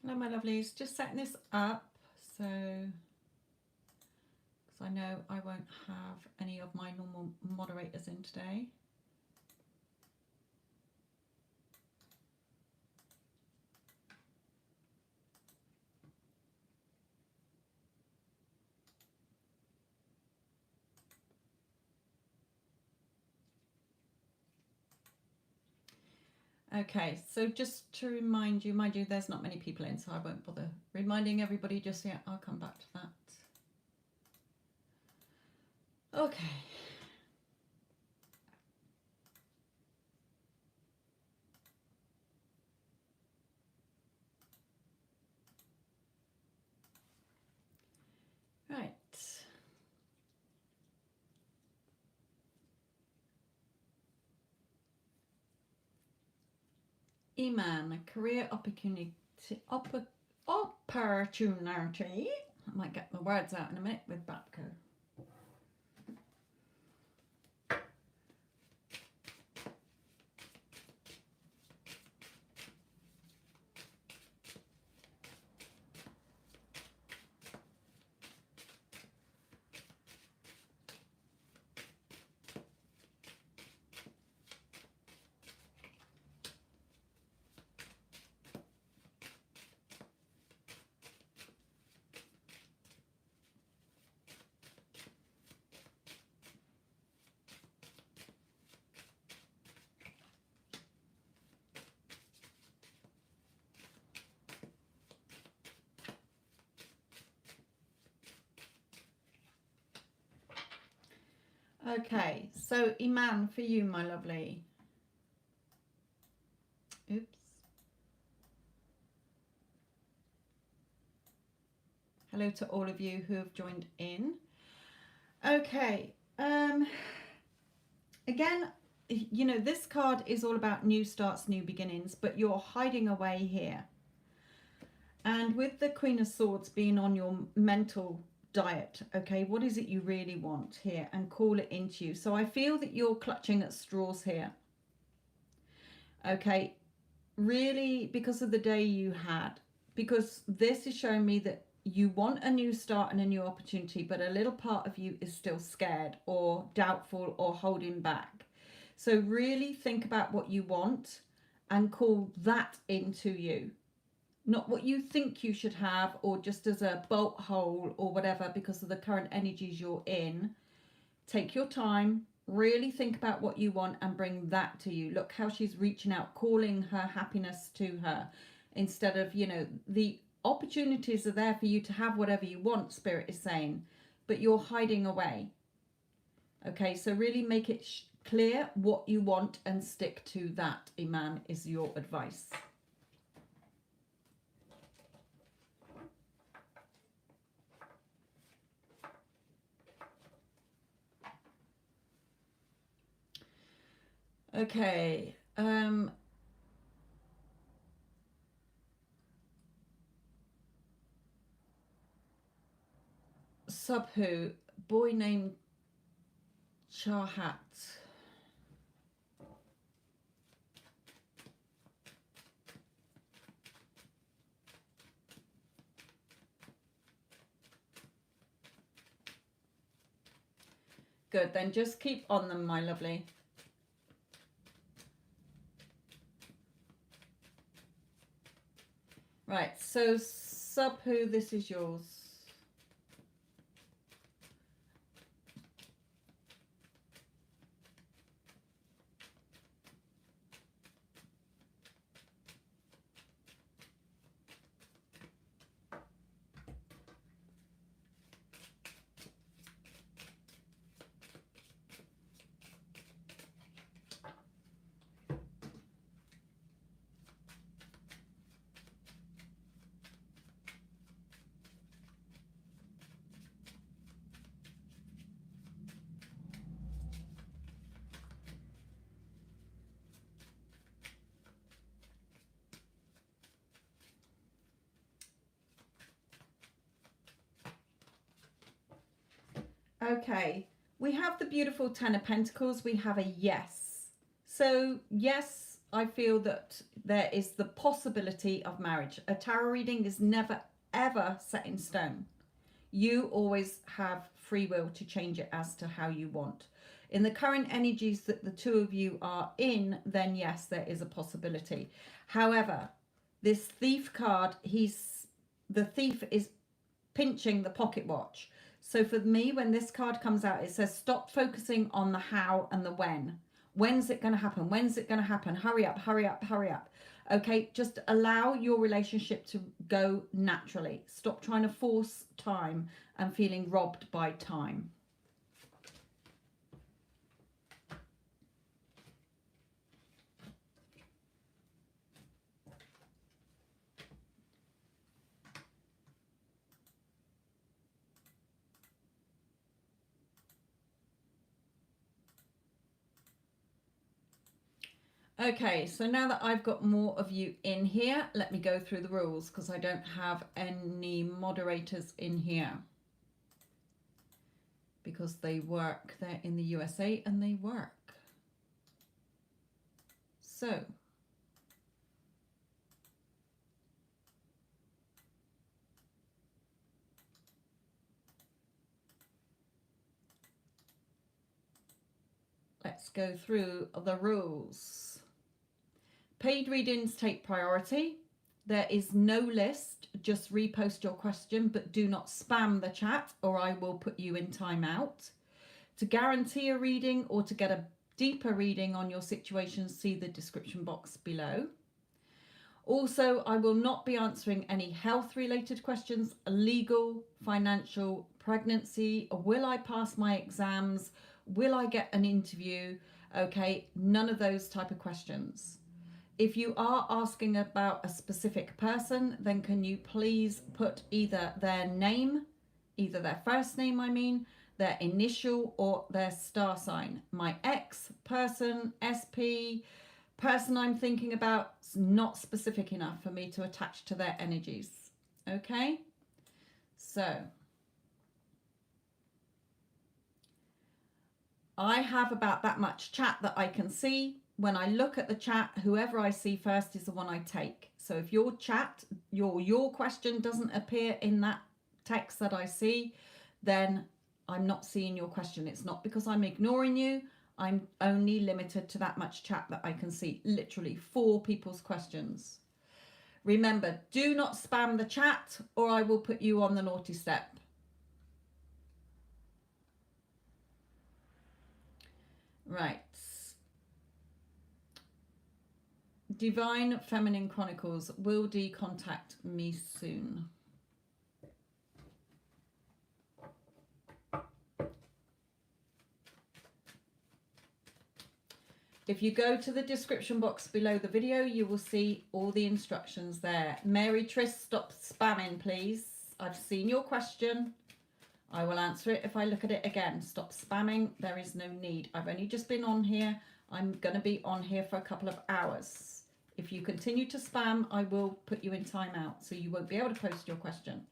Hello, my lovelies. Just setting this up so because I know I won't have any of my normal moderators in today. Okay, so just to remind you, mind you, there's not many people in, so I won't bother reminding everybody just yet. I'll come back to that. Okay. Right. Eman, a career opportunity. Opportunity. I might get my words out in a minute with Babco. Okay, so Iman, for you, my lovely. Oops. Hello to all of you who have joined in. Okay, again, you know, this card is all about new starts, new beginnings, but you're hiding away here. And with the Queen of Swords being on your mental diet, okay, what is it you really want here, and call it into you. So I feel that you're clutching at straws here. Okay, really, because of the day you had, because this is showing me that you want a new start and a new opportunity, but a little part of you is still scared or doubtful or holding back. So really think about what you want and call that into you. Not what you think you should have, or just as a bolt hole or whatever, because of the current energies you're in. Take your time, really think about what you want and bring that to you. Look how she's reaching out, calling her happiness to her, instead of, you know, the opportunities are there for you to have whatever you want, Spirit is saying, but you're hiding away. Okay, so really make it clear what you want and stick to that, Iman, is your advice. Okay, Subhu, boy named Chahat. Good, then just keep on them, my lovely. Right, so Subhu, this is yours. Okay, we have the beautiful Ten of Pentacles. We have a yes. So yes, I feel that there is the possibility of marriage. A tarot reading is never, ever set in stone. You always have free will to change it as to how you want. In the current energies that the two of you are in, then yes, there is a possibility. However, this thief card, the thief is pinching the pocket watch. So for me, when this card comes out, it says stop focusing on the how and the when. When's it going to happen? When's it going to happen? Hurry up, hurry up, hurry up. Okay, just allow your relationship to go naturally. Stop trying to force time and feeling robbed by time. Okay, so now that I've got more of you in here, let me go through the rules because I don't have any moderators in here because they work. They're in the USA and they work. So, let's go through the rules. Paid readings take priority. There is no list. Just repost your question, but do not spam the chat or I will put you in timeout. To guarantee a reading or to get a deeper reading on your situation, see the description box below. Also, I will not be answering any health related questions, legal, financial, pregnancy, or will I pass my exams? Will I get an interview? Okay, none of those type of questions. If you are asking about a specific person, then can you please put either their name, either their first name, I mean, their initial or their star sign. My ex, person, SP, person I'm thinking about is not specific enough for me to attach to their energies. Okay? So, I have about that much chat that I can see. When I look at the chat, whoever I see first is the one I take. So if your chat, your question doesn't appear in that text that I see, then I'm not seeing your question. It's not because I'm ignoring you. I'm only limited to that much chat that I can see. Literally 4 people's questions. Remember, do not spam the chat or I will put you on the naughty step. Right. Divine Feminine Chronicles, will Dee contact me soon? If you go to the description box below the video, you will see all the instructions there. Mary Triss, stop spamming, please. I've seen your question. I will answer it if I look at it again. Stop spamming. There is no need. I've only just been on here. I'm going to be on here for a couple of hours. If you continue to spam, I will put you in timeout, so you won't be able to post your question.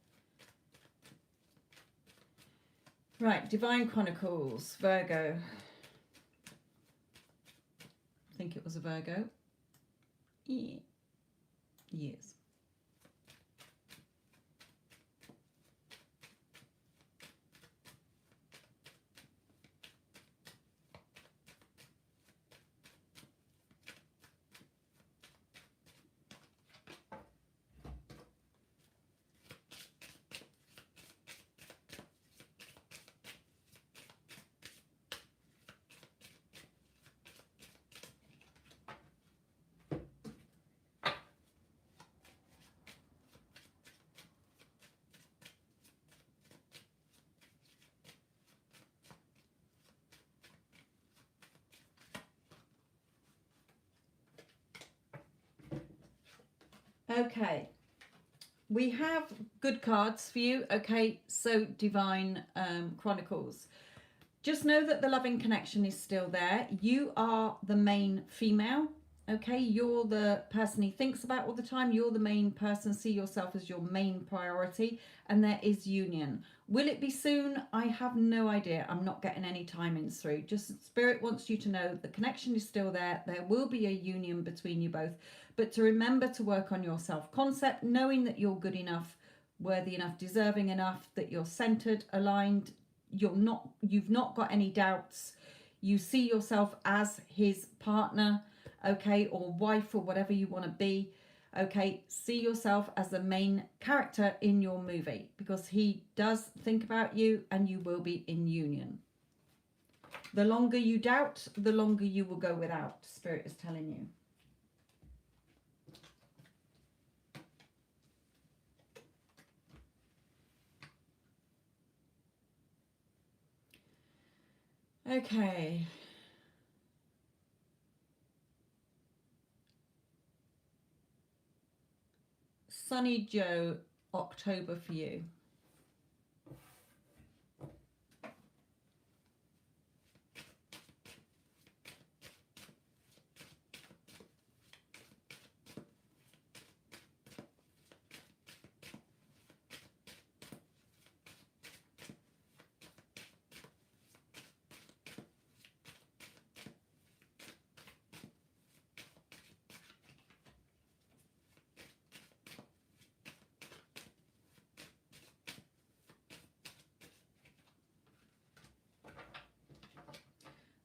Right, Divine Chronicles, Virgo. I think it was a Virgo. Yeah. Yes. Okay, we have good cards for you. Okay, so Divine Chronicles. Just know that the loving connection is still there. You are the main female. Okay, you're the person he thinks about all the time. You're the main person. See yourself as your main priority. And there is union. Will it be soon? I have no idea. I'm not getting any timings through. Just Spirit wants you to know the connection is still there. There will be a union between you both. but to remember to work on your self-concept, knowing that you're good enough, worthy enough, deserving enough, that you're centered, aligned, you've not got any doubts. You see yourself as his partner, okay, or wife, or whatever you want to be. Okay, see yourself as the main character in your movie, because he does think about you and you will be in union. The longer you doubt, the longer you will go without, Spirit is telling you. Okay. Sunny Joe, October for you.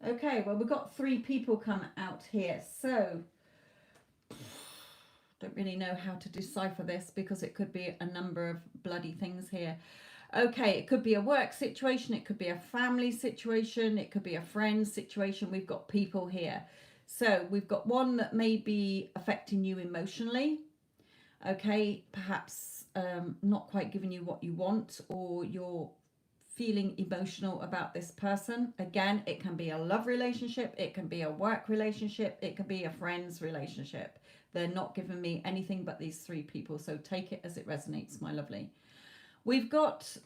Okay, well, we've got 3 people come out here, so don't really know how to decipher this, because it could be a number of bloody things here. Okay, it could be a work situation, it could be a family situation, it could be a friend situation. We've got people here. So we've got one that may be affecting you emotionally. Okay, perhaps not quite giving you what you want, or you're feeling emotional about this person. Again, it can be a love relationship, it can be a work relationship, it can be a friend's relationship. They're not giving me anything but these 3 people, so take it as it resonates, my lovely. We've got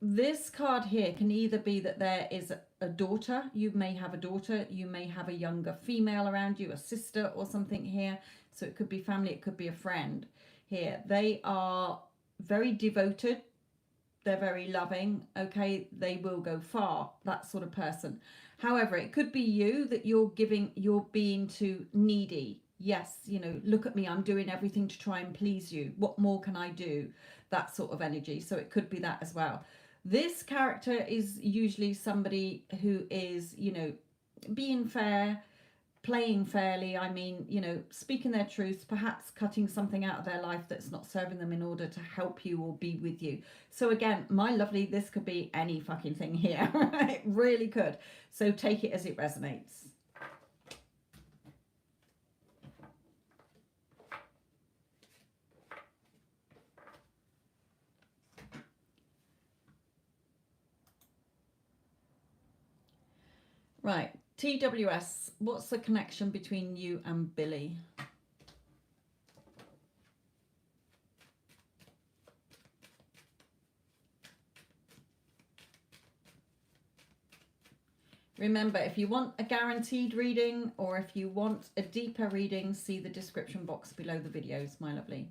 this card here. Can either be that there is a daughter, you may have a daughter, you may have a younger female around you, a sister or something here. So it could be family, it could be a friend here. They are very devoted, they're very loving, okay, they will go far, that sort of person. However, it could be you, that you're being too needy. Yes, you know, look at me, I'm doing everything to try and please you, what more can I do? That sort of energy. So it could be that as well. This character is usually somebody who is, you know, being fair, playing fairly. I mean, you know, speaking their truth, perhaps cutting something out of their life that's not serving them in order to help you or be with you. So again, my lovely, this could be any fucking thing here. It really could. So take it as it resonates. Right, TWS, what's the connection between you and Billy? Remember, if you want a guaranteed reading, or if you want a deeper reading, see the description box below the videos, my lovely.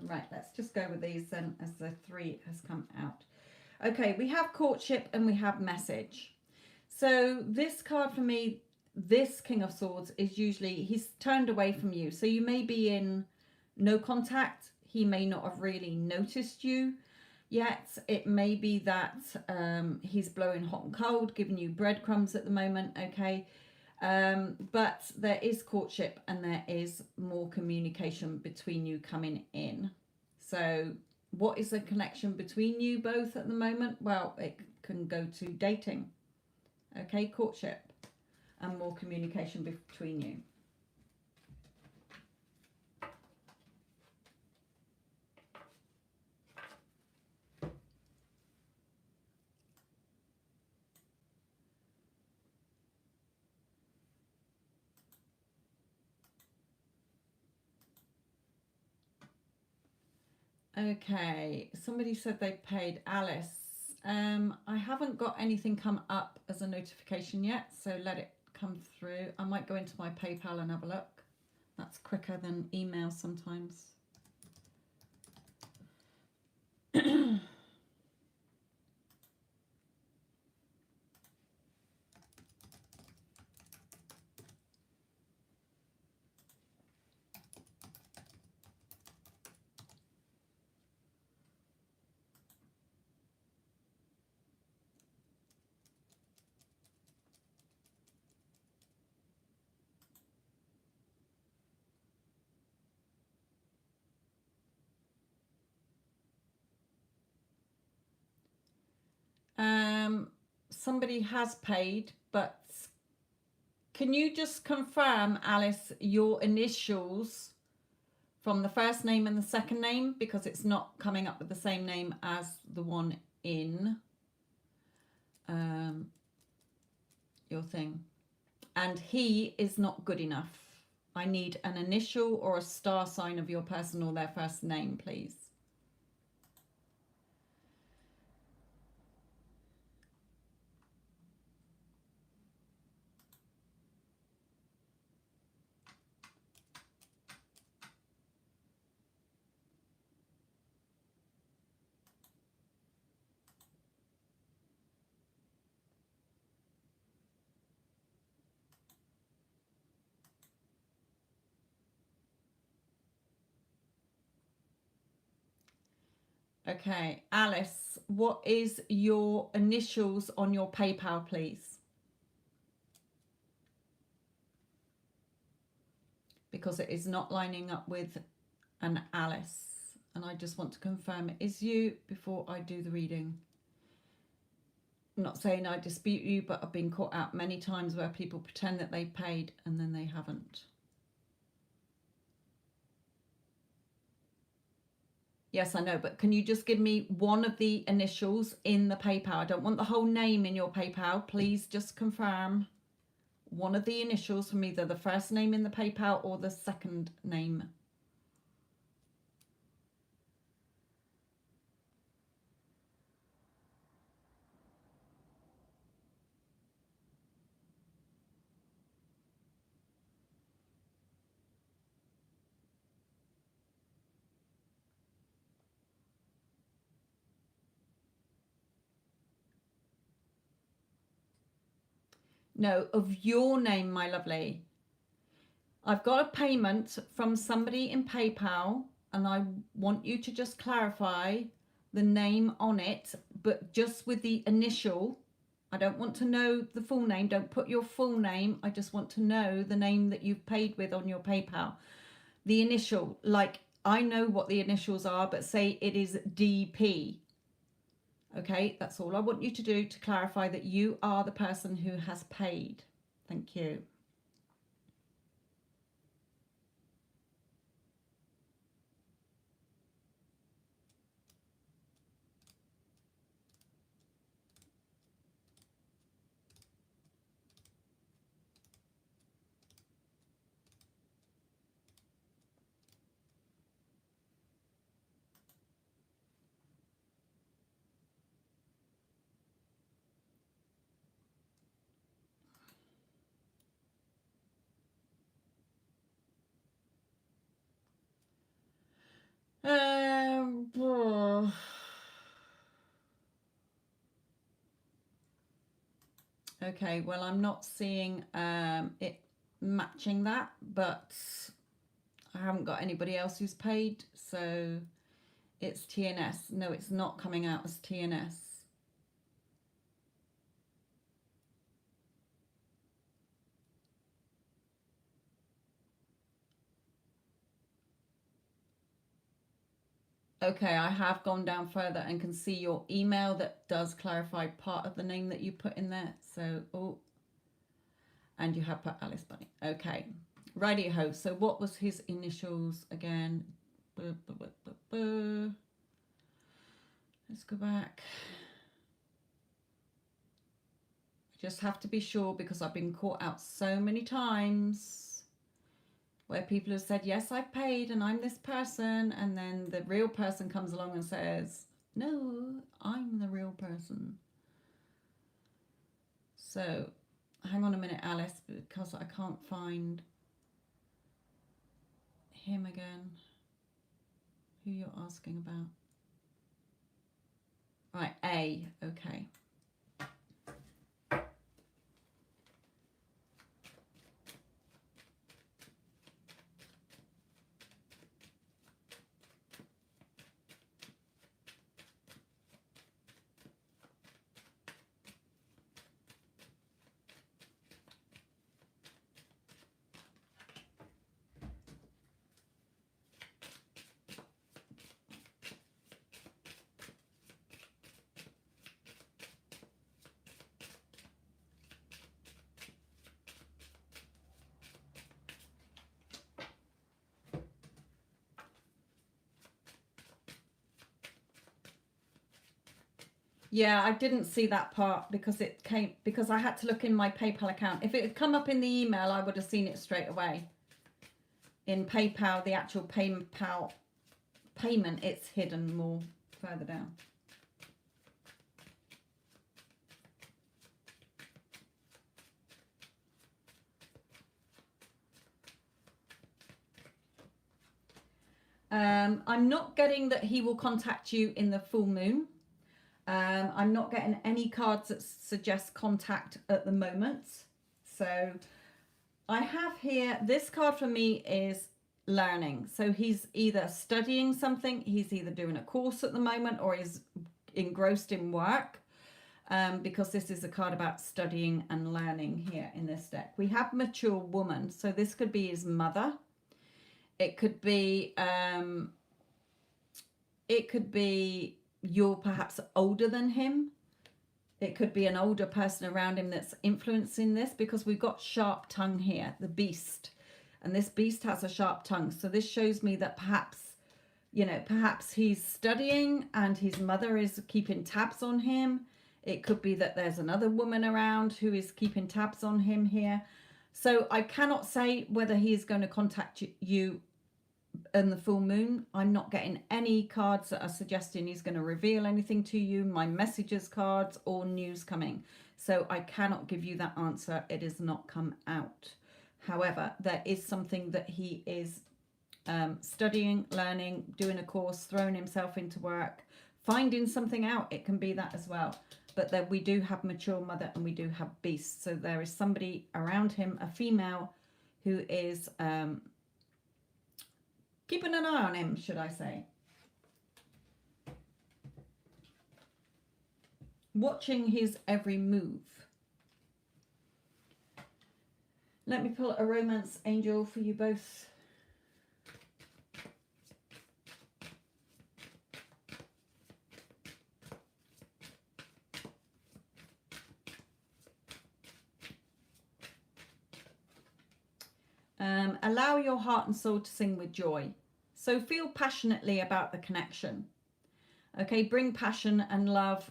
Right, let's just go with these then, as the 3 has come out. Okay, we have courtship and we have message. So this card for me, this King of Swords, is usually he's turned away from you. So you may be in no contact. He may not have really noticed you yet. It may be that he's blowing hot and cold, giving you breadcrumbs at the moment, okay? But there is courtship and there is more communication between you coming in. So what is the connection between you both at the moment? Well, it can go to dating, okay, courtship, and more communication between you. Okay, somebody said they paid. Alice. I haven't got anything come up as a notification yet, so let it come through. I might go into my PayPal and have a look. That's quicker than email sometimes. Somebody has paid, but can you just confirm, Alice, your initials from the first name and the second name, because it's not coming up with the same name as the one in your thing. And he is not good enough. I need an initial or a star sign of your person or their first name, please. Okay, Alice, what is your initials on your PayPal, please? Because it is not lining up with an Alice. And I just want to confirm it is you before I do the reading. I'm not saying I dispute you, but I've been caught out many times where people pretend that they paid and then they haven't. Yes, I know, but can you just give me one of the initials in the PayPal? I don't want the whole name in your PayPal. Please just confirm one of the initials from either the first name in the PayPal or the second name. No, of your name, my lovely. I've got a payment from somebody in PayPal and I want you to just clarify the name on it, but just with the initial. I don't want to know the full name. Don't put your full name. I just want to know the name that you've paid with on your PayPal. The initial, like I know what the initials are, but say it is DP. Okay, that's all I want you to do to clarify that you are the person who has paid. Thank you. Okay, well, I'm not seeing it matching that, but I haven't got anybody else who's paid, so it's TNS. No, it's not coming out as TNS. Okay, I have gone down further and can see your email that does clarify part of the name that you put in there. So, oh, and you have put Alice Bunny. Okay, righty-ho. So what was his initials again? Let's go back. I just have to be sure because I've been caught out so many times. where people have said, yes, I've paid and I'm this person, and then the real person comes along and says, no, I'm the real person. So hang on a minute, Alice, because I can't find him again, who you're asking about. Right, A, okay. Yeah, I didn't see that part because because I had to look in my PayPal account. If it had come up in the email, I would have seen it straight away. In PayPal, the actual PayPal payment, it's hidden more further down. I'm not getting that he will contact you in the full moon. I'm not getting any cards that suggest contact at the moment. So I have here, this card for me is learning. So he's either studying something, he's either doing a course at the moment, or he's engrossed in work. Because this is a card about studying and learning here in this deck. We have mature woman. So this could be his mother. It could be you're perhaps older than him. It could be an older person around him that's influencing this, because we've got sharp tongue here, the beast. And this beast has a sharp tongue. So this shows me that perhaps, you know, perhaps he's studying and his mother is keeping tabs on him. It could be that there's another woman around who is keeping tabs on him here. So I cannot say whether he's going to contact you in the full moon. I'm not getting any cards that are suggesting he's going to reveal anything to you, my messages cards or news coming. So I cannot give you that answer. It has not come out. However, there is something that he is studying, learning, doing a course, throwing himself into work, finding something out. It can be that as well. But then we do have mature mother and we do have beast. So there is somebody around him, a female, who is keeping an eye on him, should I say. Watching his every move. Let me pull a romance angel for you both. Allow your heart and soul to sing with joy. So feel passionately about the connection. Okay, bring passion and love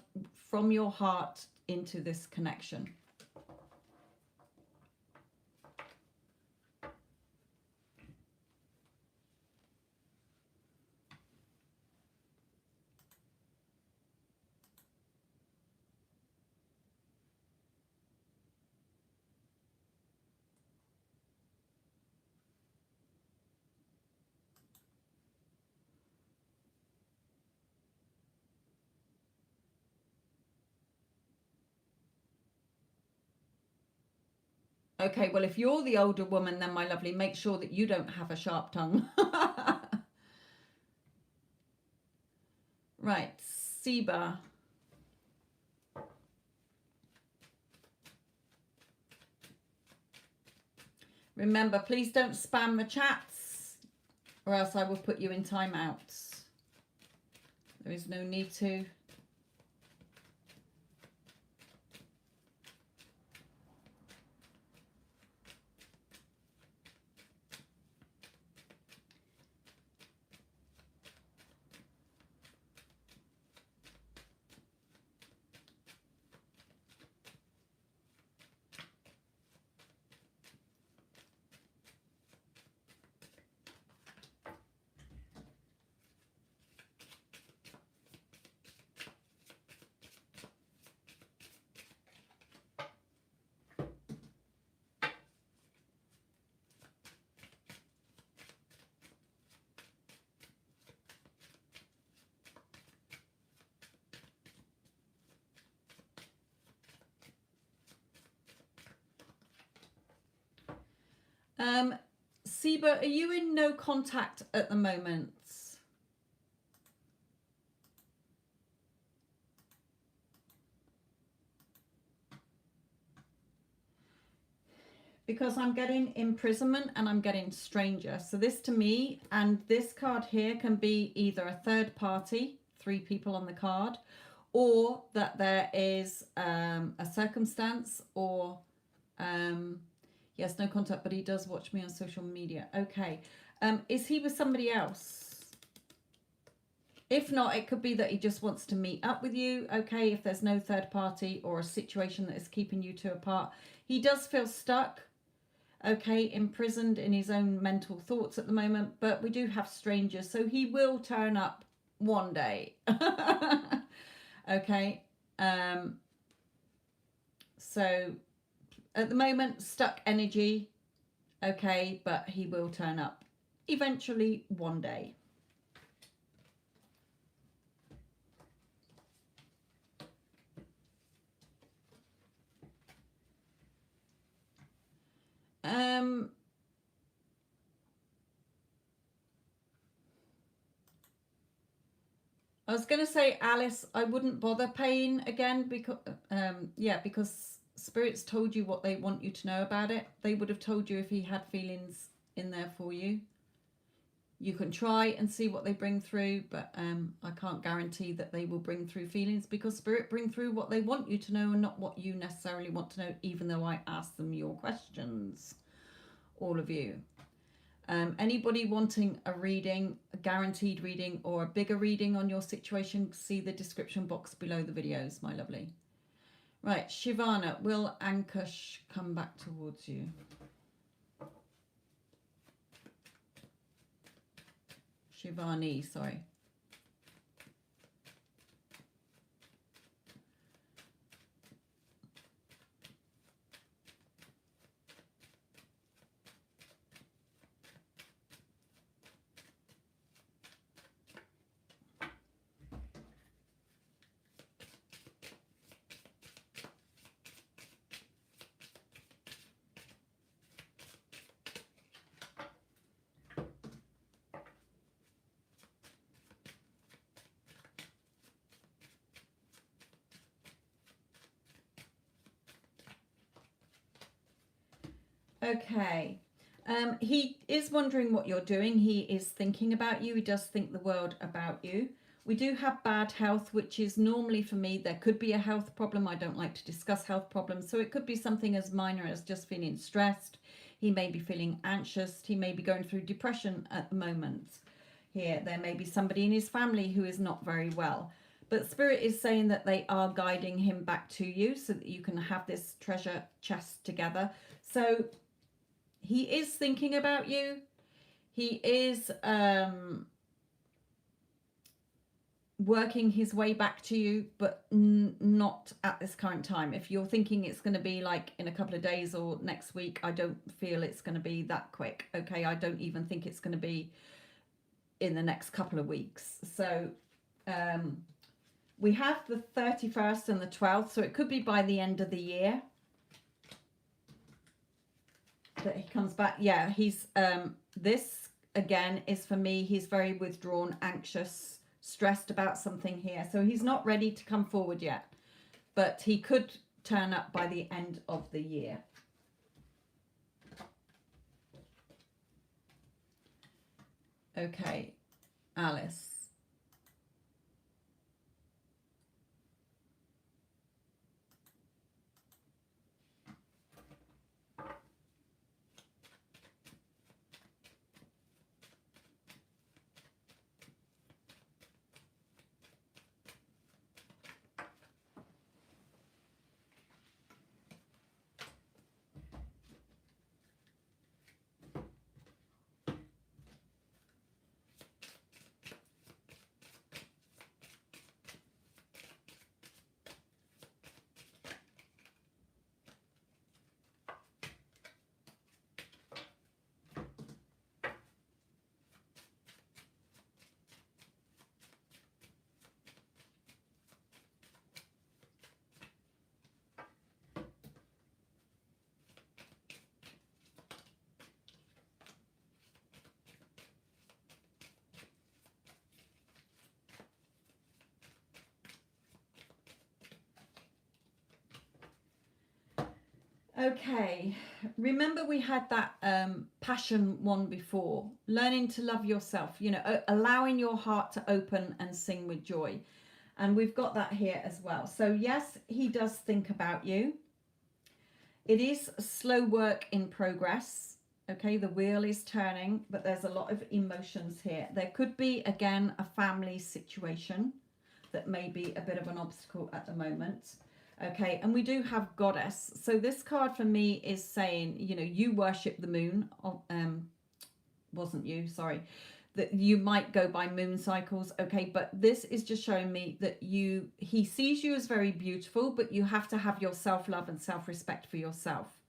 from your heart into this connection. Okay, well, if you're the older woman, then my lovely, make sure that you don't have a sharp tongue. Right, Seba. Remember, please don't spam the chats, or else I will put you in timeouts. There is no need to. Siba, are you in no contact at the moment? Because I'm getting imprisonment and I'm getting stranger. So this to me, and this card here can be either a third party, 3 people on the card, or that there is a circumstance, or yes, no contact, but he does watch me on social media. Okay. Is he with somebody else? If not, it could be that he just wants to meet up with you. Okay, if there's no third party or a situation that is keeping you two apart. He does feel stuck. Okay, imprisoned in his own mental thoughts at the moment, but we do have strangers, so he will turn up one day. Okay, so at the moment, stuck energy. Okay, but he will turn up eventually one day. I was going to say, Alice, I wouldn't bother paying again because, yeah, because spirits told you what they want you to know about it. They would have told you if he had feelings in there for you. You can try and see what they bring through, but I can't guarantee that they will bring through feelings, because spirit bring through what they want you to know and not what you necessarily want to know, even though I ask them your questions, all of you. Anybody wanting a reading, a guaranteed reading, or a bigger reading on your situation, see the description box below the videos, my lovely. Right, Shivana, will Ankush come back towards you? Shivani, sorry. Okay. He is wondering what you're doing. He is thinking about you. He does think the world about you. We do have bad health, which is normally, for me, there could be a health problem. I don't like to discuss health problems. So it could be something as minor as just feeling stressed. He may be feeling anxious. He may be going through depression at the moment. Here, there may be somebody in his family who is not very well. But Spirit is saying that they are guiding him back to you so that you can have this treasure chest together. So he is thinking about you. He is working his way back to you, but not at this current time. If you're thinking it's going to be like in a couple of days or next week, I don't feel it's going to be that quick. Okay, I don't even think it's going to be in the next couple of weeks. So we have the 31st and the 12th, so it could be by the end of the year that he comes back. Yeah, he's this again is for me, he's very withdrawn, anxious, stressed about something here, so he's not ready to come forward yet, but he could turn up by the end of the year. Okay, Alice. Okay, remember we had that passion one before, learning to love yourself, you know, allowing your heart to open and sing with joy. And we've got that here as well. So yes, he does think about you. It is slow work in progress. Okay, the wheel is turning, but there's a lot of emotions here. There could be, again, a family situation that may be a bit of an obstacle at the moment. Okay, and we do have Goddess. So this card for me is saying, you know, you worship the moon. Wasn't you, sorry. That you might go by moon cycles, okay, but this is just showing me that he sees you as very beautiful, but you have to have your self-love and self-respect for yourself.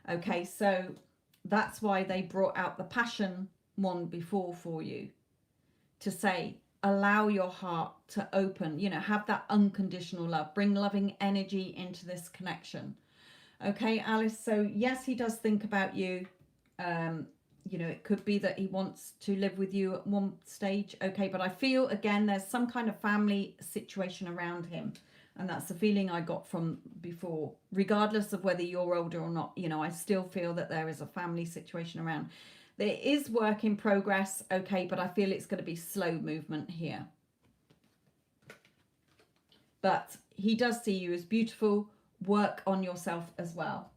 Okay, so that's why they brought out the passion one before for you, to say, allow your heart to open, you know, have that unconditional love, bring loving energy into this connection. Okay, Alice, so yes, he does think about you. You know, it could be that he wants to live with you at one stage. Okay, but I feel, again, there's some kind of family situation around him. And that's the feeling I got from before. Regardless of whether you're older or not, you know, I still feel that there is a family situation around. There is work in progress, okay, but I feel it's going to be slow movement here. But he does see you as beautiful. Work on yourself as well.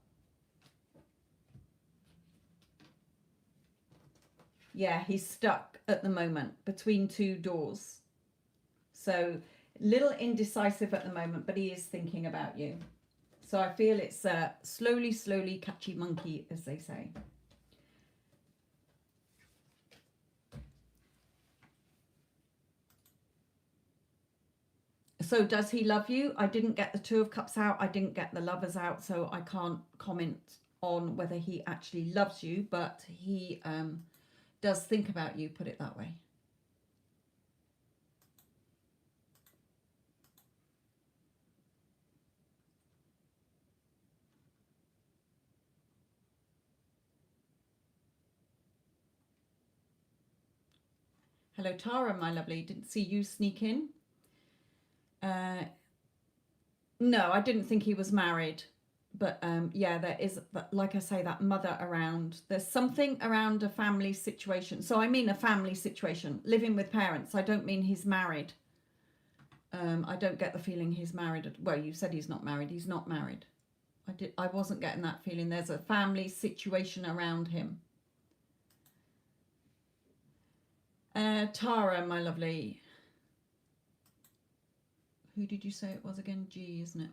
Yeah, he's stuck at the moment between two doors. So little indecisive at the moment, but he is thinking about you. So I feel it's slowly catchy monkey, as they say. So does he love you? I didn't get the Two of Cups out. I didn't get the Lovers out, so I can't comment on whether he actually loves you, but he does think about you, put it that way. Hello, Tara, my lovely. Didn't see you sneak in. No, I didn't think he was married. But yeah, there is, like I say, that mother around. There's something around a family situation. So I mean a family situation, living with parents. I don't mean he's married. I don't get the feeling he's married. Well, you said he's not married. He's not married. I wasn't getting that feeling. There's a family situation around him. Tara, my lovely. Who did you say it was again? G, isn't it?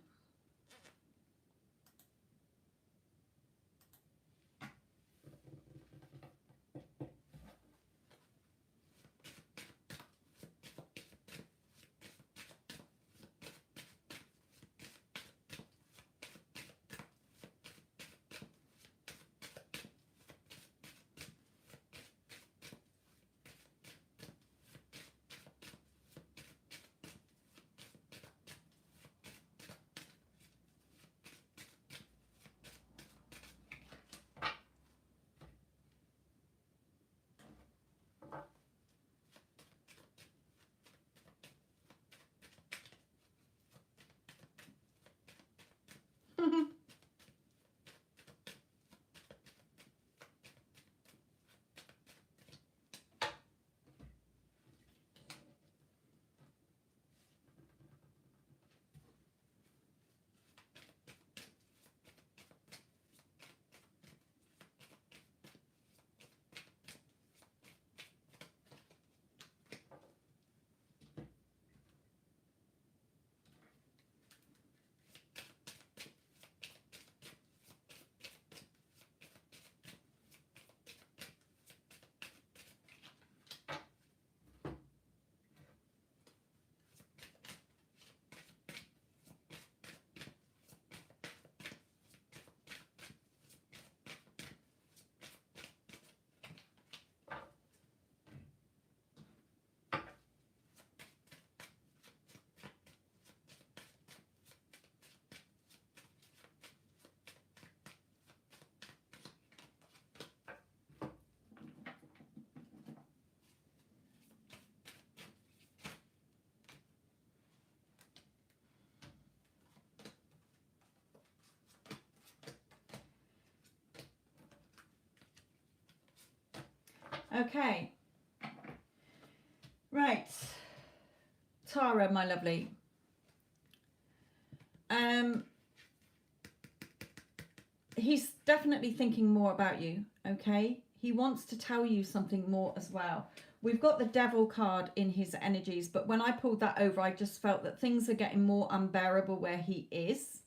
Okay. Right. Tara, my lovely. He's definitely thinking more about you, okay? He wants to tell you something more as well. We've got the Devil card in his energies, but when I pulled that over, I just felt that things are getting more unbearable where he is,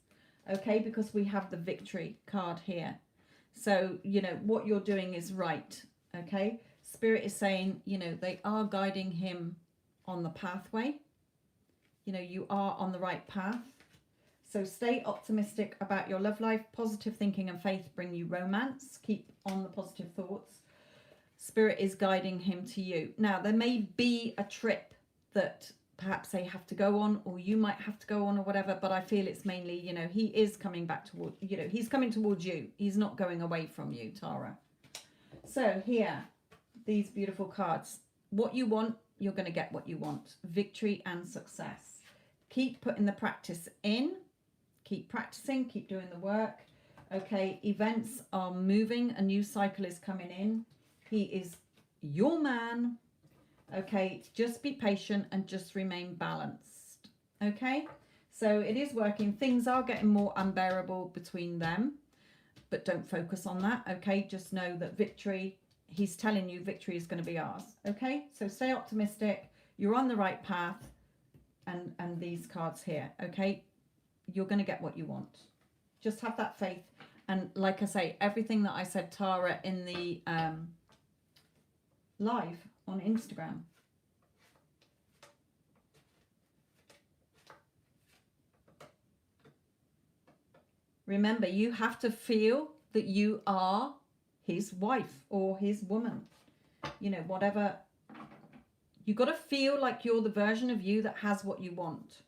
okay? Because we have the Victory card here. So, you know, what you're doing is right, okay? Spirit is saying, you know, they are guiding him on the pathway. You know, you are on the right path. So stay optimistic about your love life. Positive thinking and faith bring you romance. Keep on the positive thoughts. Spirit is guiding him to you. Now, there may be a trip that perhaps they have to go on, or you might have to go on, or whatever, but I feel it's mainly, you know, he is coming back toward, you know, he's coming towards you. He's not going away from you, Tara. So here, these beautiful cards. What you want, you're going to get what you want. Victory and success. Keep putting the practice in. Keep practicing, keep doing the work. Okay, events are moving. A new cycle is coming in. He is your man. Okay, just be patient and just remain balanced. Okay, so it is working. Things are getting more unbearable between them, but don't focus on that. Okay, just know that victory, he's telling you victory is going to be ours. Okay, so stay optimistic. You're on the right path. And these cards here. Okay, you're going to get what you want. Just have that faith. And like I say, everything that I said, Tara, in the live on Instagram. Remember, you have to feel that you are his wife or his woman. You know, whatever. You've got to feel like you're the version of you that has what you want.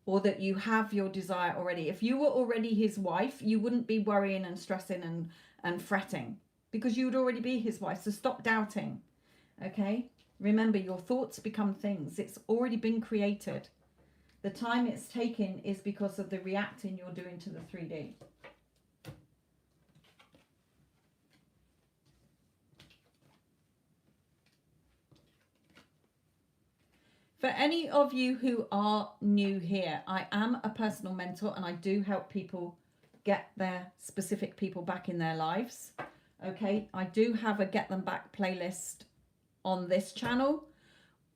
Or that you have your desire already. If you were already his wife, you wouldn't be worrying and stressing and fretting. Because you would already be his wife. So stop doubting. Okay? Remember, your thoughts become things. It's already been created. The time it's taken is because of the reacting you're doing to the 3D. For any of you who are new here, I am a personal mentor and I do help people get their specific people back in their lives. Okay, I do have a Get Them Back playlist on this channel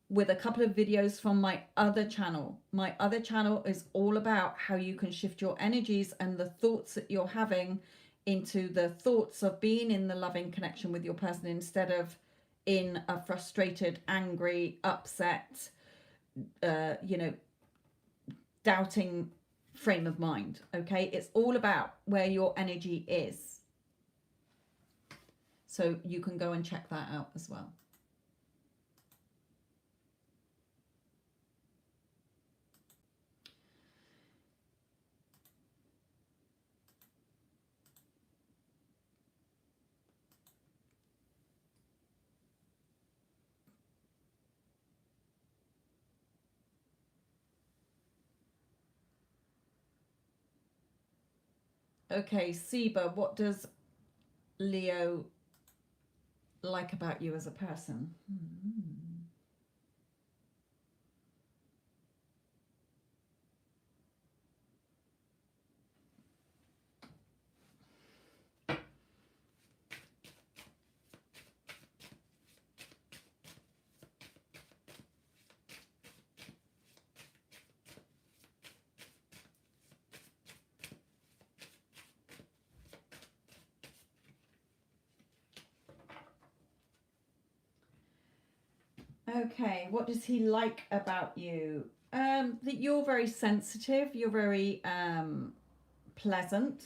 with a couple of videos from my other channel. My other channel is all about how you can shift your energies and the thoughts that you're having into the thoughts of being in the loving connection with your person instead of in a frustrated, angry, upset, you know, doubting frame of mind. Okay, it's all about where your energy is. So you can go and check that out as well. Okay, Seba, what does Leo like about you as a person? Okay, what does he like about you? That you're very sensitive, you're very pleasant.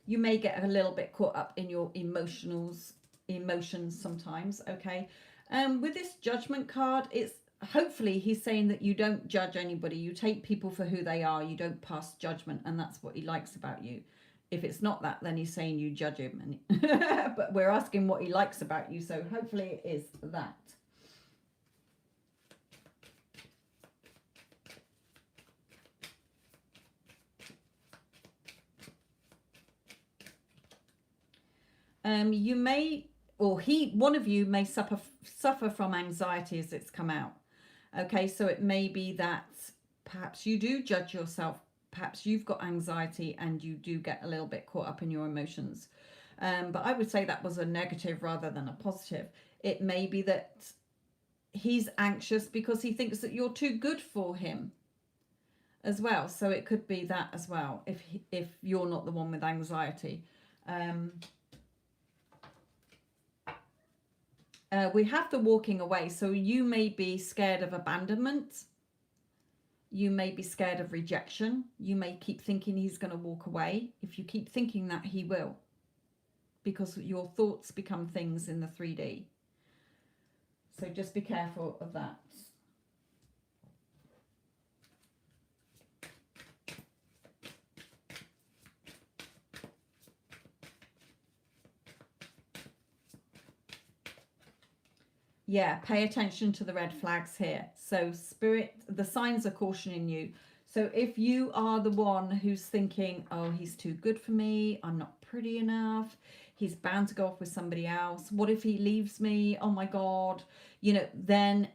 You may get a little bit caught up in your emotions sometimes, okay? With this Judgment card, it's hopefully he's saying that you don't judge anybody. You take people for who they are. You don't pass judgment, and that's what he likes about you. If it's not that, then he's saying you judge him. But we're asking what he likes about you, so hopefully it is that. You may or one of you may suffer from anxiety as it's come out. Okay, so it may be that perhaps you do judge yourself. Perhaps you've got anxiety and you do get a little bit caught up in your emotions. But I would say that was a negative rather than a positive. It may be that he's anxious because he thinks that you're too good for him as well. So it could be that as well, if you're not the one with anxiety. We have the walking away. So you may be scared of abandonment. You may be scared of rejection. You may keep thinking he's going to walk away. If you keep thinking that, he will. Because your thoughts become things in the 3D. So just be careful of that. Yeah, pay attention to the red flags here. So Spirit, the signs are cautioning you. So if you are the one who's thinking, oh, he's too good for me, I'm not pretty enough, he's bound to go off with somebody else, what if he leaves me, oh my God, you know, then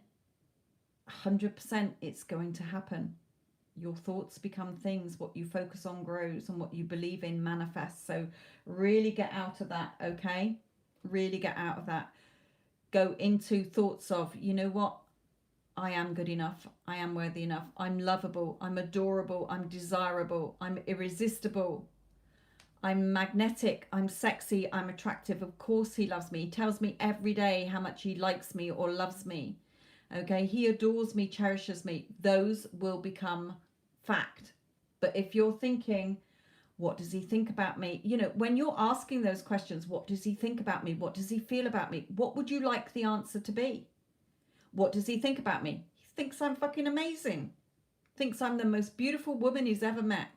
100% it's going to happen. Your thoughts become things. What you focus on grows, and what you believe in manifests. So really get out of that, okay? Really get out of that. Go into thoughts of, you know what? I am good enough. I am worthy enough. I'm lovable. I'm adorable. I'm desirable. I'm irresistible. I'm magnetic. I'm sexy. I'm attractive. Of course he loves me. He tells me every day how much he likes me or loves me. Okay, he adores me, cherishes me. Those will become fact. But if you're thinking, what does he think about me? You know, when you're asking those questions, what does he think about me? What does he feel about me? What would you like the answer to be? What does he think about me? He thinks I'm fucking amazing. Thinks I'm the most beautiful woman he's ever met.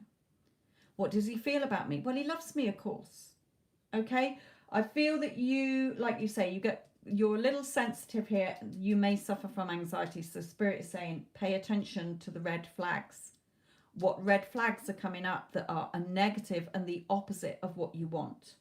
What does he feel about me? Well, he loves me, of course. Okay? I feel that you, like you say, you're a little sensitive here. You may suffer from anxiety. So Spirit is saying, pay attention to the red flags. What red flags are coming up that are a negative and the opposite of what you want.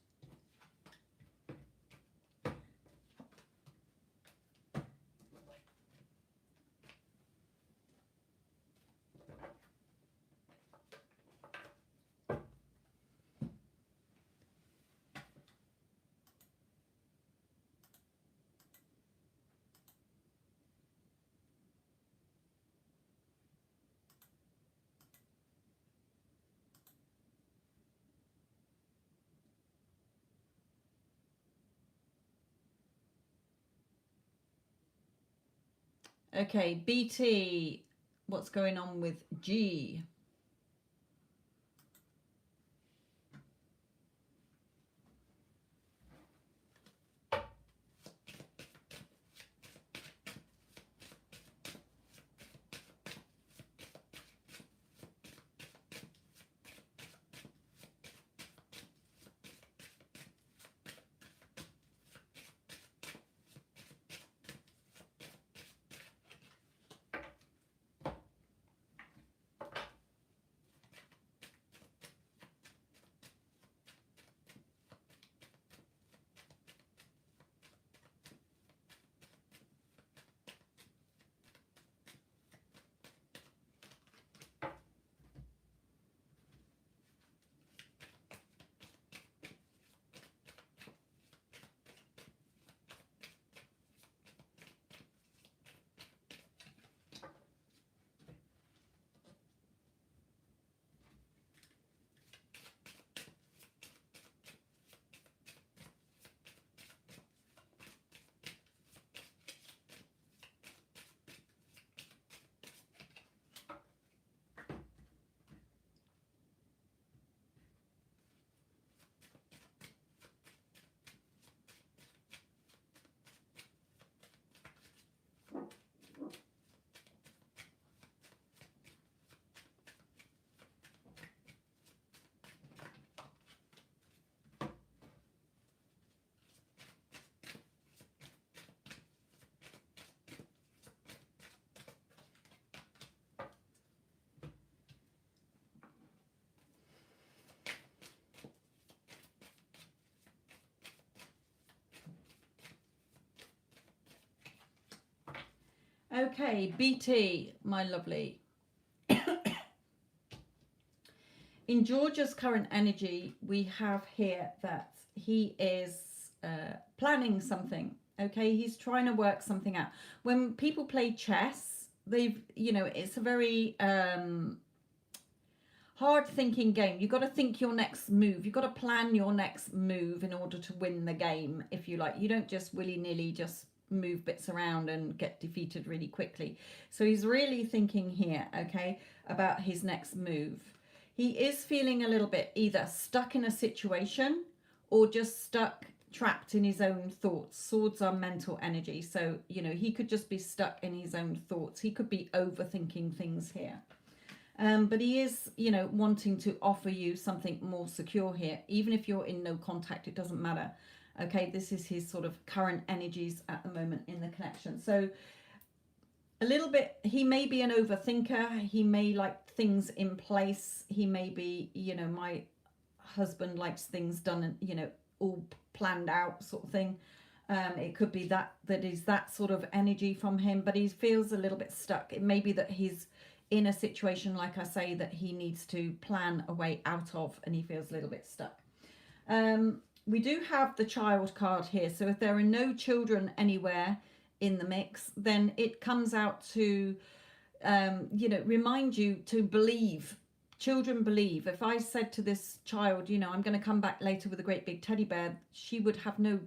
Okay, BT, what's going on with G? Okay, BT, my lovely. In George's current energy, we have here that he is planning something. Okay, he's trying to work something out. When people play chess, they've, you know, it's a very hard thinking game. You've got to think your next move. You've got to plan your next move in order to win the game, if you like. You don't just willy-nilly just move bits around and get defeated really quickly. So he's really thinking here, okay, about his next move. He is feeling a little bit either stuck in a situation or just stuck, trapped in his own thoughts. Swords are mental energy. So, you know, he could just be stuck in his own thoughts. He could be overthinking things here. But he is, you know, wanting to offer you something more secure here. Even if you're in no contact, it doesn't matter. Okay, this is his sort of current energies at the moment in the connection. So a little bit, he may be an overthinker. He may like things in place. He may be, you know, my husband likes things done, you know, all planned out sort of thing. It could be that is that sort of energy from him, but he feels a little bit stuck. It may be that he's in a situation, like I say, that he needs to plan a way out of, and he feels a little bit stuck. We do have the child card here. So if there are no children anywhere in the mix, then it comes out to, you know, remind you to believe. Children believe. If I said to this child, you know, I'm going to come back later with a great big teddy bear, she would have no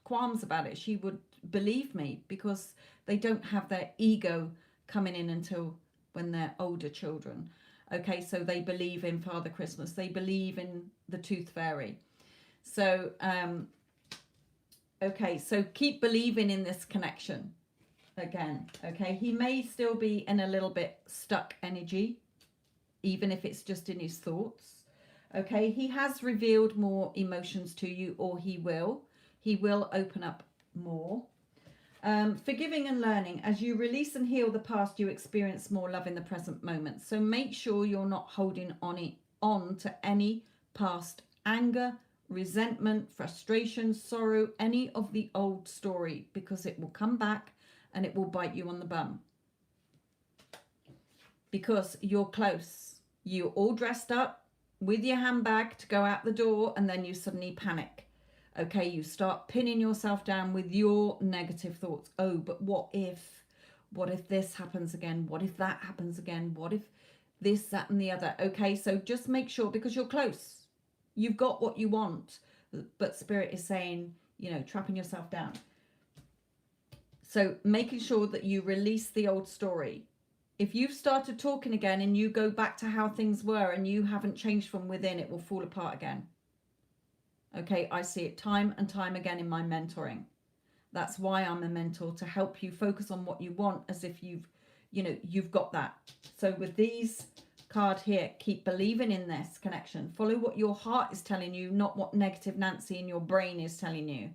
qualms about it. She would believe me because they don't have their ego coming in until when they're older children. Okay, so they believe in Father Christmas. They believe in the Tooth Fairy. So, okay, so keep believing in this connection again. Okay, he may still be in a little bit stuck energy, even if it's just in his thoughts. Okay, he has revealed more emotions to you, or he will open up more. Forgiving and learning. As you release and heal the past, you experience more love in the present moment. So make sure you're not holding on to any past anger, resentment, frustration, sorrow, any of the old story, because it will come back and it will bite you on the bum. Because you're close. You're all dressed up with your handbag to go out the door, and then you suddenly panic. Okay, you start pinning yourself down with your negative thoughts. Oh, but what if this happens again? What if that happens again? What if this, that, and the other? Okay, so just make sure, because you're close. You've got what you want, but Spirit is saying, you know, trapping yourself down. So making sure that you release the old story. If you've started talking again and you go back to how things were and you haven't changed from within, it will fall apart again. Okay, I see it time and time again in my mentoring. That's why I'm a mentor, to help you focus on what you want, as if you've got that. So with these card here, keep believing in this connection. Follow what your heart is telling you, not what negative Nancy in your brain is telling you.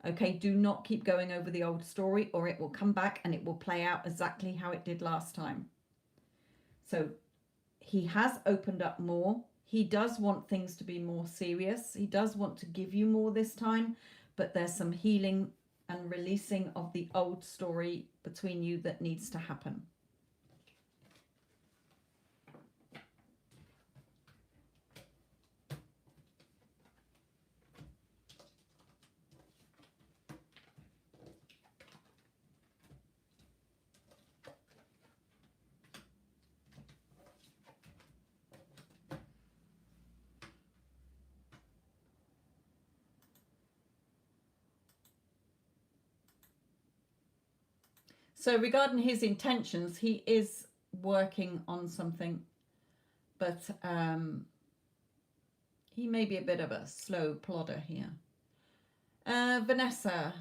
Okay, do not keep going over the old story, or it will come back and it will play out exactly how it did last time. So he has opened up more. He does want things to be more serious. He does want to give you more this time, but there's some healing and releasing of the old story between you that needs to happen. So regarding his intentions, he is working on something, but he may be a bit of a slow plodder here. Vanessa.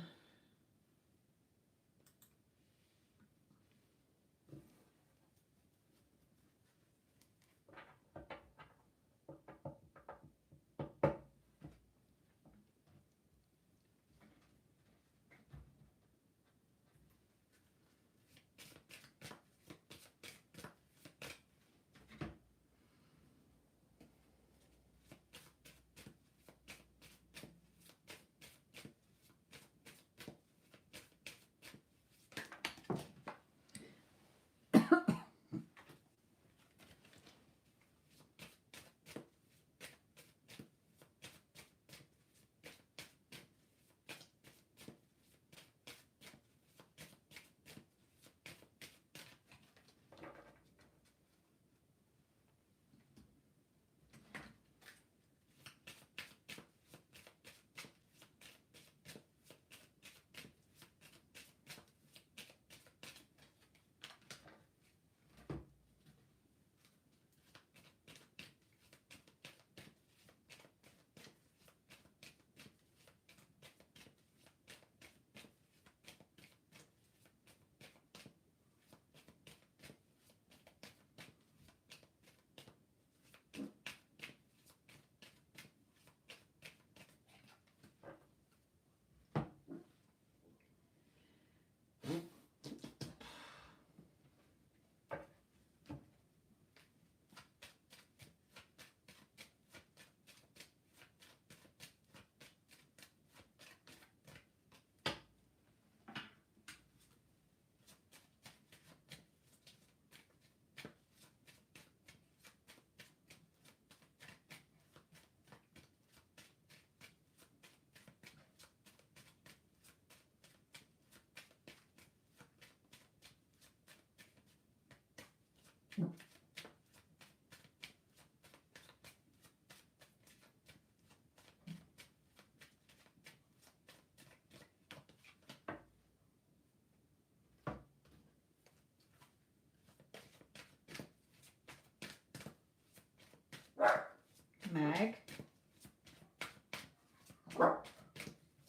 Meg.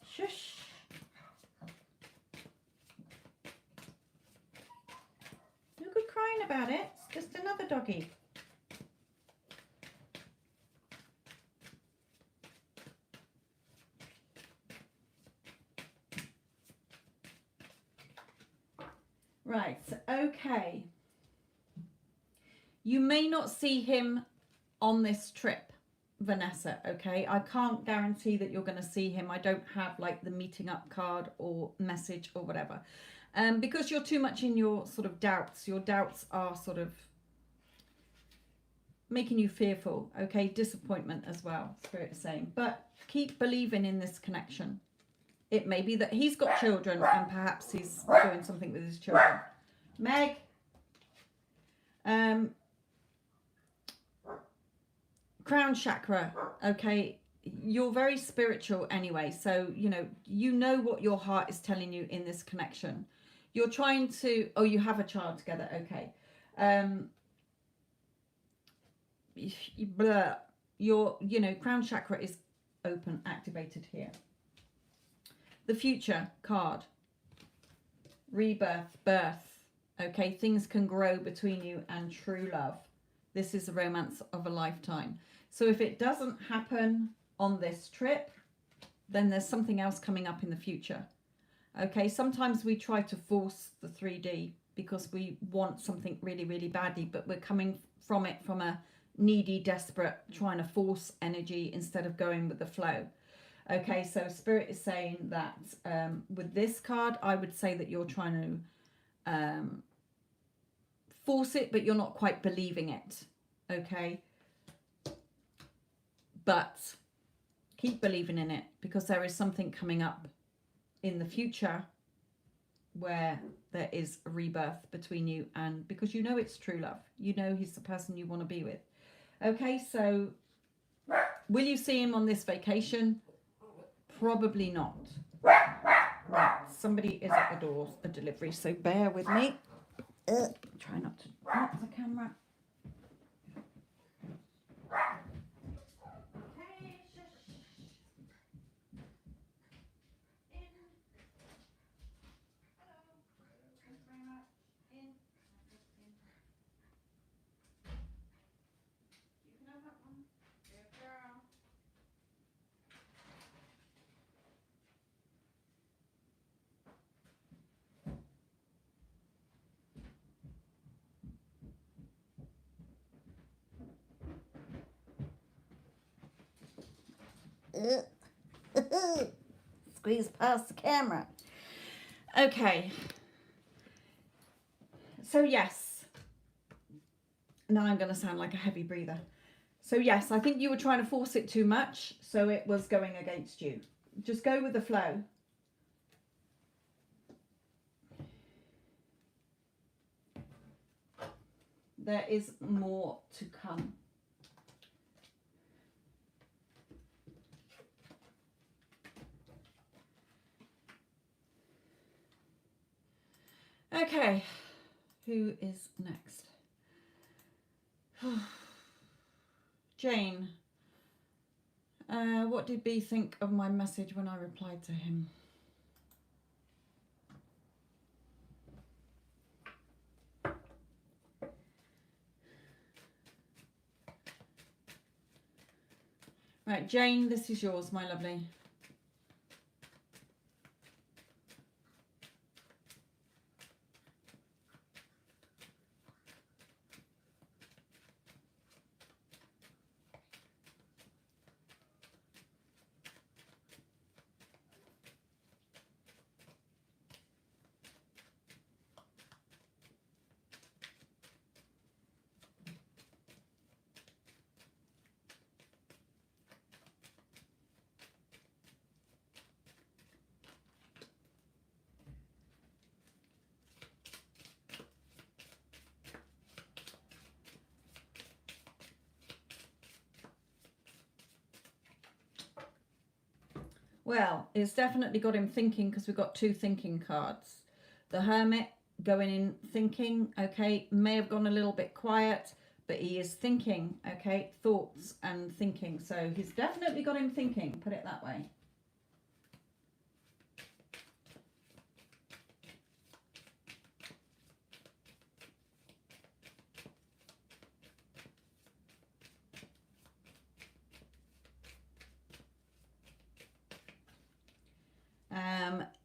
Shush. No good crying about it. It's just another doggy. Right, okay. You may not see him on this trip, Vanessa, okay? I can't guarantee that you're going to see him. I don't have like the meeting up card or message or whatever. Because you're too much in your sort of doubts. Your doubts are sort of making you fearful, okay? Disappointment as well, Spirit is saying. But keep believing in this connection. It may be that he's got children and perhaps he's doing something with his children. Meg. Crown chakra, okay? You're very spiritual anyway. So, you know what your heart is telling you in this connection. You're trying to, oh, you have a child together, okay. Crown chakra is open, activated here. The future card, rebirth, birth, okay? Things can grow between you and true love. This is the romance of a lifetime. So if it doesn't happen on this trip, then there's something else coming up in the future. Okay, sometimes we try to force the 3D because we want something really, really badly, but we're coming from it from a needy, desperate, trying to force energy instead of going with the flow. Okay, so Spirit is saying that with this card, I would say that you're trying to force it, but you're not quite believing it. Okay, but keep believing in it because there is something coming up in the future where there is a rebirth between you, and because you know it's true love, you know he's the person you want to be with. Okay, so will you see him on this vacation? Probably not. Right, somebody is at the door, a delivery, so bear with me. Try not to knock the camera. Squeeze past the camera. Okay. So yes. Now I'm going to sound like a heavy breather. So yes, I think you were trying to force it too much, so it was going against you. Just go with the flow. There is more to come. Okay, who is next? Jane, what did B think of my message when I replied to him? Right, Jane, this is yours, my lovely. Well, it's definitely got him thinking, because we've got two thinking cards. The Hermit going in thinking, okay, may have gone a little bit quiet, but he is thinking, okay, thoughts and thinking. So he's definitely got him thinking, put it that way.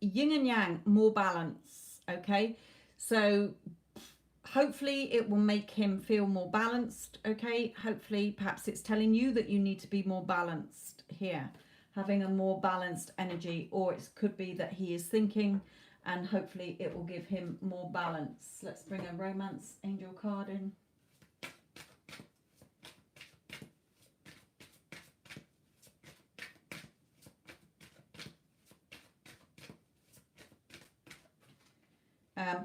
Yin and yang, more balance, okay? So hopefully it will make him feel more balanced, okay? Hopefully, perhaps it's telling you that you need to be more balanced here, having a more balanced energy, or it could be that he is thinking, and hopefully it will give him more balance. Let's bring a romance angel card in.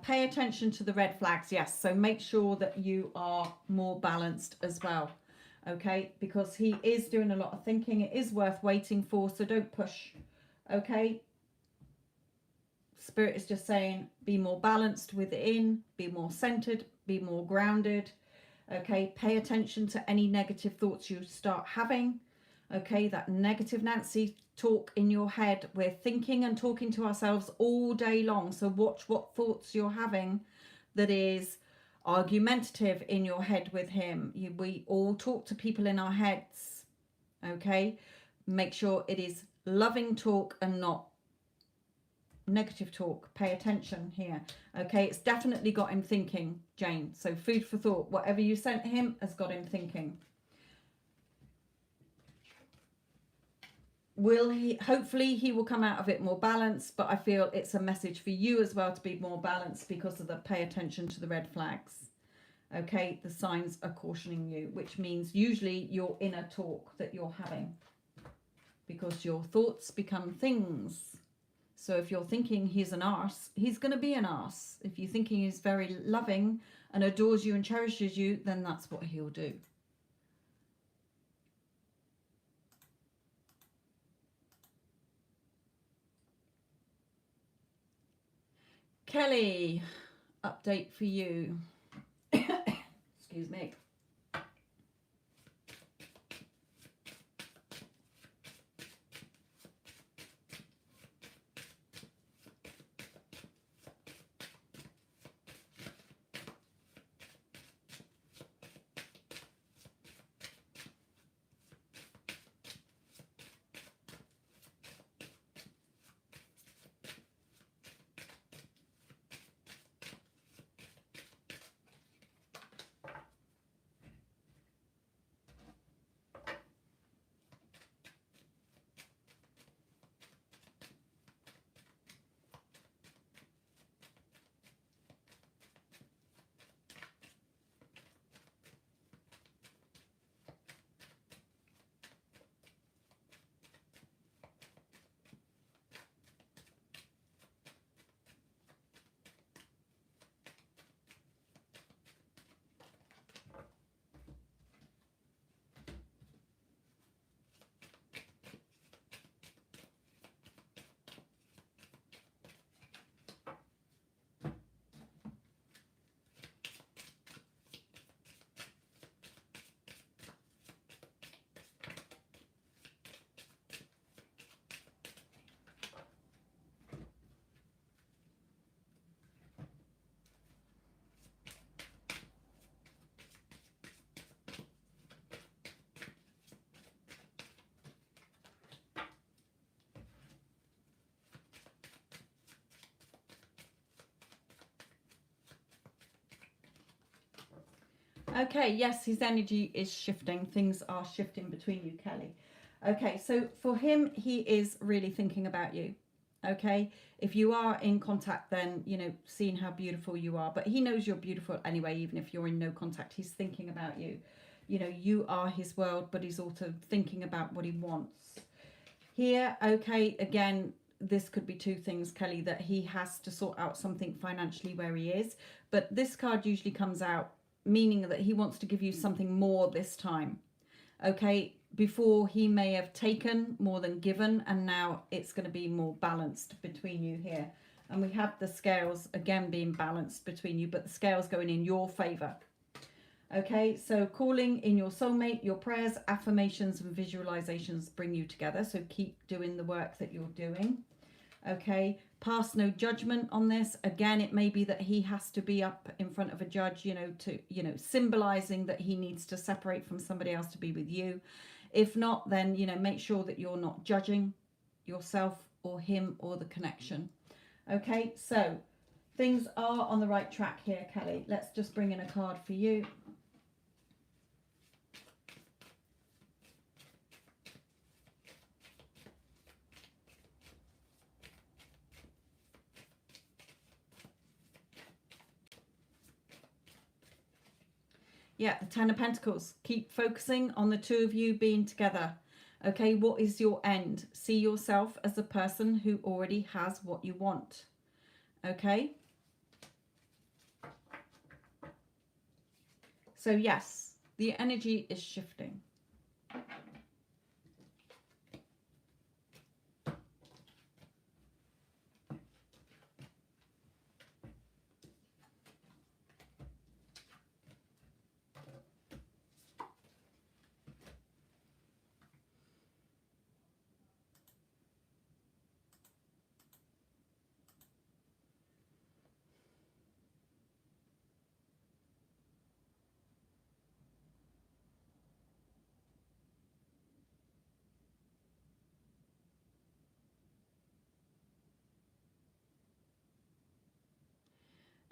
Pay attention to the red flags, yes. So make sure that you are more balanced as well, okay? Because he is doing a lot of thinking. It is worth waiting for, so don't push, okay? Spirit is just saying, be more balanced within, be more centered, be more grounded, okay? Pay attention to any negative thoughts you start having, okay? That negative Nancy talk in your head, we're thinking and talking to ourselves all day long, so watch what thoughts you're having that is argumentative in your head with him. We all talk to people in our heads, okay? Make sure it is loving talk and not negative talk. Pay attention here, okay? It's definitely got him thinking, Jane. So food for thought. Whatever you sent him has got him thinking. Will he? Hopefully he will come out of it more balanced, but I feel it's a message for you as well to be more balanced because of the pay attention to the red flags, okay? The signs are cautioning you, which means usually your inner talk that you're having, because your thoughts become things. So if you're thinking he's an arse, he's going to be an arse. If you're thinking he's very loving and adores you and cherishes you, then that's what he'll do. Kelly, update for you. Excuse me. Okay, yes, his energy is shifting. Things are shifting between you, Kelly. Okay, so for him, he is really thinking about you. Okay, if you are in contact, then, you know, seeing how beautiful you are. But he knows you're beautiful anyway, even if you're in no contact. He's thinking about you. You know, you are his world, but he's also thinking about what he wants. Here, okay, again, this could be two things, Kelly, that he has to sort out something financially where he is. But this card usually comes out meaning that he wants to give you something more this time, okay? before he may have taken more than given, and now it's going to be more balanced between you here. And we have the scales again being balanced between you, but the scales going in your favor. Okay, so calling in your soulmate, your prayers, affirmations and visualizations bring you together. So keep doing the work that you're doing. Okay, pass no judgment on this. Again, it may be that he has to be up in front of a judge, symbolizing that he needs to separate from somebody else to be with you. If not, then, make sure that you're not judging yourself or him or the connection. Okay, so things are on the right track here, Kelly. Let's just bring in a card for you. Yeah, the Ten of Pentacles. Keep focusing on the two of you being together. Okay, what is your end? See yourself as a person who already has what you want. Okay? So yes, the energy is shifting.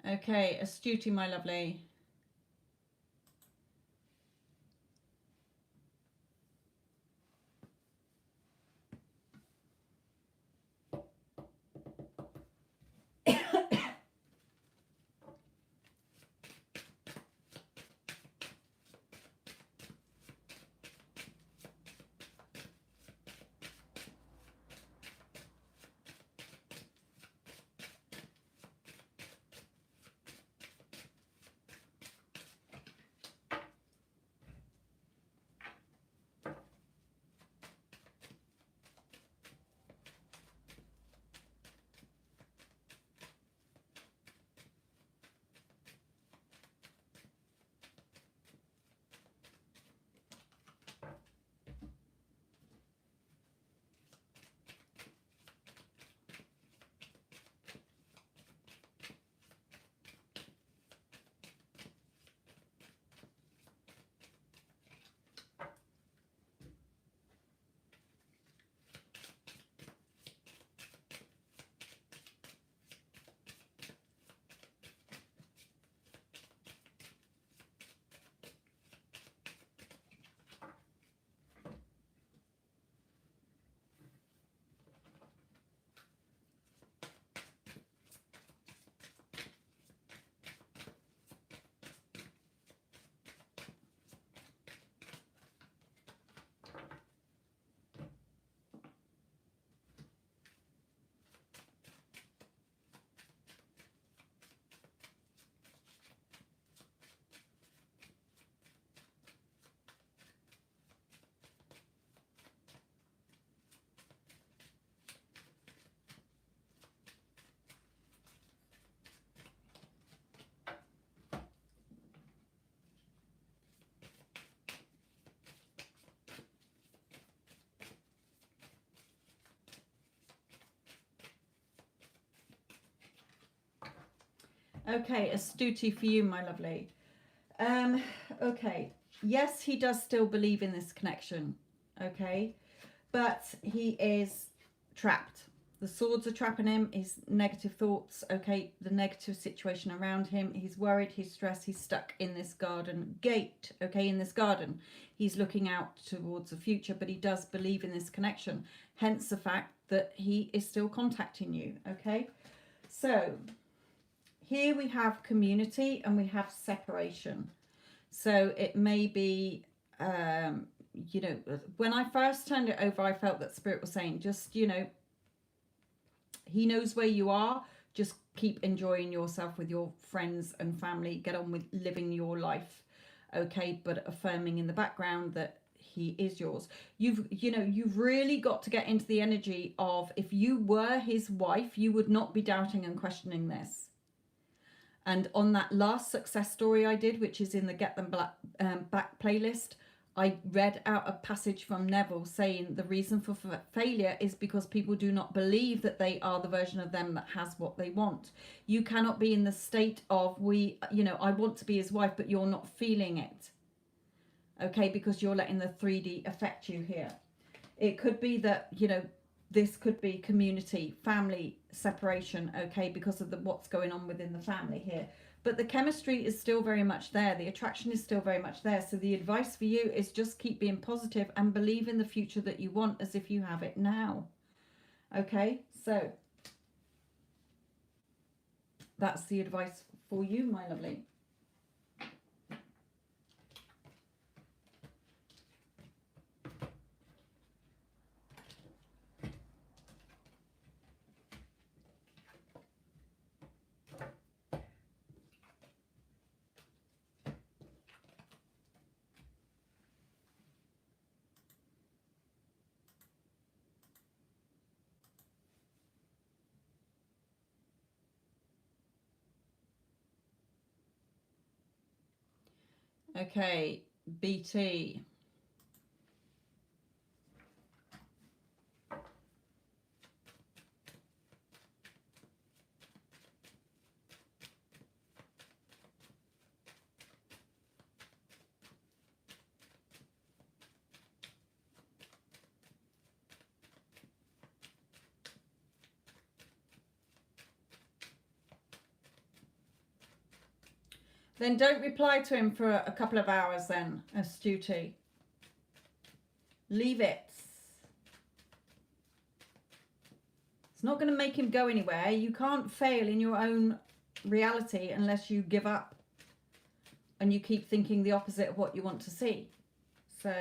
Okay, Astuti, my lovely. Okay, Astuti for you, my lovely. Okay, yes, he does still believe in this connection, okay, but he is trapped. The swords are trapping him, his negative thoughts, okay, the negative situation around him. He's worried, he's stressed, he's stuck in this garden gate, okay, in this garden. He's looking out towards the future, but he does believe in this connection, hence the fact that he is still contacting you, okay. So here we have community and we have separation. So it may be, when I first turned it over, I felt that Spirit was saying, just, he knows where you are. Just keep enjoying yourself with your friends and family. Get on with living your life. Okay, but affirming in the background that he is yours. You've really got to get into the energy of, if you were his wife, you would not be doubting and questioning this. And on that last success story I did, which is in the Get Them Back playlist, I read out a passage from Neville saying the reason for failure is because people do not believe that they are the version of them that has what they want. You cannot be in the state of, I want to be his wife, but you're not feeling it. Okay, because you're letting the 3D affect you here. It could be that, this could be community, family separation, okay, because of what's going on within the family here. But the chemistry is still very much there. The attraction is still very much there. So the advice for you is just keep being positive and believe in the future that you want as if you have it now. Okay, so that's the advice for you, my lovely. Okay, BT. Then don't reply to him for a couple of hours then, Astuti. Leave it. It's not going to make him go anywhere. You can't fail in your own reality unless you give up and you keep thinking the opposite of what you want to see. So,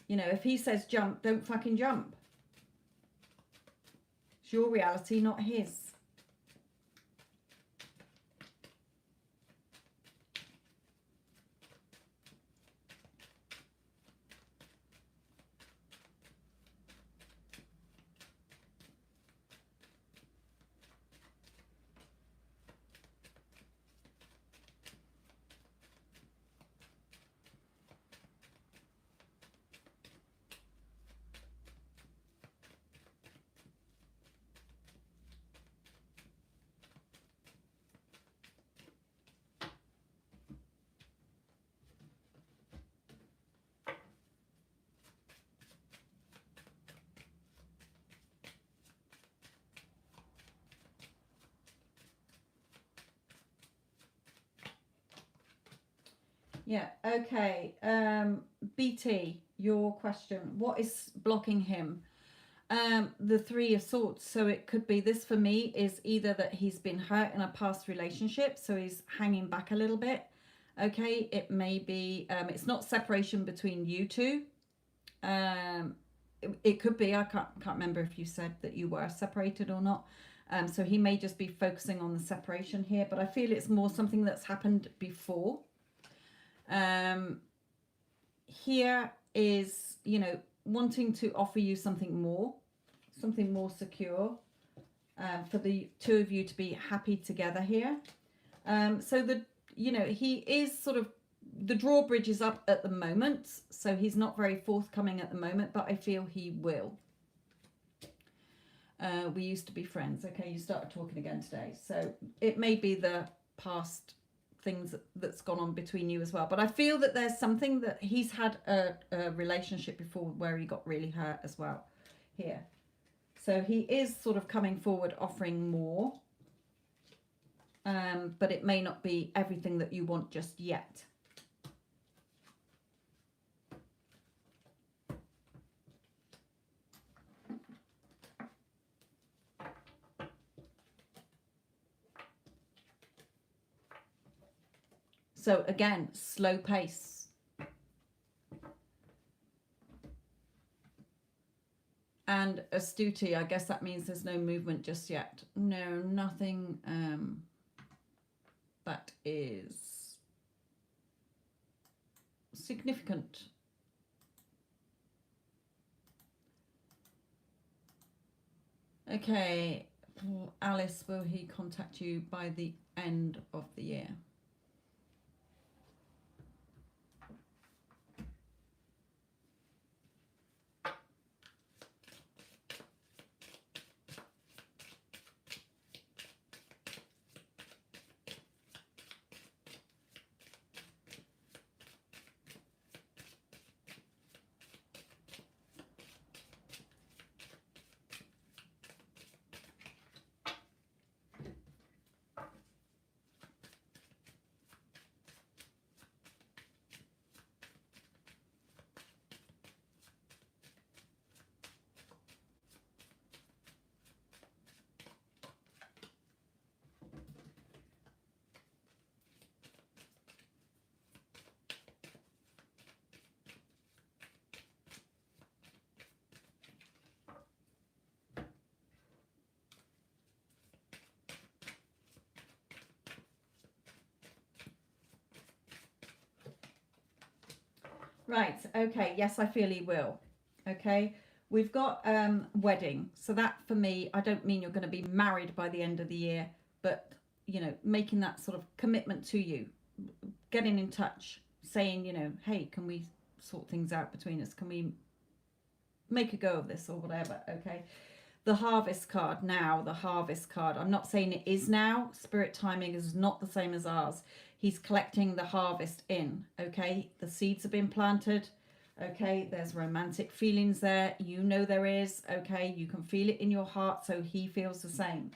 if he says jump, don't fucking jump. It's your reality, not his. Yeah, okay. BT, your question. What is blocking him? The Three of Swords. So it could be, this for me is either that he's been hurt in a past relationship, so he's hanging back a little bit. Okay, it may be, it's not separation between you two. It could be, I can't remember if you said that you were separated or not. So he may just be focusing on the separation here, but I feel it's more something that's happened before. Here is, wanting to offer you something more secure, for the two of you to be happy together here. So he is sort of, the drawbridge is up at the moment, so he's not very forthcoming at the moment, but I feel he will. We used to be friends. Okay, you started talking again today, so it may be the past things that's gone on between you as well, but I feel that there's something that he's had a relationship before where he got really hurt as well here. So he is sort of coming forward offering more, but it may not be everything that you want just yet. So again, slow pace. And Astuti, I guess that means there's no movement just yet. No, nothing that is significant Okay, Alice, will he contact you by the end of the year? Right, okay, yes, I feel he will. Okay, we've got wedding. So that for me, I don't mean you're going to be married by the end of the year, but, you know, making that sort of commitment to you, getting in touch, saying, you know, hey, can we sort things out between us? Can we make a go of this or whatever? Okay. The harvest card now, the harvest card. I'm not saying it is now. Spirit timing is not the same as ours. He's collecting the harvest in, okay? The seeds have been planted, okay? There's romantic feelings there. You know there is, okay? You can feel it in your heart, so he feels the same.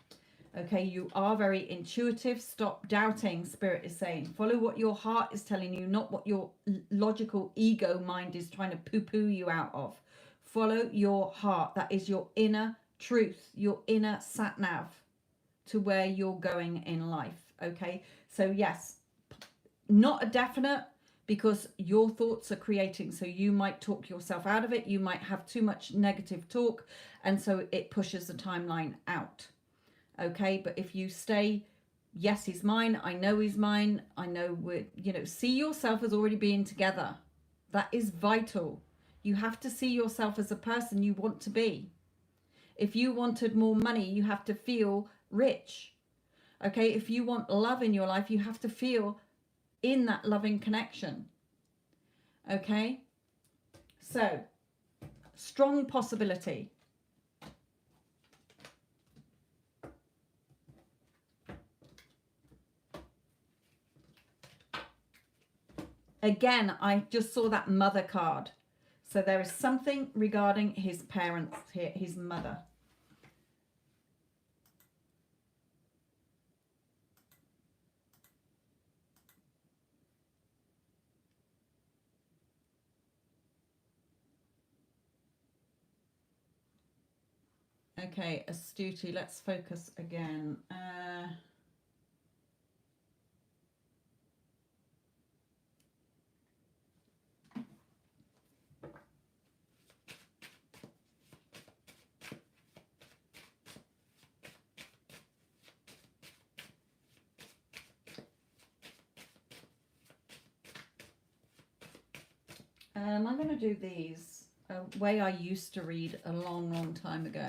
Okay, you are very intuitive. Stop doubting, Spirit is saying. Follow what your heart is telling you, not what your logical ego mind is trying to poo-poo you out of. Follow your heart. That is your inner truth, your inner sat nav to where you're going in life. Okay, so yes, not a definite, because your thoughts are creating, so you might talk yourself out of it, you might have too much negative talk, and so it pushes the timeline out. Okay, but if you stay, yes, he's mine, I know he's mine, I know we're, you know, see yourself as already being together. That is vital. You have to see yourself as a person you want to be. If you wanted more money, you have to feel rich. Okay, if you want love in your life, you have to feel in that loving connection. Okay, so strong possibility. Again, I just saw that mother card. So there is something regarding his parents here, his mother. Okay, Astuti, let's focus again. I'm going to do these a way I used to read a long, long time ago.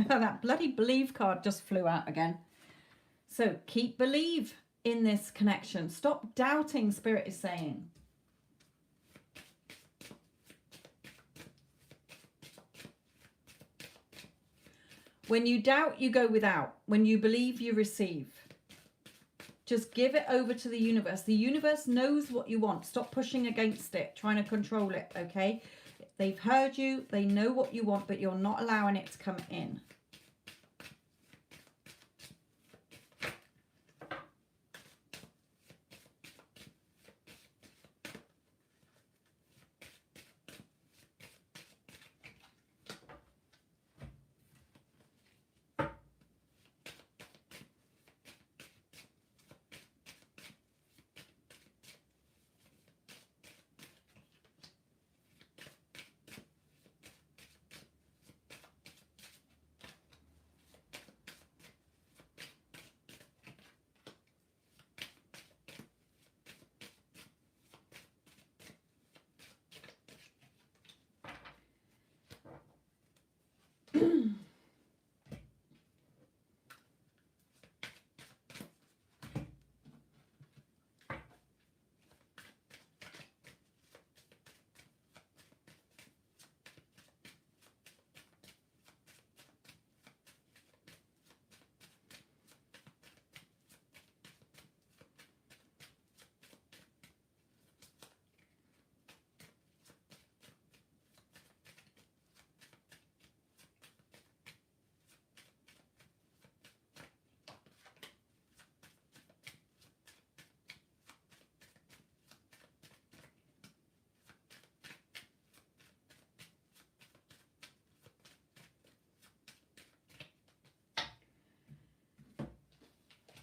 That bloody believe card just flew out again. So keep believe in this connection. Stop doubting, Spirit is saying. When you doubt, you go without. When you believe, you receive. Just give it over to the universe. The universe knows what you want. Stop pushing against it, trying to control it, okay? They've heard you. They know what you want, but you're not allowing it to come in.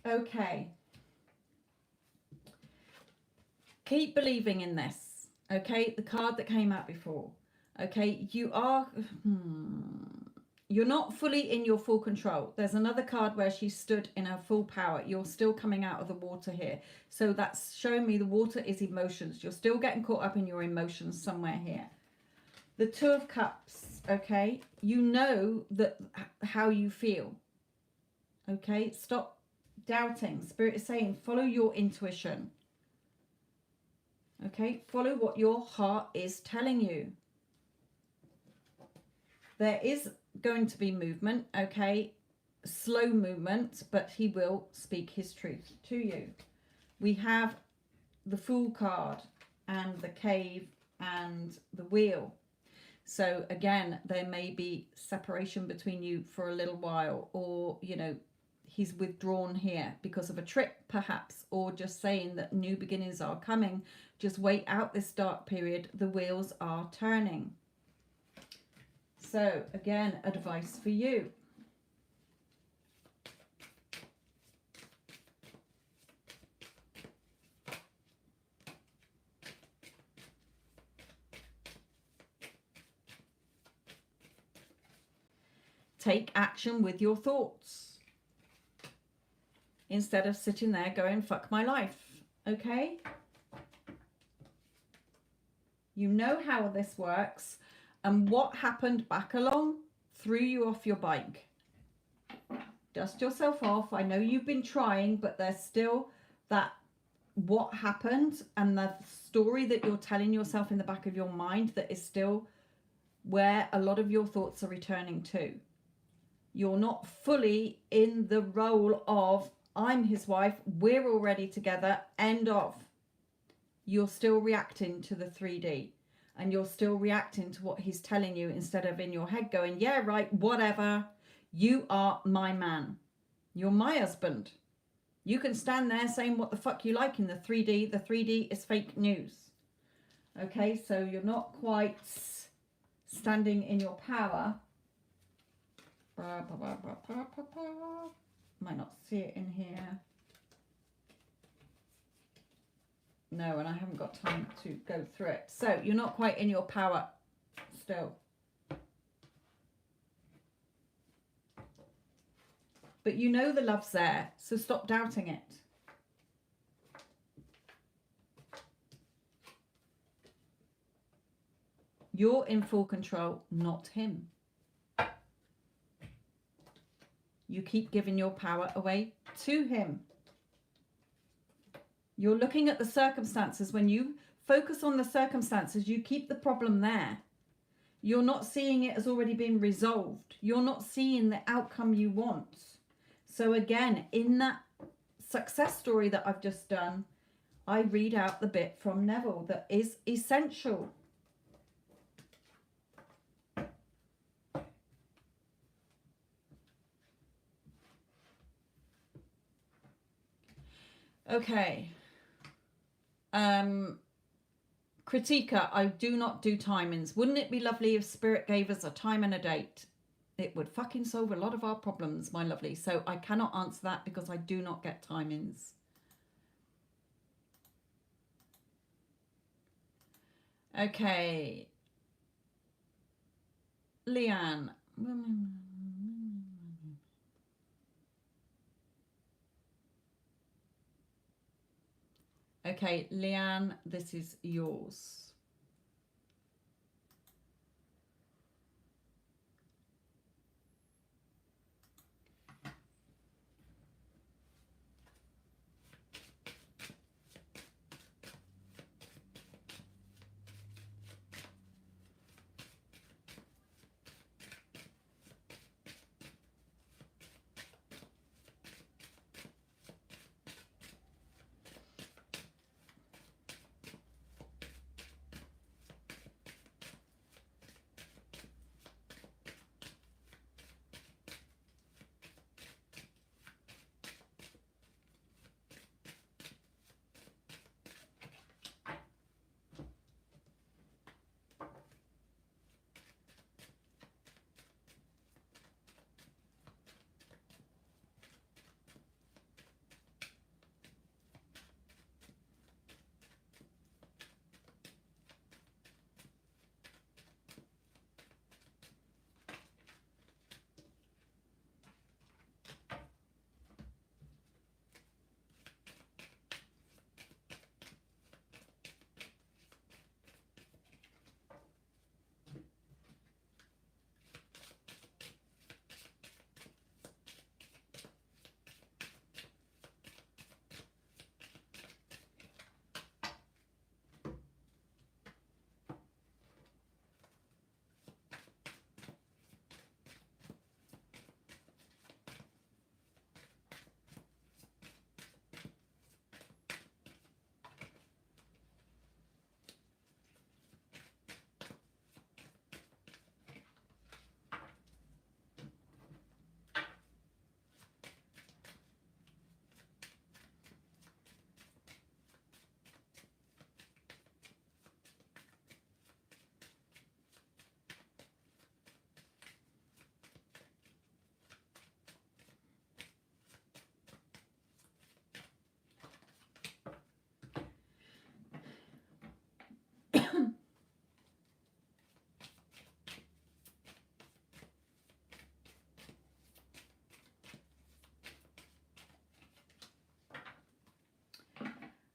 Okay. Keep believing in this. Okay, the card that came out before. Okay, you're not fully in your full control. There's another card where she stood in her full power. You're still coming out of the water here. So that's showing me the water is emotions. You're still getting caught up in your emotions somewhere here. The Two of Cups, okay? You know that how you feel. Okay, stop doubting. Spirit is saying follow your intuition. Okay, follow what your heart is telling you. There is going to be movement, okay? Slow movement, but he will speak his truth to you. We have the Fool card and the Cave and the Wheel. So again, there may be separation between you for a little while, or, you know, he's withdrawn here because of a trip perhaps, or just saying that new beginnings are coming. Just wait out this dark period. The wheels are turning. So again, advice for you. Take action with your thoughts instead of sitting there going, fuck my life. Okay? You know how this works. And what happened back along threw you off your bike. Dust yourself off. I know you've been trying, but there's still that what happened and the story that you're telling yourself in the back of your mind that is still where a lot of your thoughts are returning to. You're not fully in the role of, I'm his wife, we're already together, end of. You're still reacting to the 3D. And you're still reacting to what he's telling you instead of in your head going, yeah, right, whatever. You are my man. You're my husband. You can stand there saying what the fuck you like in the 3D. The 3D is fake news. Okay, so you're not quite standing in your power. Might not see it in here. No, and I haven't got time to go through it. So you're not quite in your power still. But you know the love's there, so stop doubting it. You're in full control, not him. You keep giving your power away to him. You're looking at the circumstances. When you focus on the circumstances, you keep the problem there. You're not seeing it as already been resolved. You're not seeing the outcome you want. So again, in that success story that I've just done, I read out the bit from Neville that is essential. Okay. Critica, I do not do timings. Wouldn't it be lovely if Spirit gave us a time and a date? It would fucking solve a lot of our problems, my lovely. So I cannot answer that because I do not get timings. Okay. Leanne. Okay, Leanne, this is yours.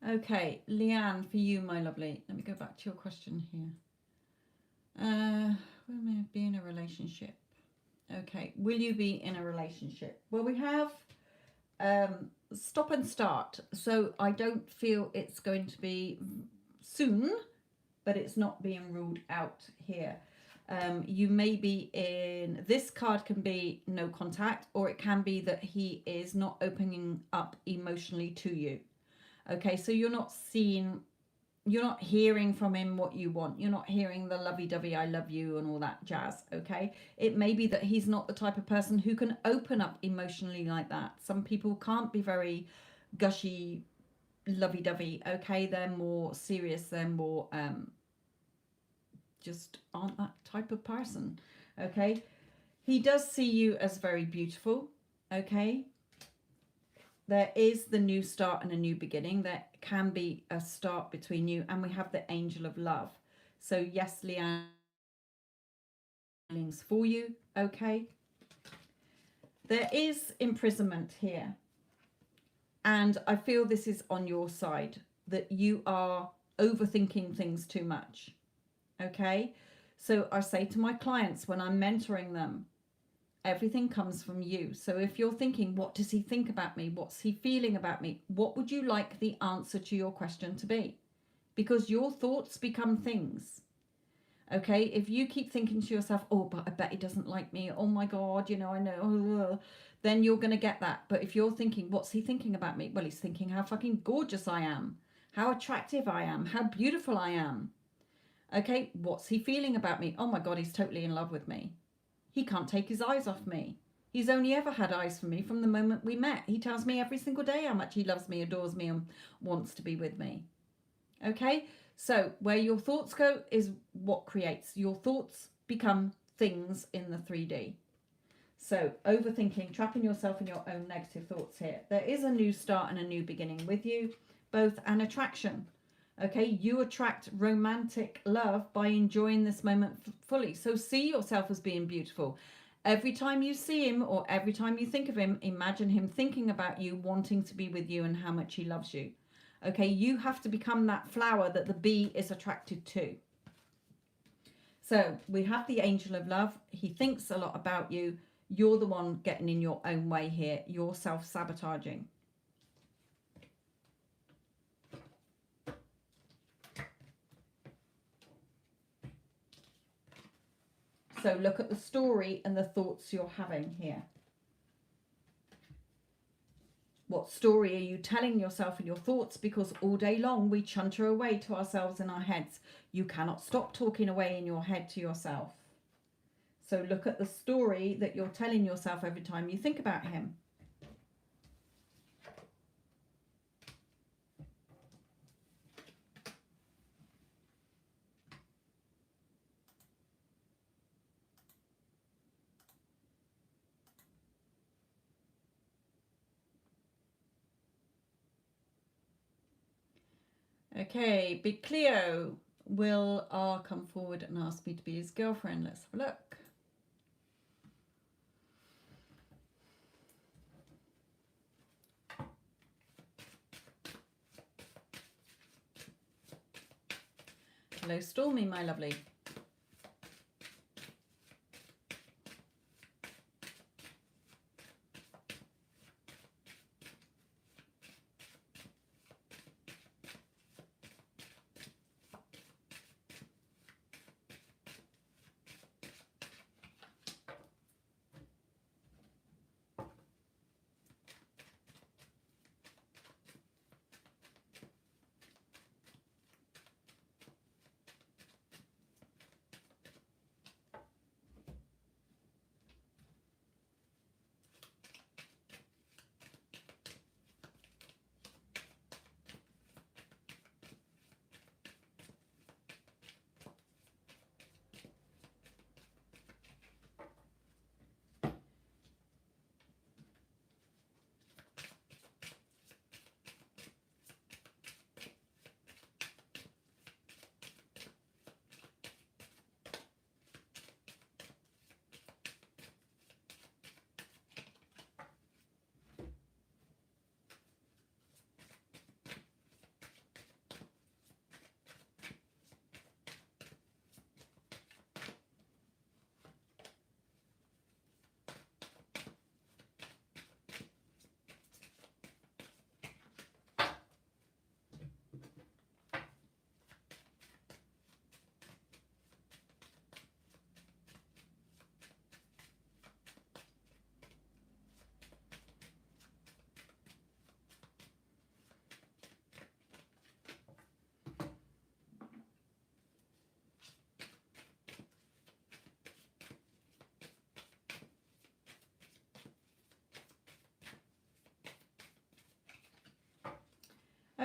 Okay, Leanne, for you, my lovely. Let me go back to your question here. Will may be in a relationship? Okay, will you be in a relationship? Well, we have stop and start. So I don't feel it's going to be soon, but it's not being ruled out here. You may be in, this card can be no contact, or it can be that he is not opening up emotionally to you. Okay, so you're not seeing, you're not hearing from him what you want. You're not hearing the lovey-dovey, I love you and all that jazz, okay? It may be that he's not the type of person who can open up emotionally like that. Some people can't be very gushy, lovey-dovey, okay? They're more serious, they're more, just aren't that type of person, okay? He does see you as very beautiful, okay? There is the new start and a new beginning. There can be a start between you, and we have the angel of love. So yes, Leanne, for you, okay? There is imprisonment here, and I feel this is on your side, that you are overthinking things too much, okay? So I say to my clients when I'm mentoring them, everything comes from you. So if you're thinking, what does he think about me? What's he feeling about me? What would you like the answer to your question to be? Because your thoughts become things. Okay, if you keep thinking to yourself, oh, but I bet he doesn't like me. Oh my God, you know, I know. Then you're going to get that. But if you're thinking, what's he thinking about me? Well, he's thinking how fucking gorgeous I am, how attractive I am, how beautiful I am. Okay, what's he feeling about me? Oh my God, he's totally in love with me. He can't take his eyes off me. He's only ever had eyes for me from the moment we met. He tells me every single day how much he loves me, adores me, and wants to be with me. Okay? So where your thoughts go is what creates. Your thoughts become things in the 3D. So overthinking, trapping yourself in your own negative thoughts here. There is a new start and a new beginning with you, both an attraction. Okay, you attract romantic love by enjoying this moment fully. So see yourself as being beautiful. Every time you see him or every time you think of him, imagine him thinking about you, wanting to be with you and how much he loves you. Okay, you have to become that flower that the bee is attracted to. So we have the angel of love. He thinks a lot about you. You're the one getting in your own way here. You're self-sabotaging. So look at the story and the thoughts you're having here. What story are you telling yourself in your thoughts? Because all day long we chunter away to ourselves in our heads. You cannot stop talking away in your head to yourself. So look at the story that you're telling yourself every time you think about him. Okay, Big Cleo, will R come forward and ask me to be his girlfriend? Let's have a look. Hello, Stormy, my lovely.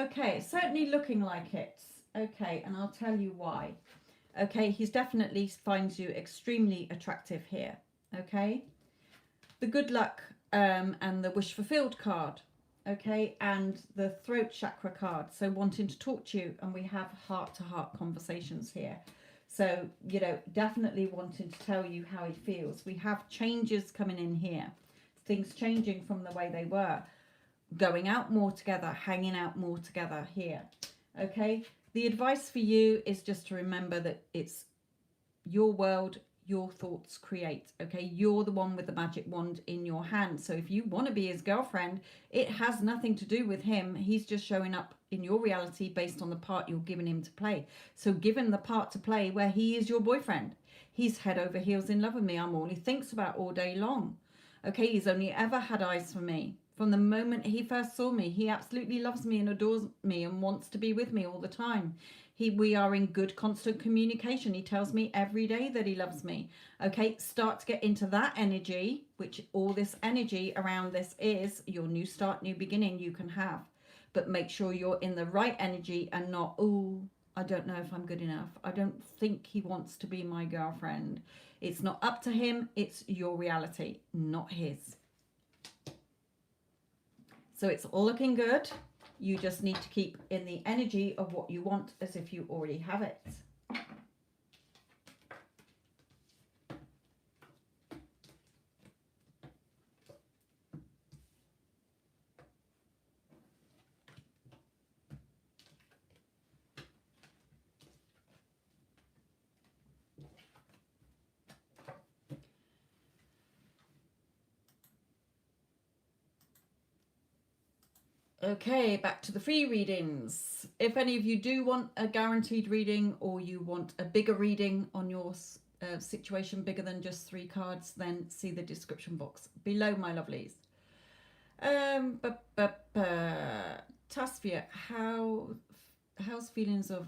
Okay, it's certainly looking like it. Okay, and I'll tell you why. Okay, he's definitely finds you extremely attractive here. Okay, the good luck and the wish fulfilled card. Okay, and the throat chakra card. So wanting to talk to you, and we have heart to heart conversations here. So, you know, definitely wanting to tell you how he feels. We have changes coming in here, things changing from the way they were, going out more together, hanging out more together here. Okay, the advice for you is just to remember that it's your world, your thoughts create. Okay, you're the one with the magic wand in your hand. So if you want to be his girlfriend, it has nothing to do with him. He's just showing up in your reality based on the part you're giving him to play. So give him the part to play where he is your boyfriend. He's head over heels in love with me. I'm all he thinks about all day long. Okay, he's only ever had eyes for me. From the moment he first saw me, he absolutely loves me and adores me and wants to be with me all the time. We are in good constant communication. He tells me every day that he loves me. Okay, start to get into that energy, which all this energy around this is your new start, new beginning you can have. But make sure you're in the right energy and not, oh, I don't know if I'm good enough. I don't think he wants to be my girlfriend. It's not up to him. It's your reality, not his. So it's looking good. You just need to keep in the energy of what you want as if you already have it. Okay, back to the free readings. If any of you do want a guaranteed reading or you want a bigger reading on your situation, bigger than just 3 cards, then see the description box below, my lovelies. Tasvia, how's feelings of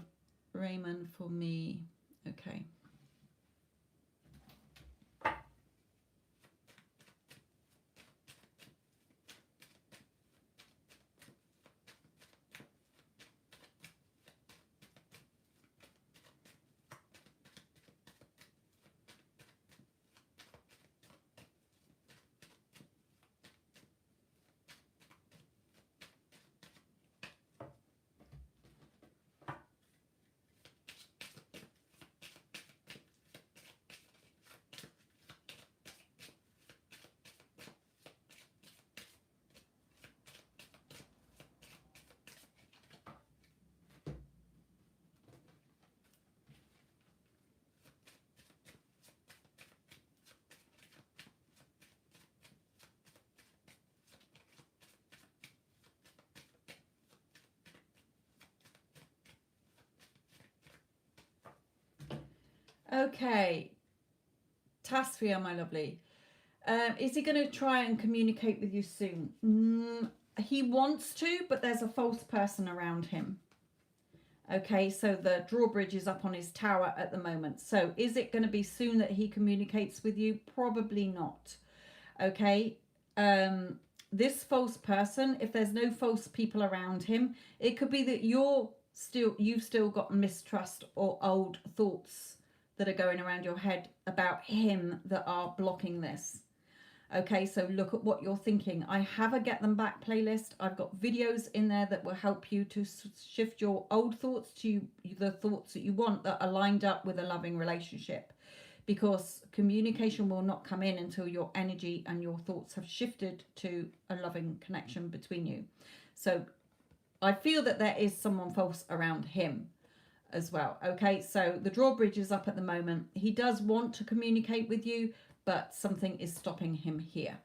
Raymond for me? Okay. Okay, Tasvia, my lovely. Is he going to try and communicate with you soon? He wants to, but there's a false person around him. Okay, so the drawbridge is up on his tower at the moment. So is it going to be soon that he communicates with you? Probably not. Okay, this false person, if there's no false people around him, it could be that you've still got mistrust or old thoughts that are going around your head about him that are blocking this. Okay, so look at what you're thinking. I have a Get Them Back playlist. I've got videos in there that will help you to shift your old thoughts to the thoughts that you want that are lined up with a loving relationship. Because communication will not come in until your energy and your thoughts have shifted to a loving connection between you. So I feel that there is someone false around him as well. Okay, so the drawbridge is up at the moment. He does want to communicate with you, but something is stopping him here.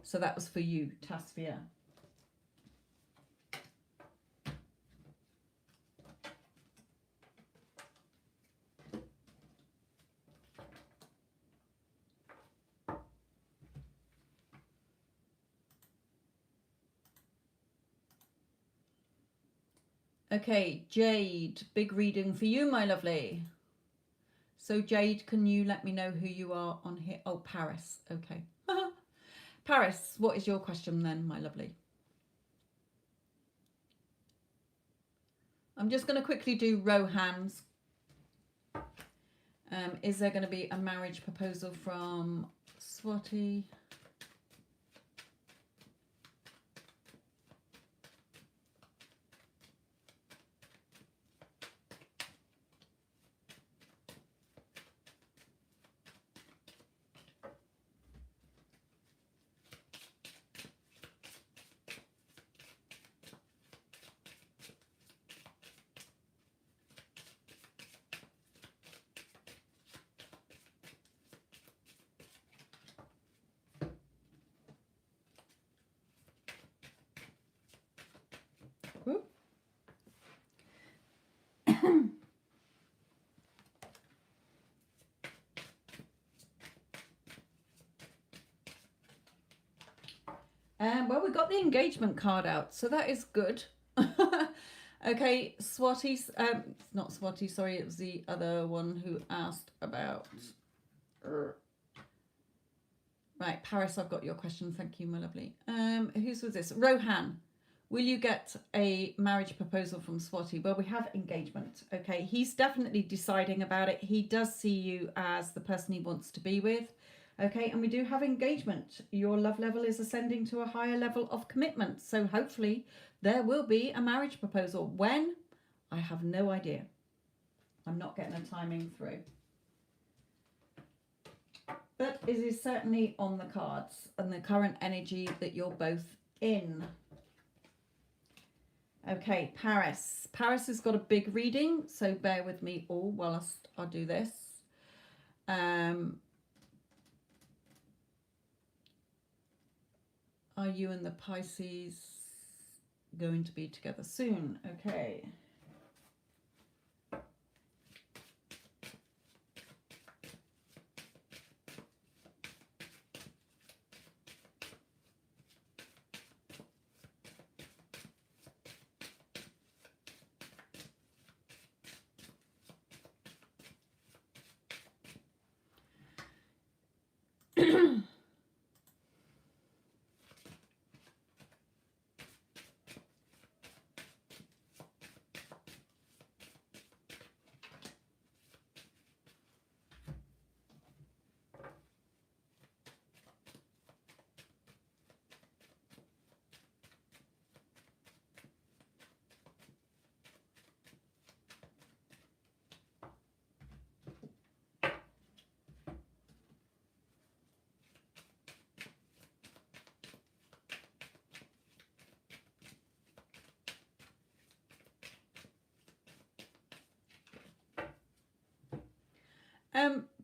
So that was for you, Tasvia. Okay, Jade, big reading for you, my lovely. So Jade, can you let me know who you are on here? Oh, Paris. Okay. Paris, what is your question then, my lovely? I'm just going to quickly do Rohan's. Is there going to be a marriage proposal from Swati? Well, we got the engagement card out, so that is good. Okay, Swati, not Swati, sorry, it was the other one who asked about... Right, Paris, I've got your question. Thank you, my lovely. Whose was this? Rohan, will you get a marriage proposal from Swati? Well, we have engagement. Okay, he's definitely deciding about it. He does see you as the person he wants to be with. Okay, and we do have engagement. Your love level is ascending to a higher level of commitment. So hopefully there will be a marriage proposal. When? I have no idea. I'm not getting a timing through. But it is certainly on the cards and the current energy that you're both in. Okay, Paris. Paris has got a big reading, so bear with me all whilst I do this. Are you and the Pisces going to be together soon? Okay.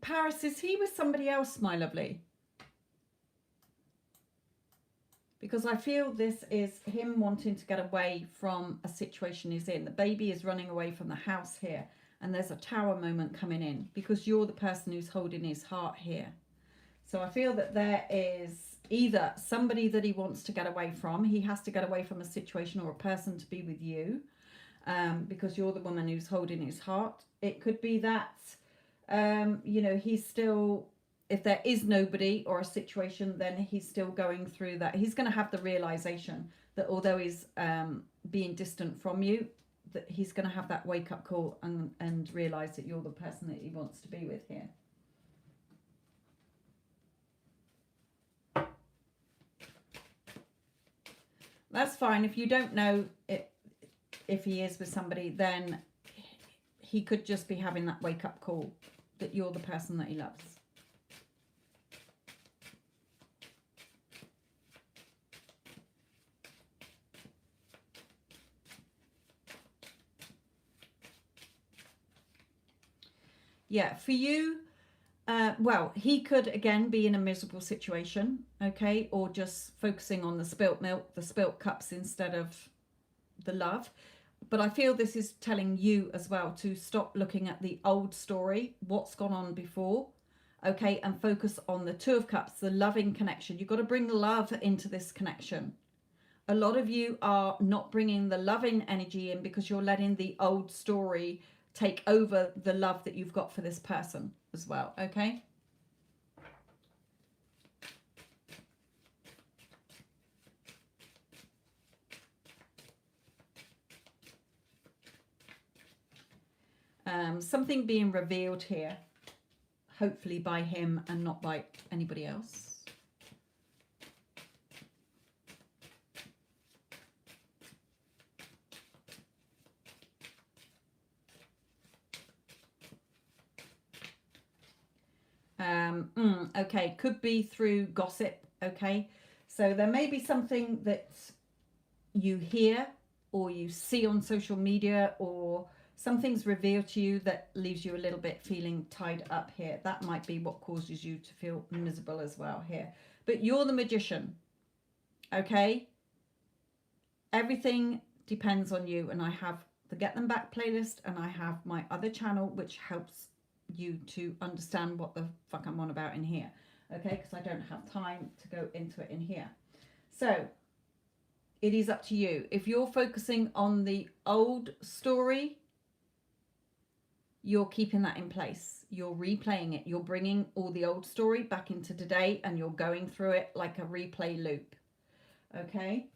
Paris, is he with somebody else, my lovely? Because I feel this is him wanting to get away from a situation he's in. The baby is running away from the house here. And there's a tower moment coming in. Because you're the person who's holding his heart here. So I feel that there is either somebody that he wants to get away from. He has to get away from a situation or a person to be with you. Because you're the woman who's holding his heart. It could be that... you know, he's still, if there is nobody or a situation, then he's still going through that. He's going to have the realization that although he's being distant from you, that he's going to have that wake up call and realize that you're the person that he wants to be with here. That's fine. If you don't know if he is with somebody, then he could just be having that wake up call that you're the person that he loves. Yeah, for you, well, he could again be in a miserable situation, okay, or just focusing on the spilt milk, the spilt cups instead of the love. But I feel this is telling you as well to stop looking at the old story, what's gone on before, okay, and focus on the Two of Cups, the loving connection. You've got to bring love into this connection. A lot of you are not bringing the loving energy in because you're letting the old story take over the love that you've got for this person as well, okay? Something being revealed here, hopefully by him and not by anybody else. Okay, could be through gossip. Okay, so there may be something that you hear or you see on social media, or something's revealed to you that leaves you a little bit feeling tied up here. That might be what causes you to feel miserable as well here. But you're the magician. Okay, everything depends on you, and I have the Get Them Back playlist, and I have my other channel which helps you to understand what the fuck I'm on about in here. Okay, because I don't have time to go into it in here. So it is up to you. If you're focusing on the old story, you're keeping that in place. You're replaying it. You're bringing all the old story back into today, and you're going through it like a replay loop. Okay?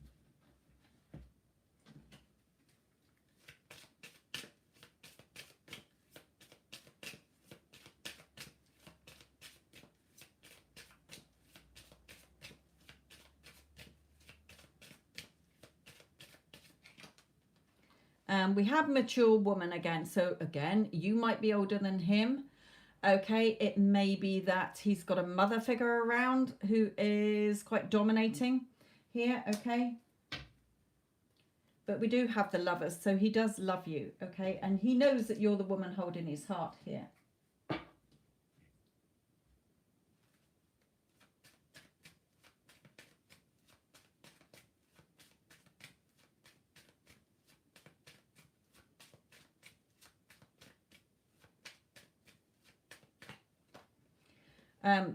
We have mature woman again. So again, you might be older than him. Okay, it may be that he's got a mother figure around who is quite dominating here. Okay, but we do have the lovers, so he does love you. Okay, and he knows that you're the woman holding his heart here.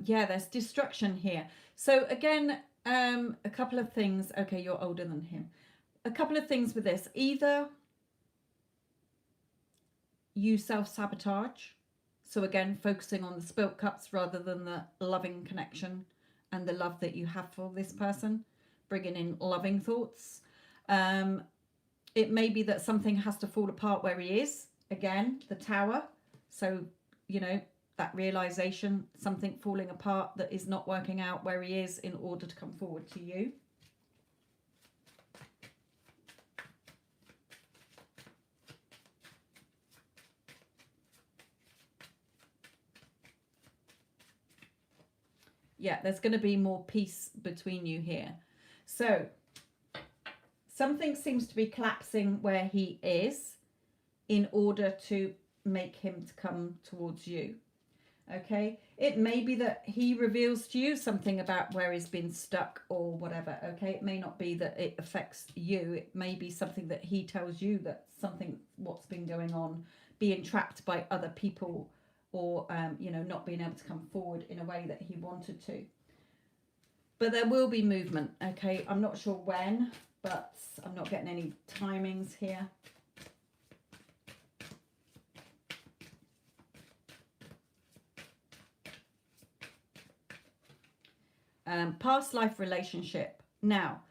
Yeah, there's destruction here. So again, a couple of things. Okay, you're older than him. A couple of things with this. Either you self-sabotage. So again, focusing on the spilt cups rather than the loving connection and the love that you have for this person. Bringing in loving thoughts. It may be that something has to fall apart where he is. Again, the tower. So, you know, that realization, something falling apart that is not working out where he is in order to come forward to you. Yeah, there's going to be more peace between you here. So something seems to be collapsing where he is in order to make him to come towards you. Okay, it may be that he reveals to you something about where he's been stuck or whatever. Okay, it may not be that it affects you. It may be something that he tells you, that something, what's been going on, being trapped by other people, or you know, not being able to come forward in a way that he wanted to. But there will be movement. Okay, I'm not sure when, but I'm not getting any timings here. Past life relationship. Now,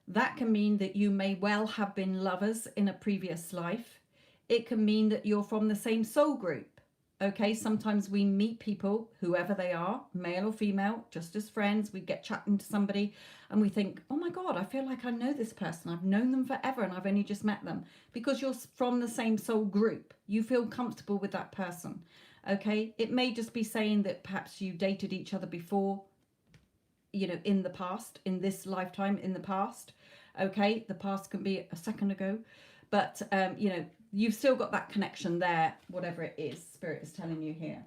that can mean that you may well have been lovers in a previous life. It can mean that you're from the same soul group. Okay, sometimes we meet people, whoever they are, male or female, just as friends. We get chatting to somebody and we think, oh my God, I feel like I know this person. I've known them forever and I've only just met them. Because you're from the same soul group. You feel comfortable with that person. Okay, it may just be saying that perhaps you dated each other before, you know, in the past, in this lifetime, in the past. Okay, the past can be a second ago, but you know, you've still got that connection there, whatever it is Spirit is telling you here.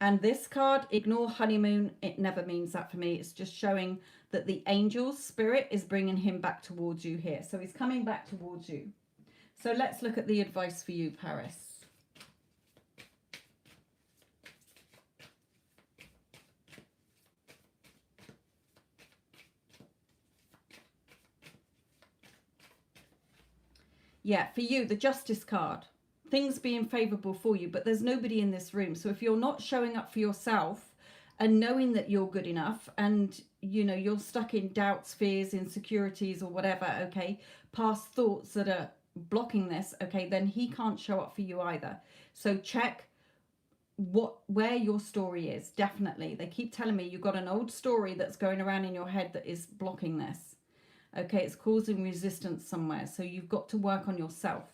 And this card, ignore honeymoon, it never means that for me. It's just showing that the angel Spirit is bringing him back towards you here. So he's coming back towards you. So let's look at the advice for you, Paris. Yeah, for you, the Justice card. Things being favourable for you, but there's nobody in this room. So if you're not showing up for yourself and knowing that you're good enough, and, you know, you're stuck in doubts, fears, insecurities or whatever, okay, past thoughts that are blocking this, okay, then he can't show up for you either. So check where your story is. Definitely, they keep telling me you've got an old story that's going around in your head that is blocking this. Okay, it's causing resistance somewhere, so you've got to work on yourself.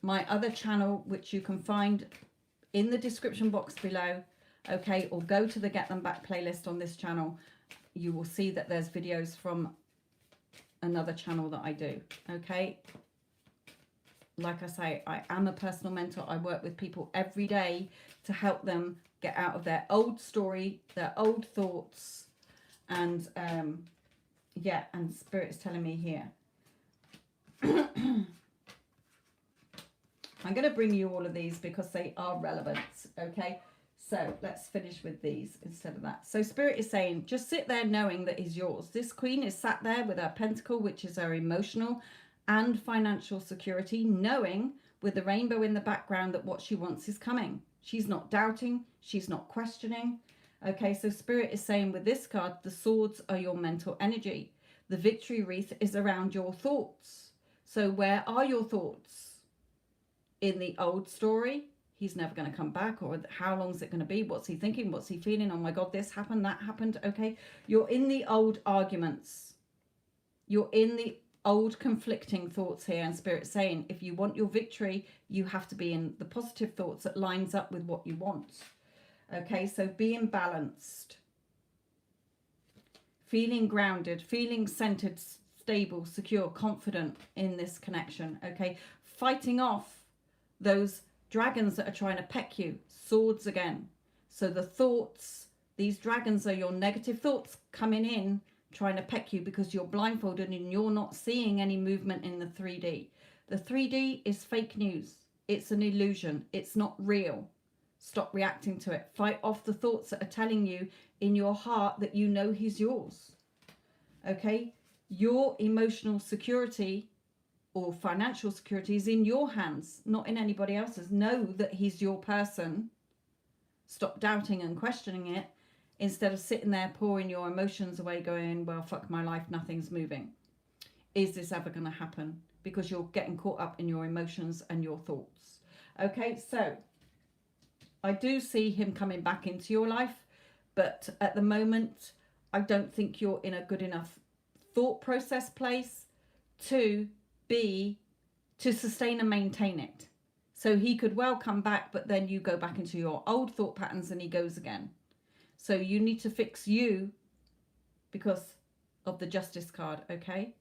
My other channel, which you can find in the description box below, okay, or go to the Get Them Back playlist on this channel, you will see that there's videos from another channel that I do. Okay, like I say, I am a personal mentor. I work with people every day to help them get out of their old story, their old thoughts, and yeah, and Spirit is telling me here. I'm going to bring you all of these because they are relevant, okay? So let's finish with these instead of that. So Spirit is saying, just sit there knowing that is yours. This queen is sat there with her pentacle, which is her emotional and financial security, knowing with the rainbow in the background that what she wants is coming. She's not doubting. She's not questioning. Okay, so Spirit is saying with this card, the swords are your mental energy. The victory wreath is around your thoughts. So where are your thoughts? In the old story, he's never going to come back, or how long is it going to be? What's he thinking? What's he feeling? Oh my God, this happened, that happened. Okay, you're in the old arguments. You're in the old conflicting thoughts here, and Spirit saying if you want your victory, you have to be in the positive thoughts that lines up with what you want. Okay, so being balanced, feeling grounded, feeling centered, stable, secure, confident in this connection. Okay, fighting off those dragons that are trying to peck you. Swords again. So the thoughts, these dragons are your negative thoughts coming in, trying to peck you because you're blindfolded and you're not seeing any movement in the 3D. The 3D is fake news. It's an illusion. It's not real. Stop reacting to it. Fight off the thoughts that are telling you in your heart that you know he's yours. Okay? Your emotional security or financial security is in your hands, not in anybody else's. Know that he's your person. Stop doubting and questioning it instead of sitting there pouring your emotions away going, well, fuck my life, nothing's moving. Is this ever going to happen? Because you're getting caught up in your emotions and your thoughts. Okay, so I do see him coming back into your life, but at the moment, I don't think you're in a good enough thought process place to sustain and maintain it. So he could well come back, but then you go back into your old thought patterns and he goes again. So you need to fix you because of the Justice card, okay?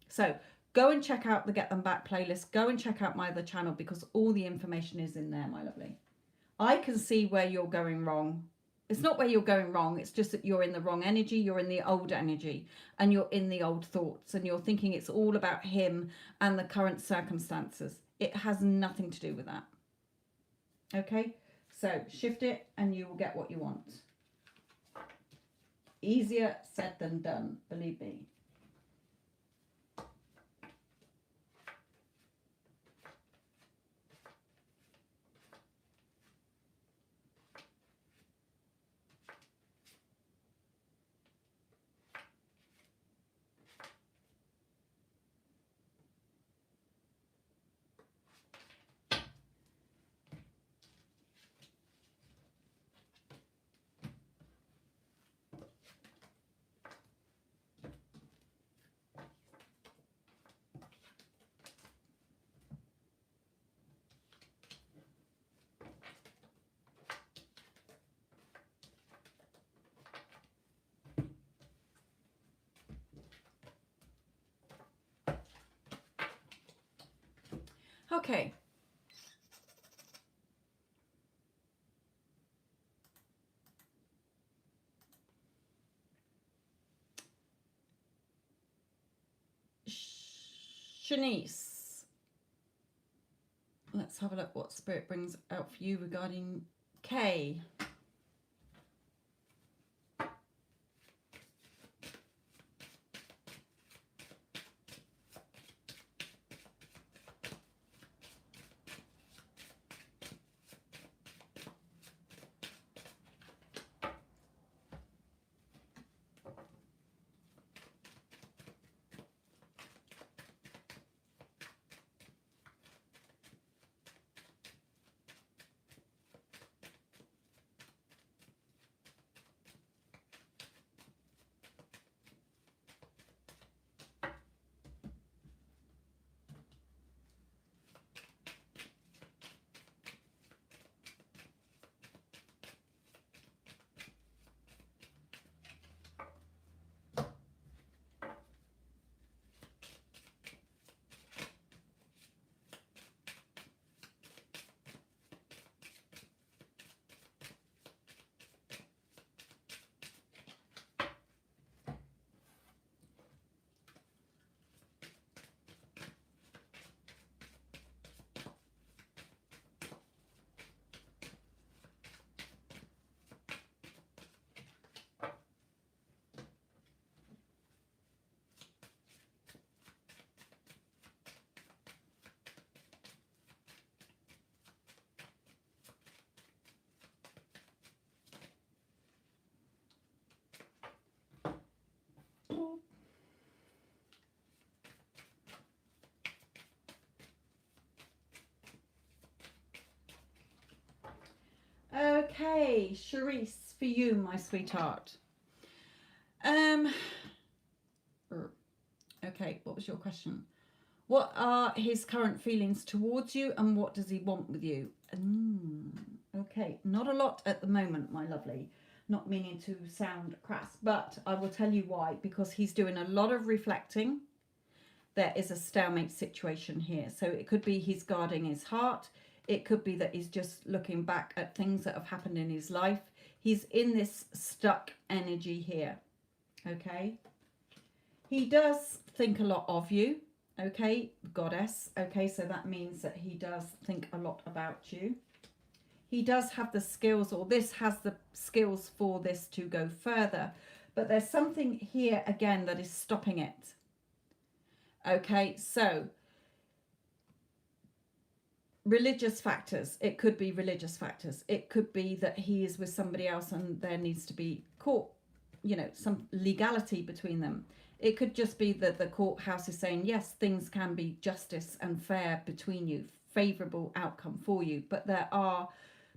So go and check out the Get Them Back playlist. Go and check out my other channel because all the information is in there, my lovely. I can see where you're going wrong. It's not where you're going wrong. It's just that you're in the wrong energy. You're in the old energy and you're in the old thoughts and you're thinking it's all about him and the current circumstances. It has nothing to do with that. Okay, so shift it and you will get what you want. Easier said than done, believe me. Okay. Shanice. Let's have a look what Spirit brings out for you regarding Kay. Okay, Charisse, for you, my sweetheart. Okay, what was your question? What are his current feelings towards you, and what does he want with you? Okay, not a lot at the moment, my lovely. Not meaning to sound crass, but I will tell you why. Because he's doing a lot of reflecting. There is a stalemate situation here. So it could be he's guarding his heart. It could be that he's just looking back at things that have happened in his life. He's in this stuck energy here. Okay. He does think a lot of you. Okay, goddess. Okay, so that means that he does think a lot about you. He does have the skills, or this has the skills for this to go further. But there's something here again that is stopping it. Okay, so religious factors. It could be religious factors. It could be that he is with somebody else and there needs to be court, you know, some legality between them. It could just be that the courthouse is saying, yes, things can be justice and fair between you, favourable outcome for you. But there are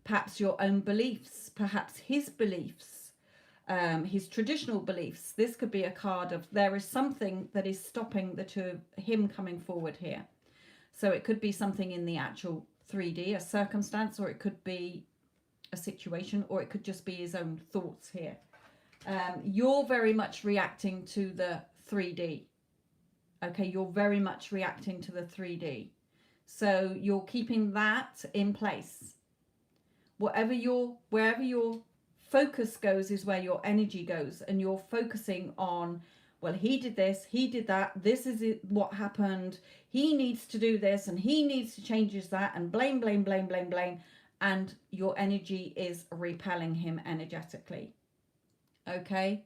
perhaps your own beliefs, perhaps his beliefs, his traditional beliefs. This could be a card of there is something that is stopping the two of him coming forward here. So it could be something in the actual 3D, a circumstance, or it could be a situation, or it could just be his own thoughts here. You're very much reacting to the 3D. Okay, you're very much reacting to the 3D. So you're keeping that in place. Wherever your focus goes is where your energy goes, and you're focusing on, well, he did this, he did that, this is what happened, he needs to do this, and he needs to change that, and blame, blame, blame, blame, blame, and your energy is repelling him energetically. Okay,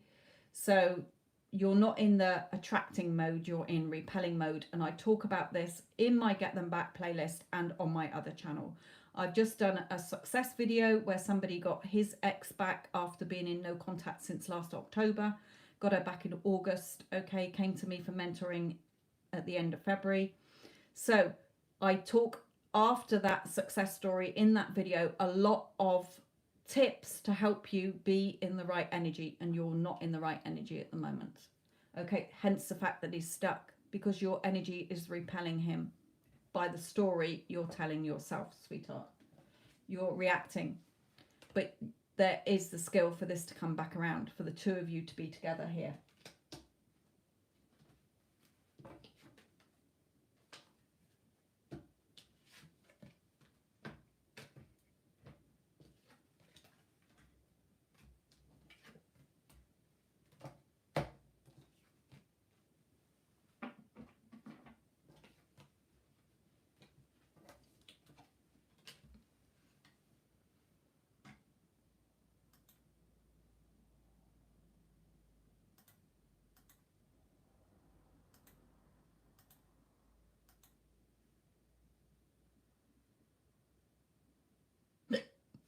so you're not in the attracting mode, you're in repelling mode, and I talk about this in my Get Them Back playlist and on my other channel. I've just done a success video where somebody got his ex back after being in no contact since last October, got her back in August, okay, came to me for mentoring at the end of February. So I talk after that success story in that video a lot of tips to help you be in the right energy, and you're not in the right energy at the moment. Okay, hence the fact that he's stuck, because your energy is repelling him by the story you're telling yourself, sweetheart. You're reacting, but there is the skill for this to come back around, for the two of you to be together here.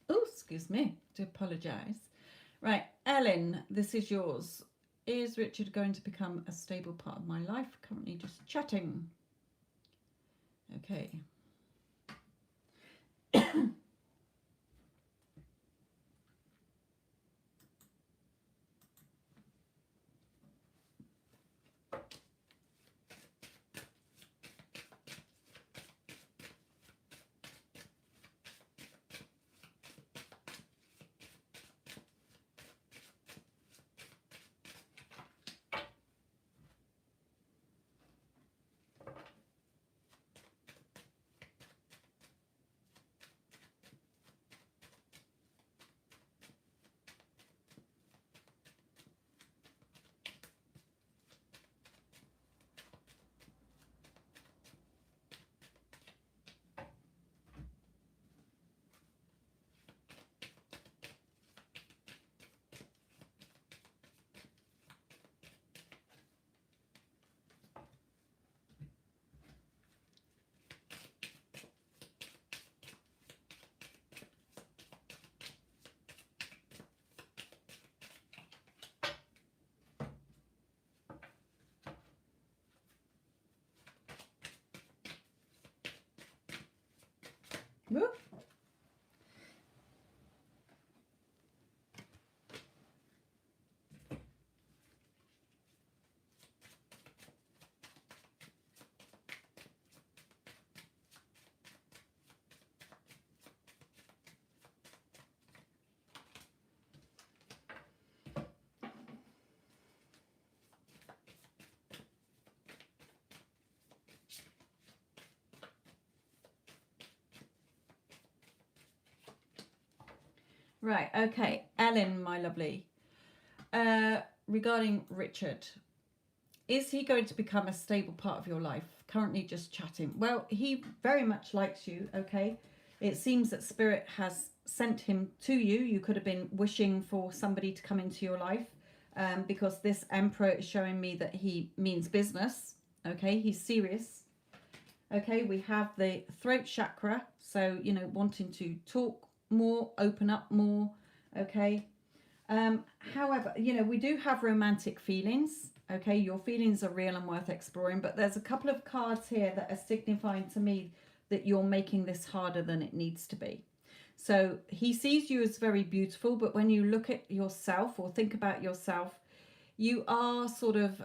Oh, excuse me, to apologise. Right, Ellen, this is yours. Is Richard going to become a stable part of my life? Currently just chatting. Okay. Woo. Right, okay. Ellen, my lovely. Regarding Richard, is he going to become a stable part of your life? Currently just chatting. Well, he very much likes you, okay? It seems that Spirit has sent him to you. You could have been wishing for somebody to come into your life, because this Emperor is showing me that he means business, okay? He's serious. Okay, we have the throat chakra, so, you know, wanting to talk more, open up more, okay? However, you know, we do have romantic feelings, okay? Your feelings are real and worth exploring, but there's a couple of cards here that are signifying to me that you're making this harder than it needs to be. So he sees you as very beautiful, but when you look at yourself or think about yourself, you are sort of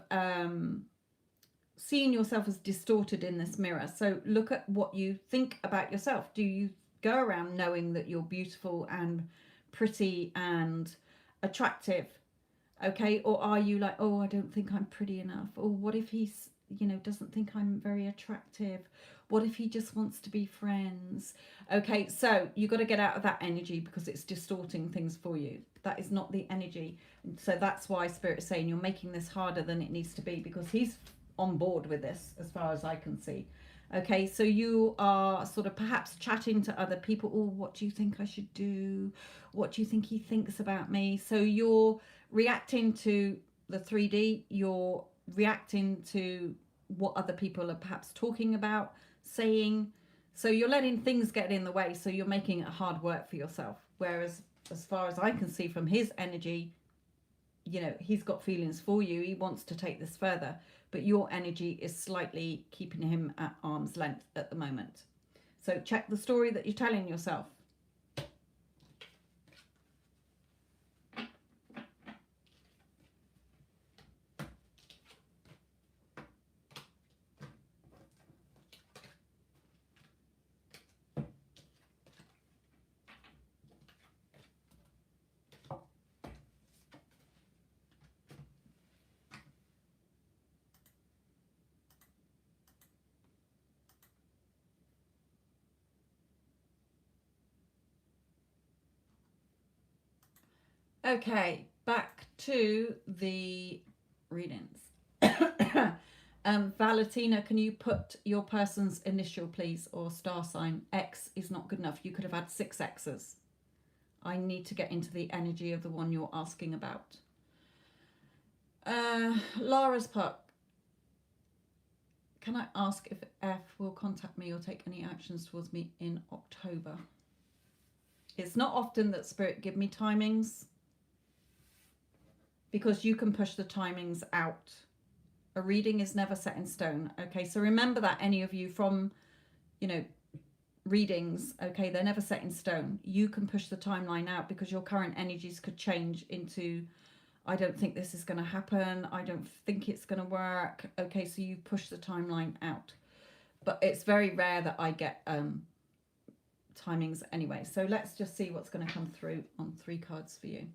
seeing yourself as distorted in this mirror. So look at what you think about yourself. Do you go around knowing that you're beautiful and pretty and attractive? Okay, or are you like, oh, I don't think I'm pretty enough? Or what if he's, you know, doesn't think I'm very attractive? What if he just wants to be friends? Okay, so you got to get out of that energy because it's distorting things for you. That is not the energy. So that's why Spirit is saying you're making this harder than it needs to be, because he's on board with this as far as I can see. Okay, so you are sort of perhaps chatting to other people. Oh, what do you think I should do? What do you think he thinks about me? So you're reacting to the 3D, you're reacting to what other people are perhaps talking about, saying. So you're letting things get in the way, so you're making it hard work for yourself. Whereas as far as I can see from his energy, you know, he's got feelings for you. He wants to take this further, but your energy is slightly keeping him at arm's length at the moment. So check the story that you're telling yourself. Okay, back to the readings. Valentina, can you put your person's initial, please, or star sign? X is not good enough. You could have had 6 X's. I need to get into the energy of the one you're asking about. Lara's Puck. Can I ask if F will contact me or take any actions towards me in October? It's not often that Spirit give me timings, because you can push the timings out. A reading is never set in stone. Okay, so remember that, any of you from, you know, readings, okay, they're never set in stone. You can push the timeline out because your current energies could change into, I don't think this is going to happen, I don't think it's going to work. Okay, so you push the timeline out, but it's very rare that I get timings anyway. So let's just see what's going to come through on 3 cards for you.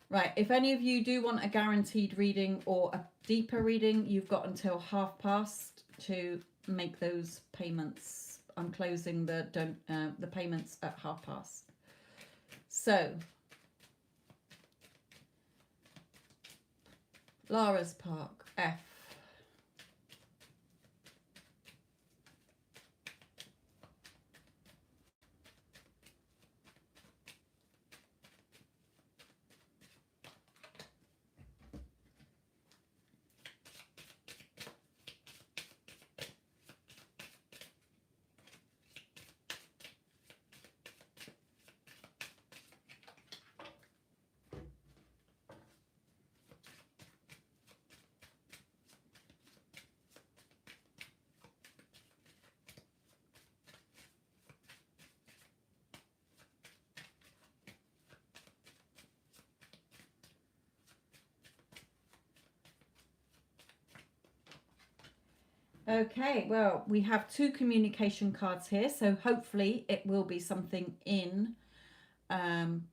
Right, if any of you do want a guaranteed reading or a deeper reading, you've got until past to make those payments. I'm closing the payments at past. So, Lara's Park, F. Okay, well, we have 2 communication cards here, so hopefully it will be something in um,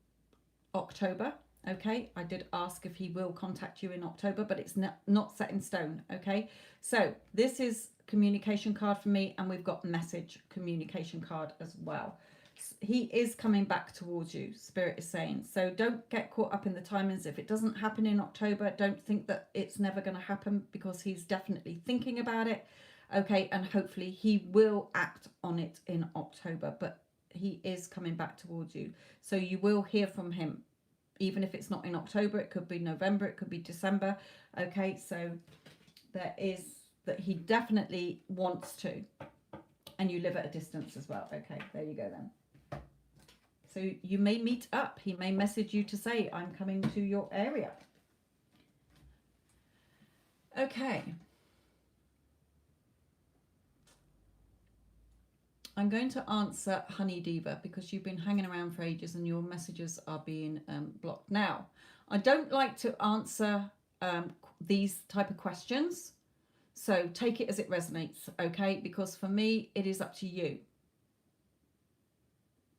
October. Okay, I did ask if he will contact you in October, but it's not set in stone. Okay, so this is communication card for me, and we've got message communication card as well. He is coming back towards you, Spirit is saying. So don't get caught up in the timings. If it doesn't happen in October, don't think that it's never going to happen, because he's definitely thinking about it. Okay, and hopefully he will act on it in October, but he is coming back towards you. So you will hear from him, even if it's not in October. It could be November, it could be December. Okay, so there is that he definitely wants to, and you live at a distance as well. Okay, there you go then. So you may meet up. He may message you to say, I'm coming to your area. Okay. I'm going to answer Honey Diva, because you've been hanging around for ages and your messages are being blocked. Now, I don't like to answer these type of questions, so take it as it resonates, okay? Because for me, it is up to you.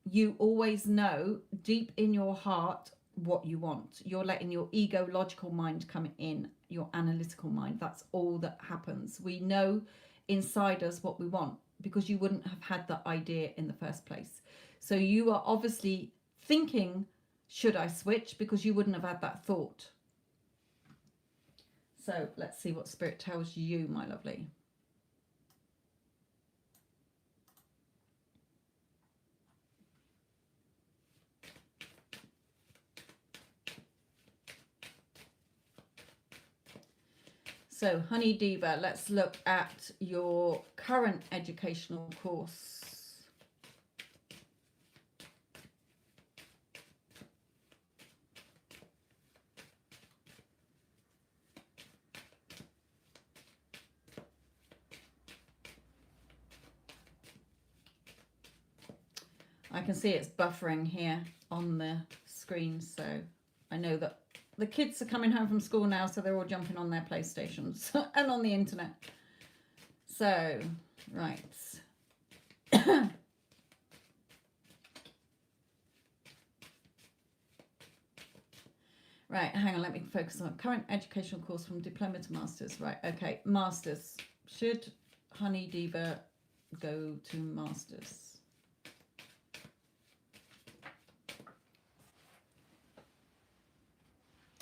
You always know deep in your heart what you want. You're letting your ego logical mind come in, your analytical mind. That's all that happens. We know inside us what we want, because you wouldn't have had that idea in the first place. So you are obviously thinking, should I switch? Because you wouldn't have had that thought. So let's see what Spirit tells you, my lovely. So, Honey Diva, let's look at your current educational course. I can see it's buffering here on the screen, so I know that the kids are coming home from school now, so they're all jumping on their PlayStations and on the internet. So, right. Right, hang on, let me focus on current educational course from diploma to masters. Right, okay, masters. Should Honey Diva go to masters?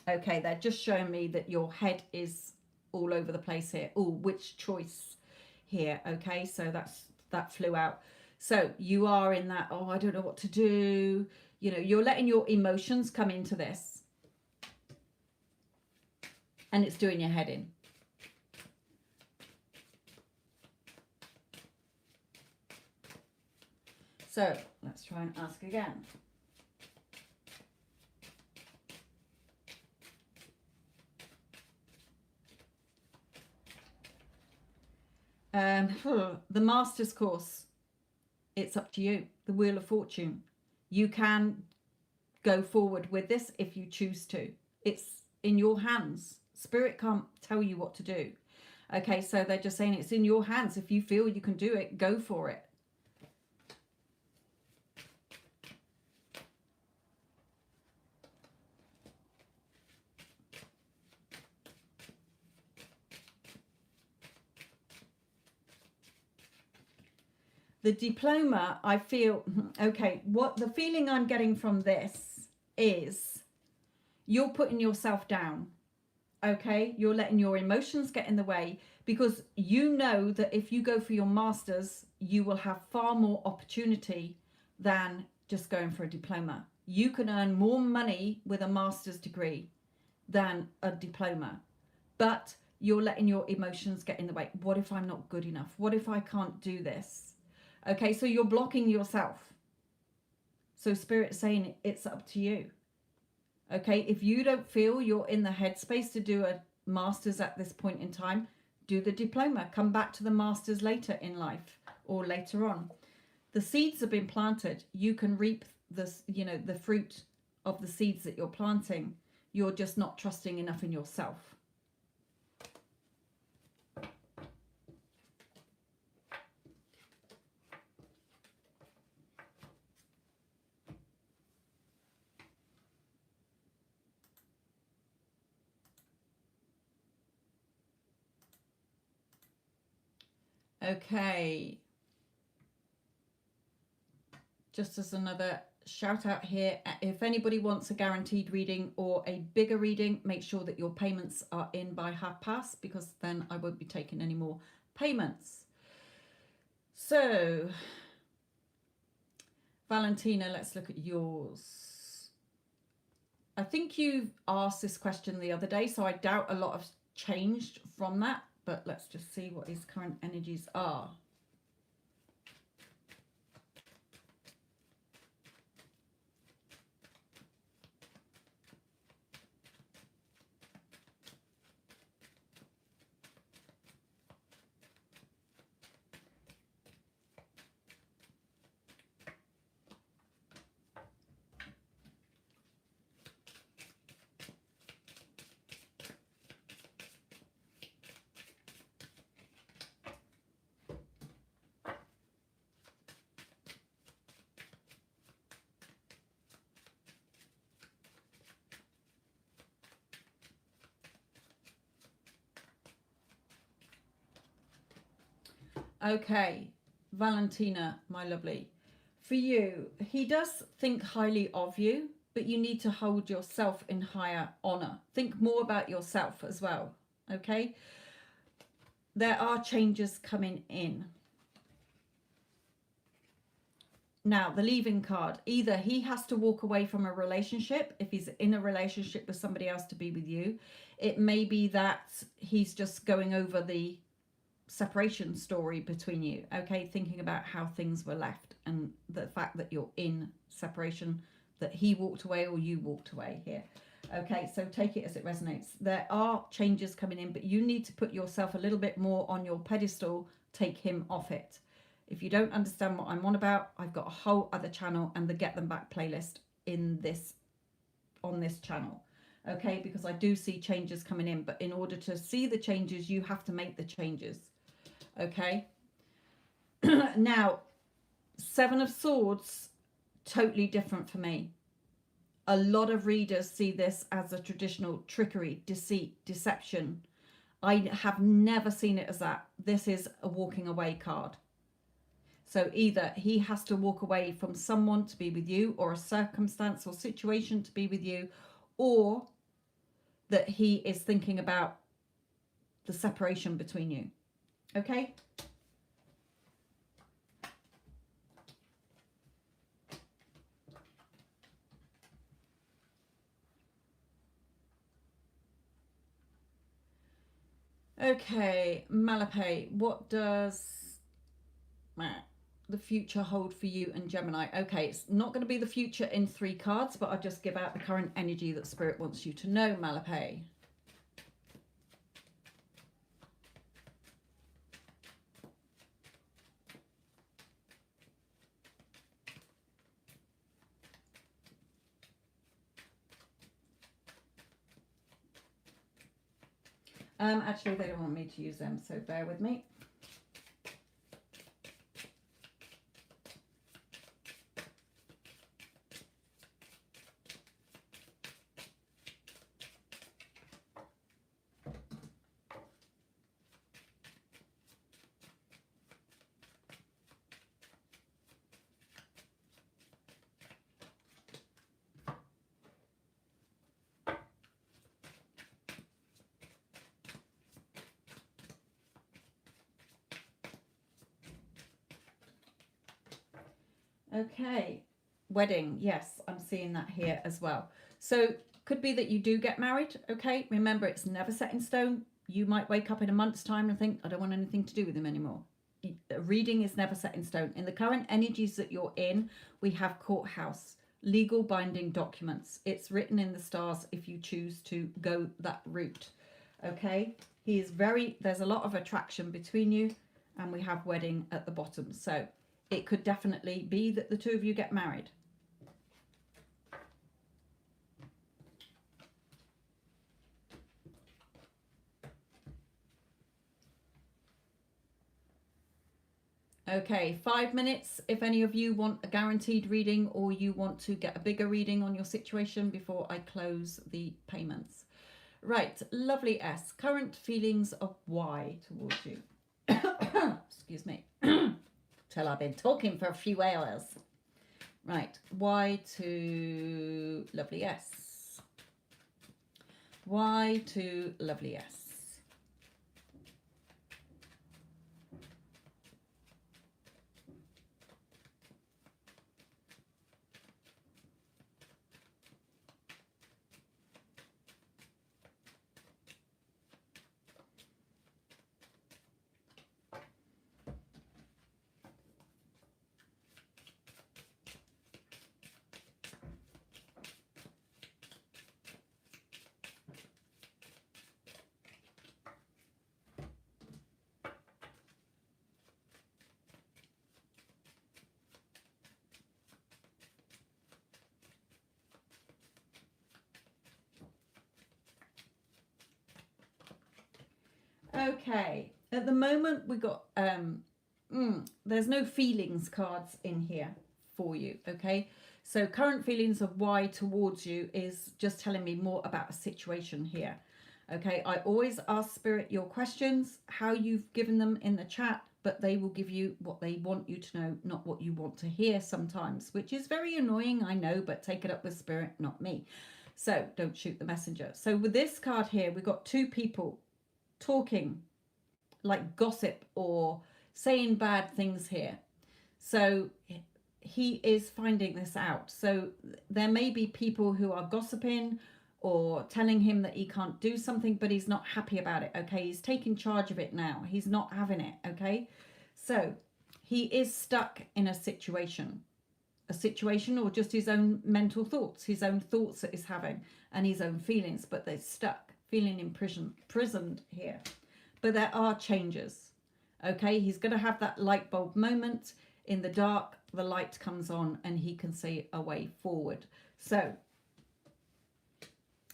Okay, they're just showing me that your head is all over the place here. Oh, which choice here? Okay, so that flew out. So you are in that, oh, I don't know what to do. You know, you're letting your emotions come into this, and it's doing your head in. So let's try and ask again. The master's course, it's up to you. The Wheel of Fortune. You can go forward with this if you choose to. It's in your hands. Spirit can't tell you what to do. Okay, so they're just saying it's in your hands. If you feel you can do it, go for it. The diploma, I feel, okay, what the feeling I'm getting from this is you're putting yourself down, okay? You're letting your emotions get in the way, because you know that if you go for your master's, you will have far more opportunity than just going for a diploma. You can earn more money with a master's degree than a diploma, but you're letting your emotions get in the way. What if I'm not good enough? What if I can't do this? Okay, so you're blocking yourself. So Spirit's saying it's up to you. Okay, if you don't feel you're in the headspace to do a master's at this point in time, do the diploma. Come back to the master's later in life or later on. The seeds have been planted. You can reap this, you know, the fruit of the seeds that you're planting. You're just not trusting enough in yourself. Okay. Just as another shout out here, if anybody wants a guaranteed reading or a bigger reading, make sure that your payments are in by 1/2 because then I won't be taking any more payments. So, Valentina, let's look at yours. I think you asked this question the other day, so I doubt a lot has changed from that, but let's just see what his current energies are. Okay, Valentina, my lovely. For you, he does think highly of you, but you need to hold yourself in higher honor. Think more about yourself as well, okay? There are changes coming in. Now, the leaving card. Either he has to walk away from a relationship, if he's in a relationship with somebody else to be with you. It may be that he's just going over the separation story between you, okay, thinking about how things were left and the fact that you're in separation, that he walked away or you walked away here. Okay, so take it as it resonates. There are changes coming in, but you need to put yourself a little bit more on your pedestal, take him off it. If you don't understand what I'm on about, I've got a whole other channel and the Get Them Back playlist in this, on this channel. Okay, because I do see changes coming in, but in order to see the changes, you have to make the changes. Okay. Now, Seven of Swords, totally different for me. A lot of readers see this as a traditional trickery, deceit, deception. I have never seen it as that. This is a walking away card. So either he has to walk away from someone to be with you, or a circumstance or situation to be with you, or that he is thinking about the separation between you. Okay. Okay, Malape, what does the future hold for you and Gemini? Okay, it's not going to be the future in 3 cards, but I'll just give out the current energy that Spirit wants you to know, Malape. Actually, they don't want me to use them, so bear with me. Okay, wedding. Yes, I'm seeing that here as well. So could be that you do get married. Okay, remember, it's never set in stone. You might wake up in a month's time and think, I don't want anything to do with him anymore. Reading is never set in stone. In the current energies that you're in, we have courthouse, legal binding documents. It's written in the stars if you choose to go that route. Okay, he is very, there's a lot of attraction between you, and we have wedding at the bottom. So it could definitely be that the two of you get married. Okay, 5 minutes if any of you want a guaranteed reading or you want to get a bigger reading on your situation before I close the payments. Right, lovely S. Current feelings of why towards you. excuse me, till I've been talking for a few hours. Right, Y to lovely S. Y to lovely S. Okay, at the moment we got there's no feelings cards in here for you. Okay, so current feelings of why towards you is just telling me more about a situation here. Okay, I always ask Spirit your questions, how you've given them in the chat, but they will give you what they want you to know, not what you want to hear sometimes, which is very annoying, I know, but take it up with Spirit, not me. So don't shoot the messenger. So with this card here, we've got two people talking like gossip or saying bad things here. So he is finding this out. So there may be people who are gossiping or telling him that he can't do something, but he's not happy about it. Okay, he's taking charge of it now. He's not having it. Okay, so he is stuck in a situation or just his own mental thoughts, his own thoughts that he's having and his own feelings, but they're stuck, feeling imprisoned here. But there are changes. Okay, he's going to have that light bulb moment. In the dark, the light comes on and he can see a way forward. So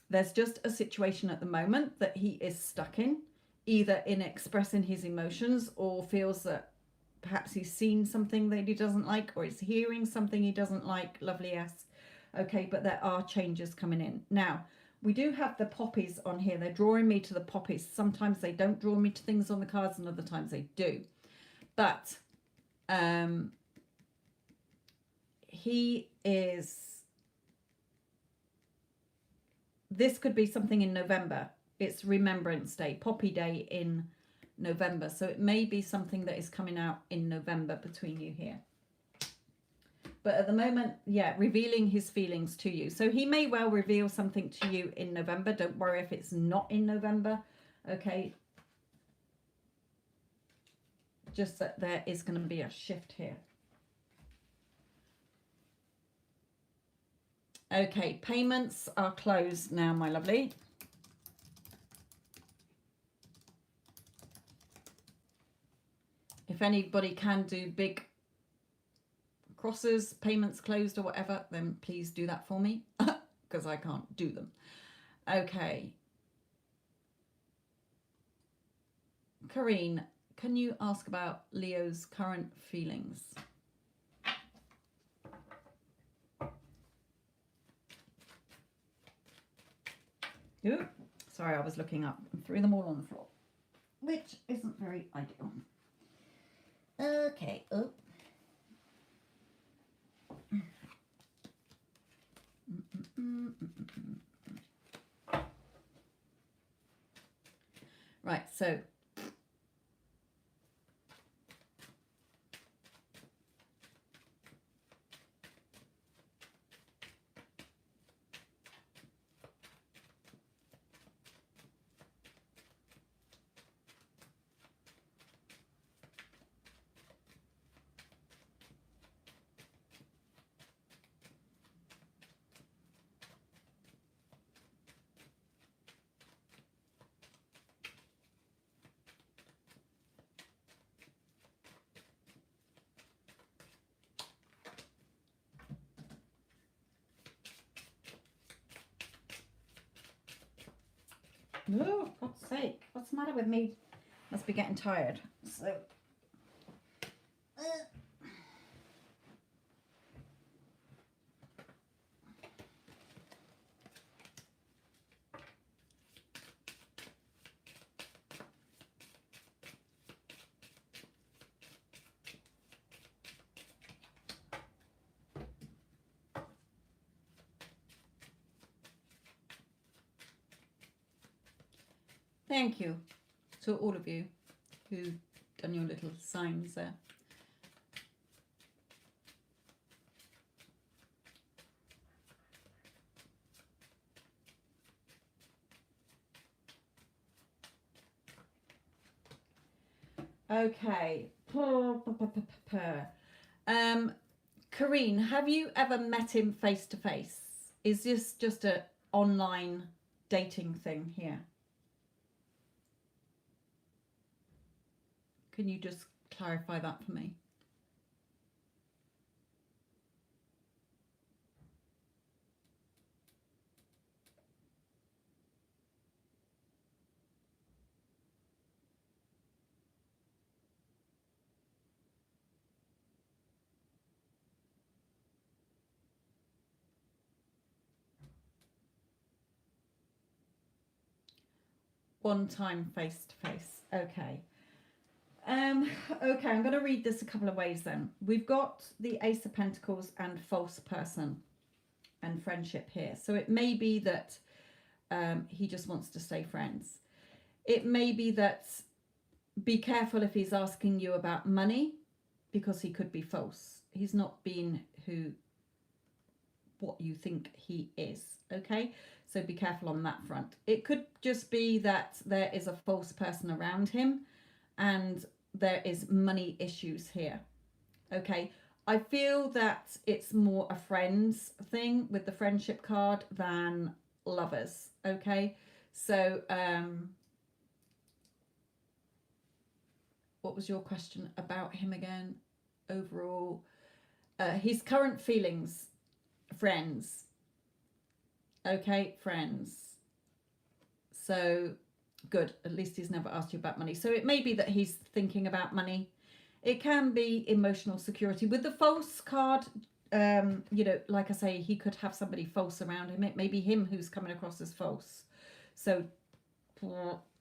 there's just a situation at the moment that he is stuck in, either in expressing his emotions or feels that perhaps he's seen something that he doesn't like, or he's hearing something he doesn't like. Lovely S. Okay, but there are changes coming in. Now, we do have the poppies on here. They're drawing me to the poppies. Sometimes they don't draw me to things on the cards and other times they do. But he is... This could be something in November. It's Remembrance Day, Poppy Day in November. So it may be something that is coming out in November between you here. But at the moment, yeah, revealing his feelings to you. So he may well reveal something to you in November. Don't worry if it's not in November. Okay. Just that there is going to be a shift here. Okay, payments are closed now, my lovely. If anybody can do big crosses, payments closed or whatever, then please do that for me because I can't do them. Okay. Karine, can you ask about Leo's current feelings? Ooh, sorry, I was looking up and threw them all on the floor, which isn't very ideal. Okay. Oh. Right, so oh, for God's sake, what's the matter with me? Must be getting tired. So, Thank you to all of you who done your little signs there. Okay. Karine, have you ever met him face to face? Is this just a online dating thing here? Can you just clarify that for me? One time face to face. Okay. Okay, I'm going to read this a couple of ways then. We've got the Ace of Pentacles and false person and friendship here. So it may be that he just wants to stay friends. It may be that be careful if he's asking you about money, because he could be false. He's not being what you think he is. Okay, so be careful on that front. It could just be that there is a false person around him and there is money issues here. Okay, I feel that it's more a friends thing with the friendship card than lovers. Okay, so what was your question about him again? Overall, his current feelings, friends. Okay, friends. So good, at least he's never asked you about money. So it may be that he's thinking about money. It can be emotional security. With the false card, you know, like I say, he could have somebody false around him. It may be him who's coming across as false. So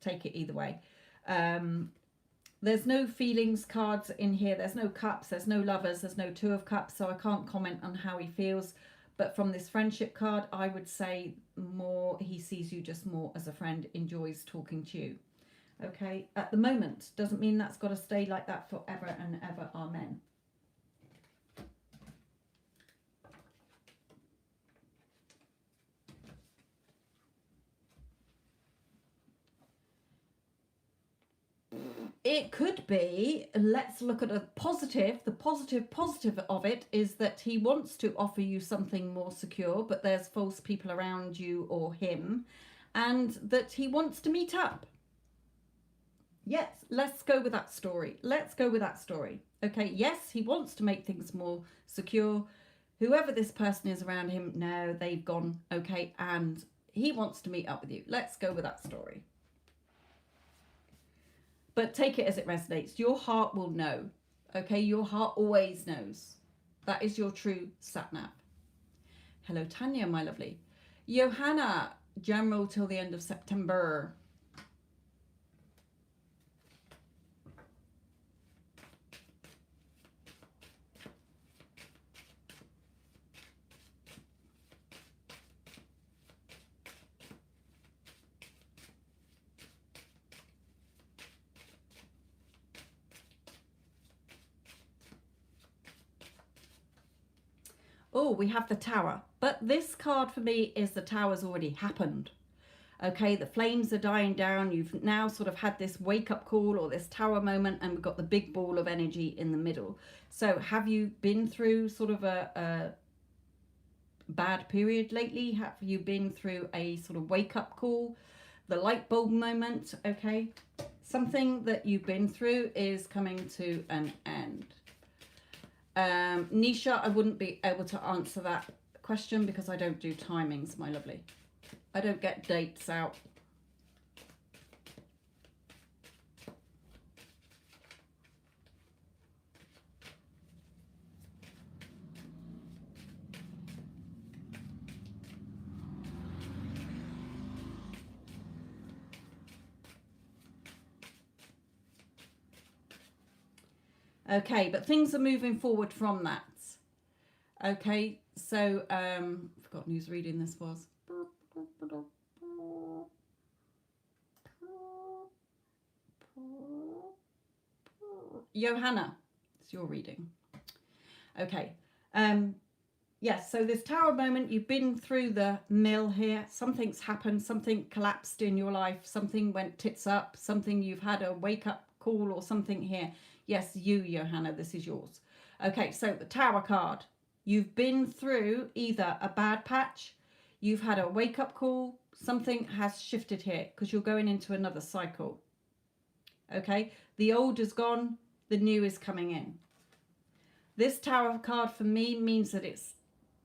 take it either way. There's no feelings cards in here. There's no cups. There's no lovers. There's no two of cups. So I can't comment on how he feels. But from this friendship card, I would say more he sees you just more as a friend, enjoys talking to you. Okay, at the moment, doesn't mean that's got to stay like that forever and ever. Amen. It could be, let's look at a positive. The positive of it is that he wants to offer you something more secure, but there's false people around you or him, and that he wants to meet up. Yes, let's go with that story. Let's go with that story. Okay, yes, he wants to make things more secure. Whoever this person is around him, now they've gone, okay, and he wants to meet up with you. Let's go with that story. But take it as it resonates. Your heart will know. Okay, your heart always knows. That is your true sat-nav. Hello, Tanya, my lovely. Johanna, general till the end of September. Oh, we have the Tower. But this card for me is the Tower's already happened. Okay, the flames are dying down. You've now sort of had this wake-up call or this Tower moment, and we've got the big ball of energy in the middle. So have you been through sort of a bad period lately? Have you been through a sort of wake-up call? The light bulb moment, okay? Something that you've been through is coming to an end. Nisha, I wouldn't be able to answer that question because I don't do timings, my lovely. I don't get dates out. Okay, but things are moving forward from that. Okay, so I've forgotten whose reading this was. Johanna, it's your reading. Okay. Yes, so this tower moment, you've been through the mill here. Something's happened, something collapsed in your life, something went tits up, something you've had a wake up call or something here. Yes, you, Johanna, this is yours. Okay, so the tower card. You've been through either a bad patch, you've had a wake up call, something has shifted here because you're going into another cycle. Okay, the old is gone, the new is coming in. This tower card for me means that it's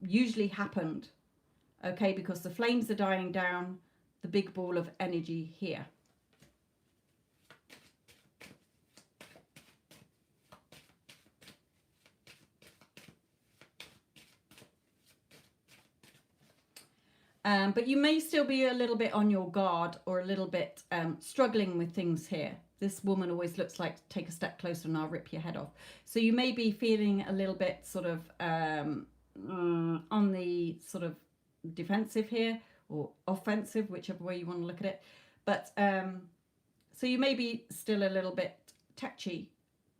usually happened, okay, because the flames are dying down, the big ball of energy here. But you may still be a little bit on your guard or a little bit struggling with things here. This woman always looks like take a step closer and I'll rip your head off. So you may be feeling a little bit sort of on the sort of defensive here or offensive, whichever way you want to look at it. But so you may be still a little bit touchy,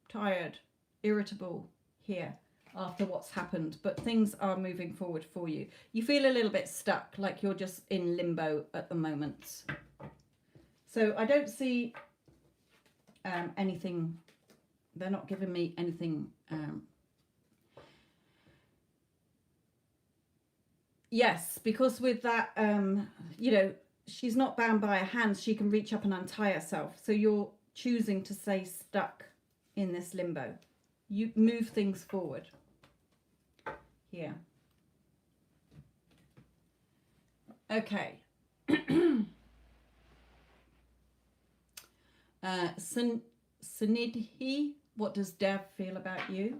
tired, irritable here after what's happened, but things are moving forward for you. You feel a little bit stuck, like you're just in limbo at the moment. So I don't see anything, they're not giving me anything. Yes, because with that, you know, she's not bound by her hands. She can reach up and untie herself. So you're choosing to stay stuck in this limbo. You move things forward here. Okay. Sunidhi, what does Dev feel about you?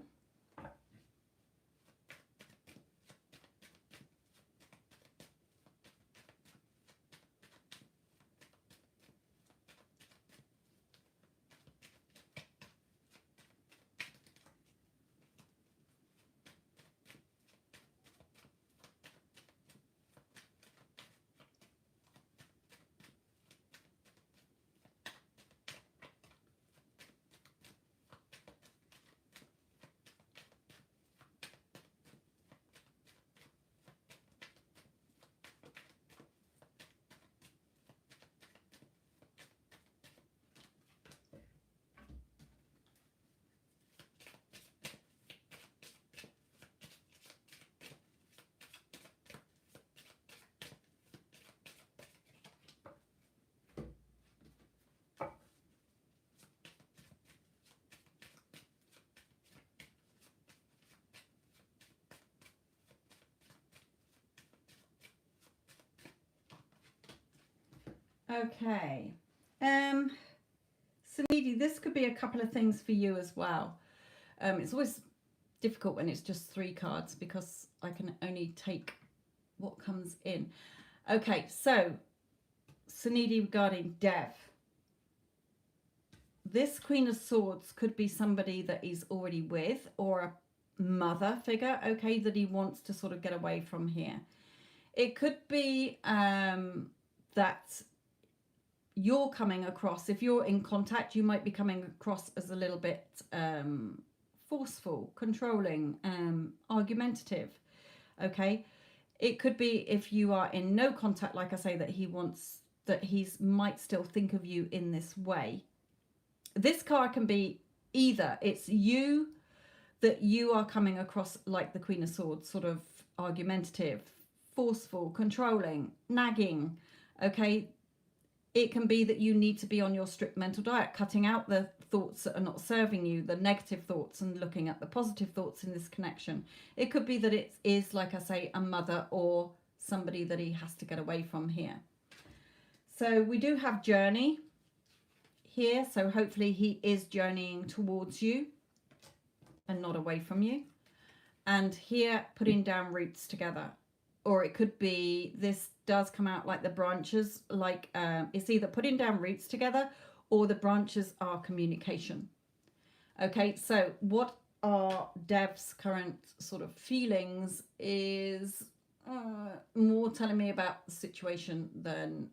Okay. Sunidhi, this could be a couple of things for you as well. It's always difficult when it's just 3 cards because I can only take what comes in. Okay, so Sunidhi regarding Dev. This Queen of Swords could be somebody that he's already with or a mother figure, okay, that he wants to sort of get away from here. It could be that you're coming across, if you're in contact, you might be coming across as a little bit forceful, controlling, argumentative, okay? It could be if you are in no contact, like I say, that he wants, that he's might still think of you in this way. This card can be either it's you, that you are coming across like the Queen of Swords, sort of argumentative, forceful, controlling, nagging, okay? It can be that you need to be on your strict mental diet, cutting out the thoughts that are not serving you, the negative thoughts, and looking at the positive thoughts in this connection. It could be that it is, like I say, a mother or somebody that he has to get away from here. So we do have journey here. So hopefully he is journeying towards you and not away from you. And here, putting down roots together. Or it could be, this does come out like the branches, like it's either putting down roots together or the branches are communication. Okay, so what are Dev's current sort of feelings is more telling me about the situation than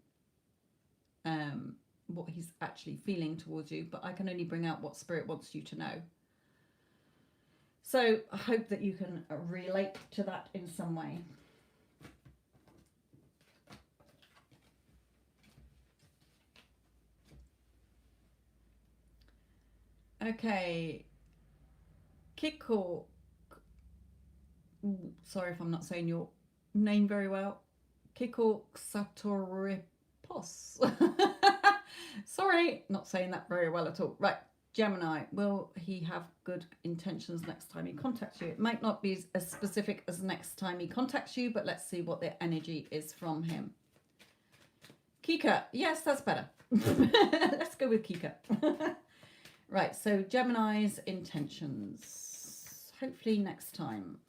what he's actually feeling towards you, but I can only bring out what Spirit wants you to know. So I hope that you can relate to that in some way. Okay. Kiko. Sorry if I'm not saying your name very well. Kiko Xatoripos. Sorry, not saying that very well at all. Right. Gemini, will he have good intentions next time he contacts you? It might not be as specific as next time he contacts you, but let's see what the energy is from him. Kika, yes, that's better. Let's go with Kika. Right, so Gemini's intentions. Hopefully next time.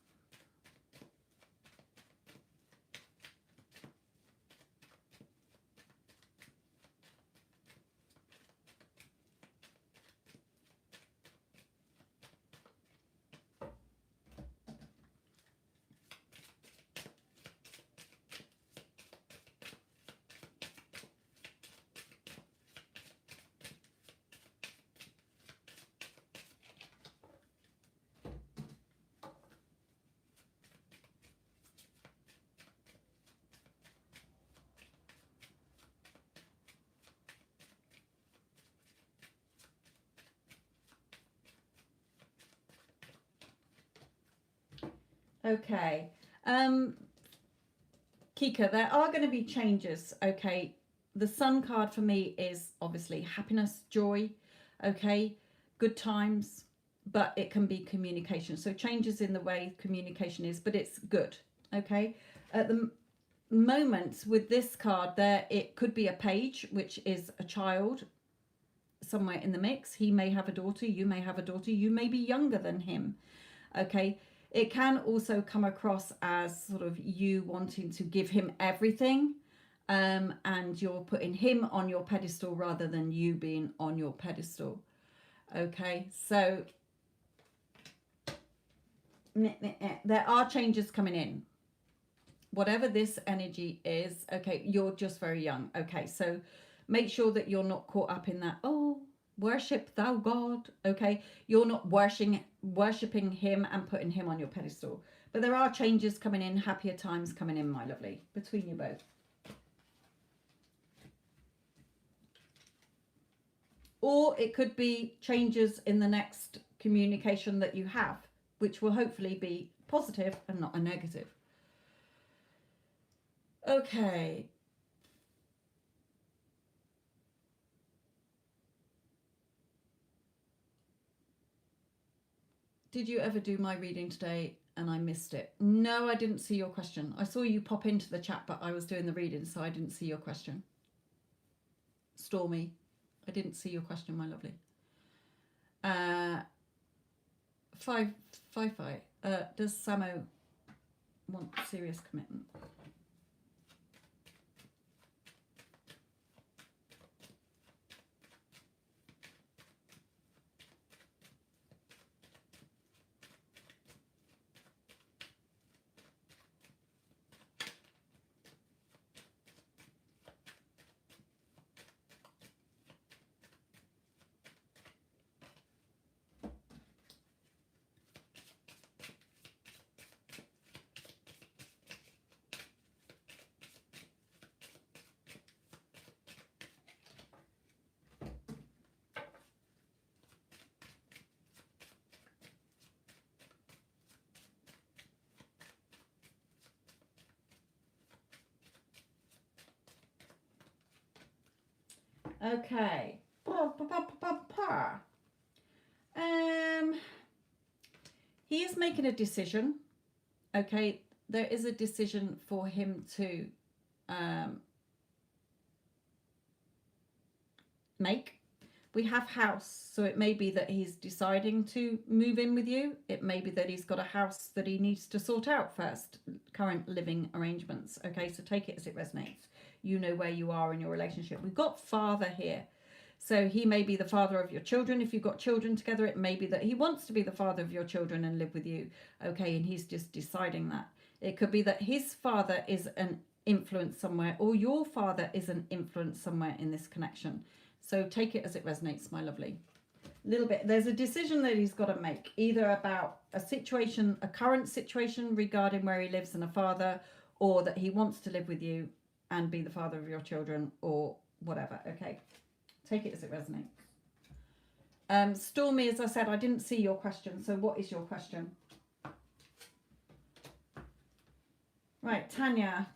Okay. Kika, there are going to be changes. Okay. The Sun card for me is obviously happiness, joy, okay, good times, but it can be communication. So changes in the way communication is, but it's good. Okay. At the moment with this card there, it could be a page, which is a child somewhere in the mix. He may have a daughter. You may have a daughter. You may be younger than him. Okay. It can also come across as sort of you wanting to give him everything, and you're putting him on your pedestal rather than you being on your pedestal. Okay, so there are changes coming in. Whatever this energy is, okay, you're just very young. Okay, so make sure that you're not caught up in that, oh, worship thou God. Okay, you're not worshipping him and putting him on your pedestal. But there are changes coming in, happier times coming in, my lovely, between you both. Or it could be changes in the next communication that you have, which will hopefully be positive and not a negative. Okay. Did you ever do my reading today and I missed it? No, I didn't see your question. I saw you pop into the chat, but I was doing the reading, so I didn't see your question. Stormy, I didn't see your question, my lovely. 5. Does Samo want serious commitment? Okay. He is making a decision. Okay, there is a decision for him to make. We have house, so it may be that he's deciding to move in with you. It may be that he's got a house that he needs to sort out first, current living arrangements. Okay, so take it as it resonates. You know where you are in your relationship. We've got father here. So he may be the father of your children. If you've got children together, it may be that he wants to be the father of your children and live with you. Okay, and he's just deciding that. It could be that his father is an influence somewhere, or your father is an influence somewhere in this connection. So take it as it resonates, my lovely. A little bit. There's a decision that he's got to make, either about a situation, a current situation regarding where he lives and a father, or that he wants to live with you and be the father of your children, or whatever. Okay. Take it as it resonates. Stormy, as I said, I didn't see your question. So what is your question? Right, Tanya.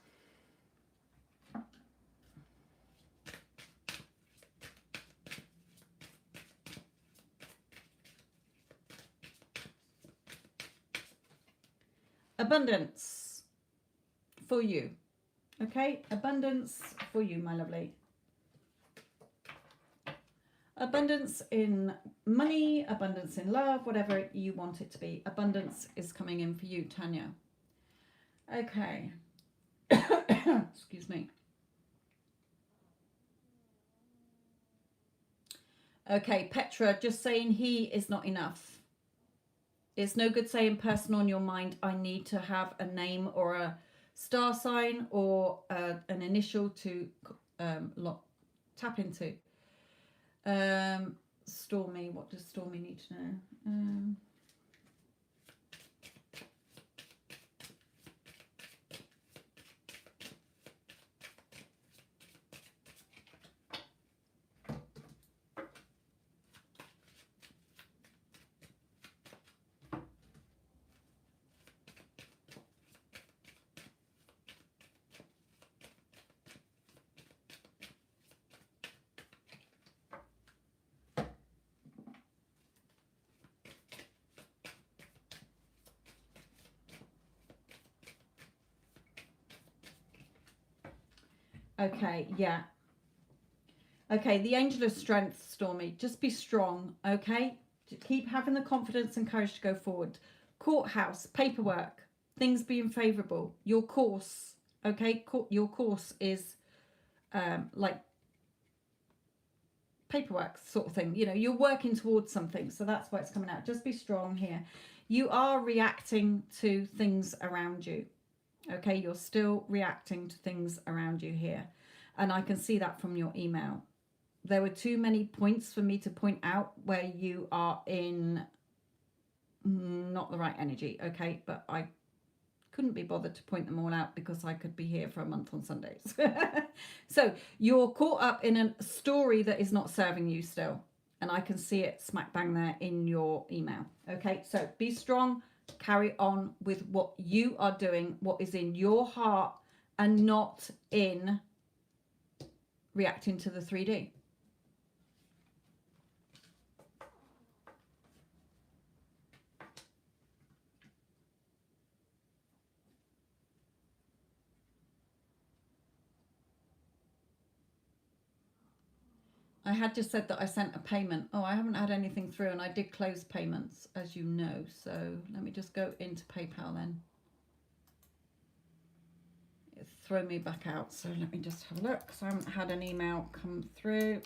Abundance for you. Okay, abundance for you, my lovely. Abundance in money, abundance in love, whatever you want it to be. Abundance is coming in for you, Tanya. Okay. Excuse me. Okay, Petra, just saying he is not enough. It's no good saying person on your mind. I need to have a name or a star sign or an initial to tap into. Stormy, what does Stormy need to know? Okay, yeah. Okay, the angel of strength, Stormy. Just be strong, okay? Keep having the confidence and courage to go forward. Courthouse, paperwork, things being favourable. Your course, okay? Your course is like paperwork sort of thing. You know, you're working towards something. So that's why it's coming out. Just be strong here. You are reacting to things around you. Okay, you're still reacting to things around you here. And I can see that from your email. There were too many points for me to point out where you are in not the right energy. Okay, but I couldn't be bothered to point them all out because I could be here for a month on Sundays. So you're caught up in a story that is not serving you still. And I can see it smack bang there in your email. Okay, so be strong. Carry on with what you are doing, what is in your heart, and not in reacting to the 3D. I had just said that I sent a payment. Oh, I haven't had anything through, and I did close payments, as you know. So let me just go into PayPal then. It threw me back out. So let me just have a look, because I haven't had an email come through.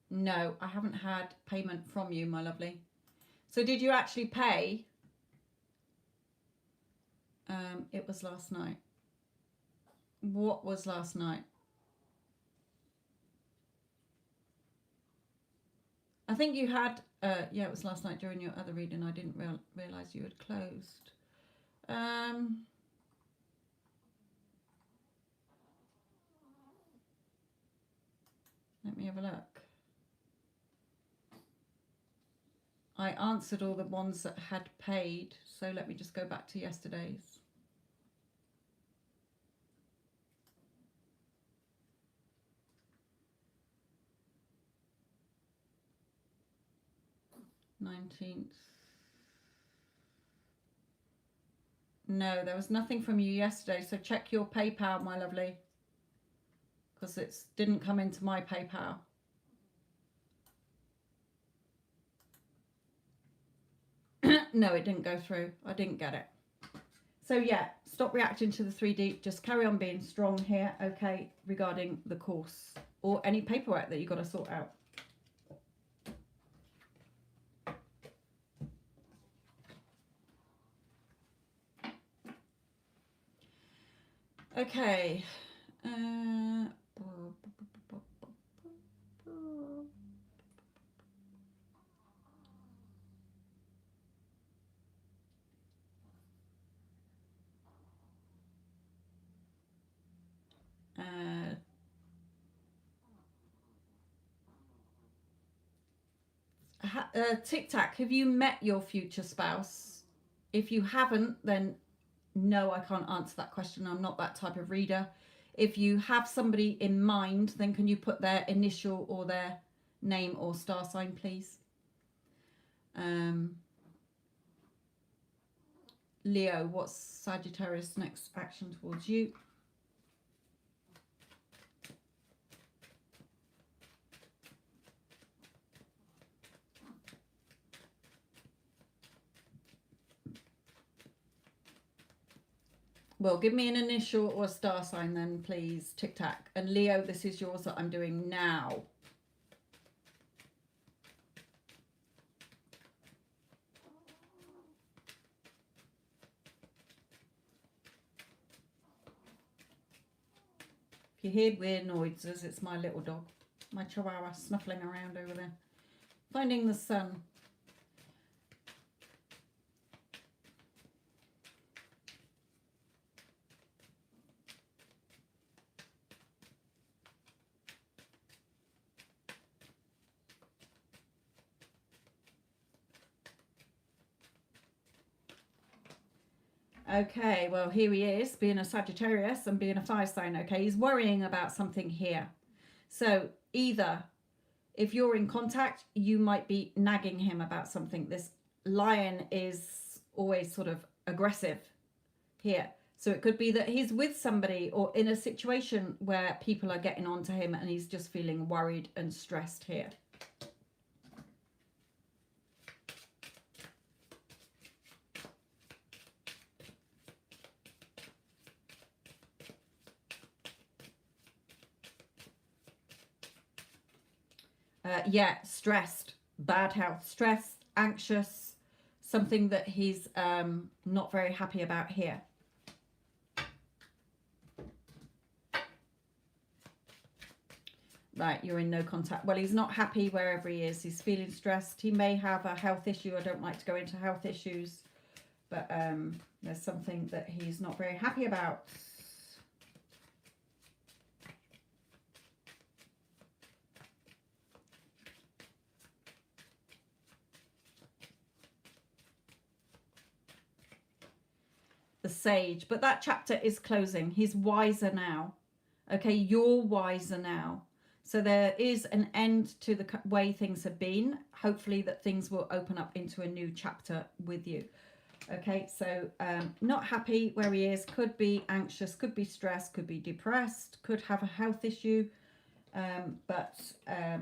No, I haven't had payment from you, my lovely. So did you actually pay? It was last night. What was last night? I think you had, yeah, it was last night during your other reading. I didn't realise you had closed. Let me have a look. I answered all the ones that had paid. So let me just go back to yesterday's. No, there was nothing from you yesterday. So check your PayPal, my lovely. Because it didn't come into my PayPal. No, it didn't go through. I didn't get it. So yeah, stop reacting to the 3D. Just carry on being strong here, okay, regarding the course or any paperwork that you've got to sort out. Okay. Tic Tac, have you met your future spouse? If you haven't, then no, I can't answer that question. I'm not that type of reader. If you have somebody in mind, then can you put their initial or their name or star sign, please? Leo, what's Sagittarius' next action towards you? Well, give me an initial or a star sign then, please. Tic Tac. And Leo, this is yours that I'm doing now. If you hear weird noises, it's my little dog, my chihuahua, snuffling around over there. Finding the sun. Okay, well, here he is, being a Sagittarius and being a fire sign. Okay, he's worrying about something here. So either if you're in contact, you might be nagging him about something. This lion is always sort of aggressive here. So it could be that he's with somebody or in a situation where people are getting on to him and he's just feeling worried and stressed here. Yeah, stressed, bad health, stressed, anxious, something that he's not very happy about here. Right, you're in no contact. Well, he's not happy wherever he is. He's feeling stressed. He may have a health issue. I don't like to go into health issues, but there's something that he's not very happy about. The Sage, but that chapter is closing. He's wiser now. Okay, you're wiser now. So there is an end to the way things have been. Hopefully that things will open up into a new chapter with you. Okay, so not happy where he is, could be anxious, could be stressed, could be depressed, could have a health issue, but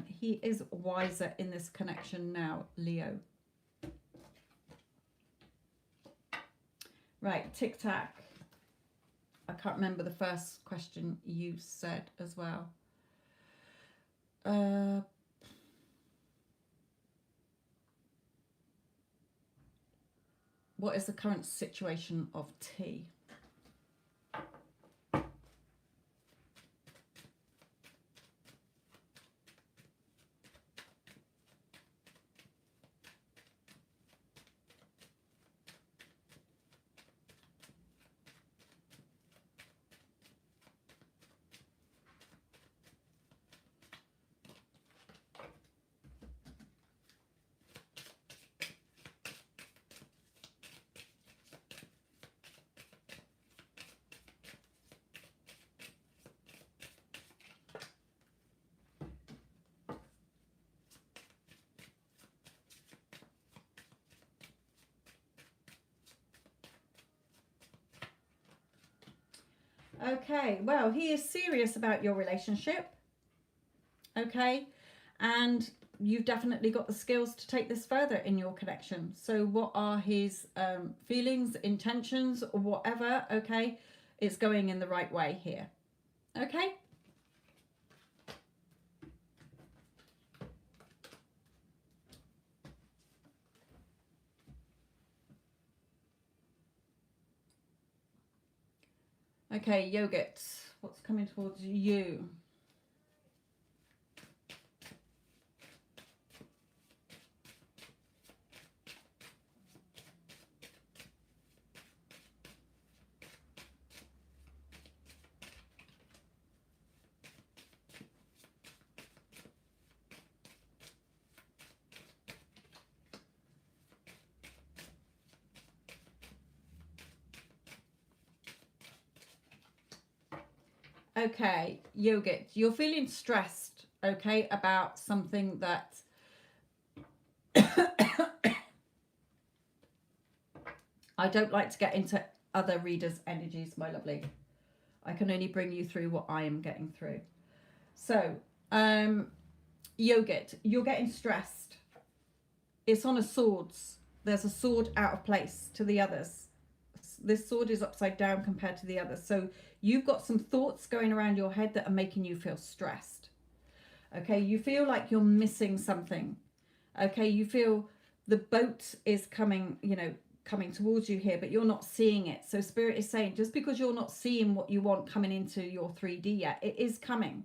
he is wiser in this connection now, Leo. Right, Tic Tac. I can't remember the first question you said as well. What is the current situation of tea? Okay, well, he is serious about your relationship. Okay, and you've definitely got the skills to take this further in your connection. So what are his feelings, intentions, or whatever? Okay, it's going in the right way here. Okay. Okay, Yogit, what's coming towards you? Okay, Yogit, you're feeling stressed, okay, about something that I don't like to get into other readers' energies, my lovely. I can only bring you through what I am getting through. So, Yogit, you're getting stressed. It's on a swords. There's a sword out of place to the others. This sword is upside down compared to the others. So you've got some thoughts going around your head that are making you feel stressed. Okay, you feel like you're missing something. Okay, you feel the boat is coming, coming towards you here, but you're not seeing it. So Spirit is saying, just because you're not seeing what you want coming into your 3D yet, it is coming.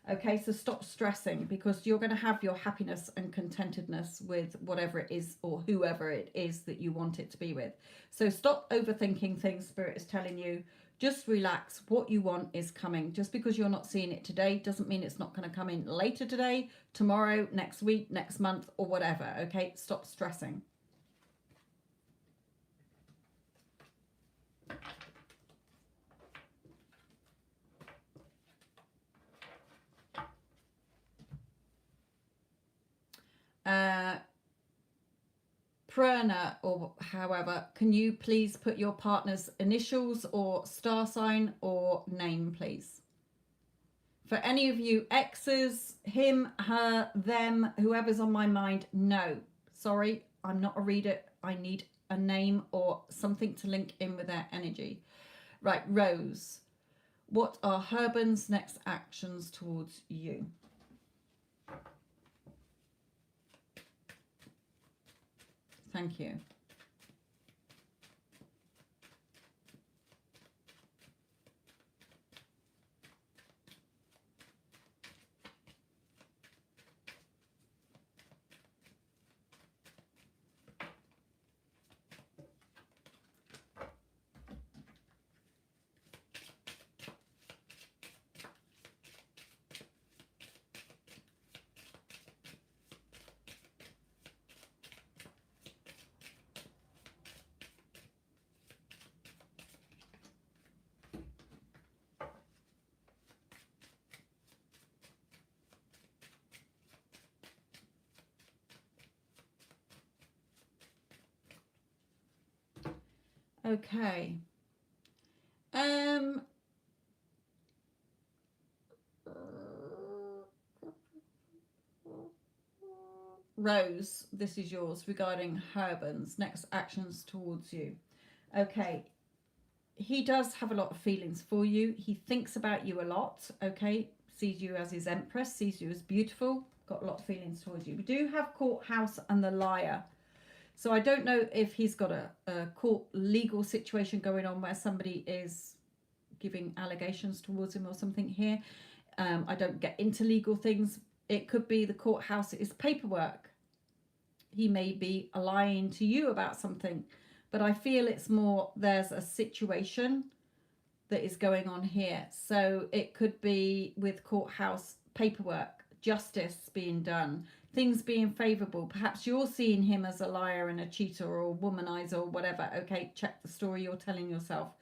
Okay, so stop stressing, because you're going to have your happiness and contentedness with whatever it is or whoever it is that you want it to be with. So stop overthinking things. Spirit is telling you, just relax. What you want is coming. Just because you're not seeing it today doesn't mean it's not going to come in later today, tomorrow, next week, next month, or whatever. Okay, stop stressing. Prerna, or however, can you please put your partner's initials or star sign or name, please? For any of you exes, him, her, them, whoever's on my mind, no. Sorry, I'm not a reader. I need a name or something to link in with their energy. Right, Rose, what are Herban's next actions towards you? Thank you. Okay. Rose, this is yours regarding Herban's next actions towards you. Okay. He does have a lot of feelings for you. He thinks about you a lot. Okay. Sees you as his empress, sees you as beautiful, got a lot of feelings towards you. We do have Courthouse and the Liar. So I don't know if he's got a court legal situation going on where somebody is giving allegations towards him or something here. I don't get into legal things. It could be the courthouse is paperwork. He may be lying to you about something, but I feel it's more there's a situation that is going on here. So it could be with courthouse paperwork, justice being done, things being favourable. Perhaps you're seeing him as a liar and a cheater or a womanizer or whatever. Okay, check the story you're telling yourself.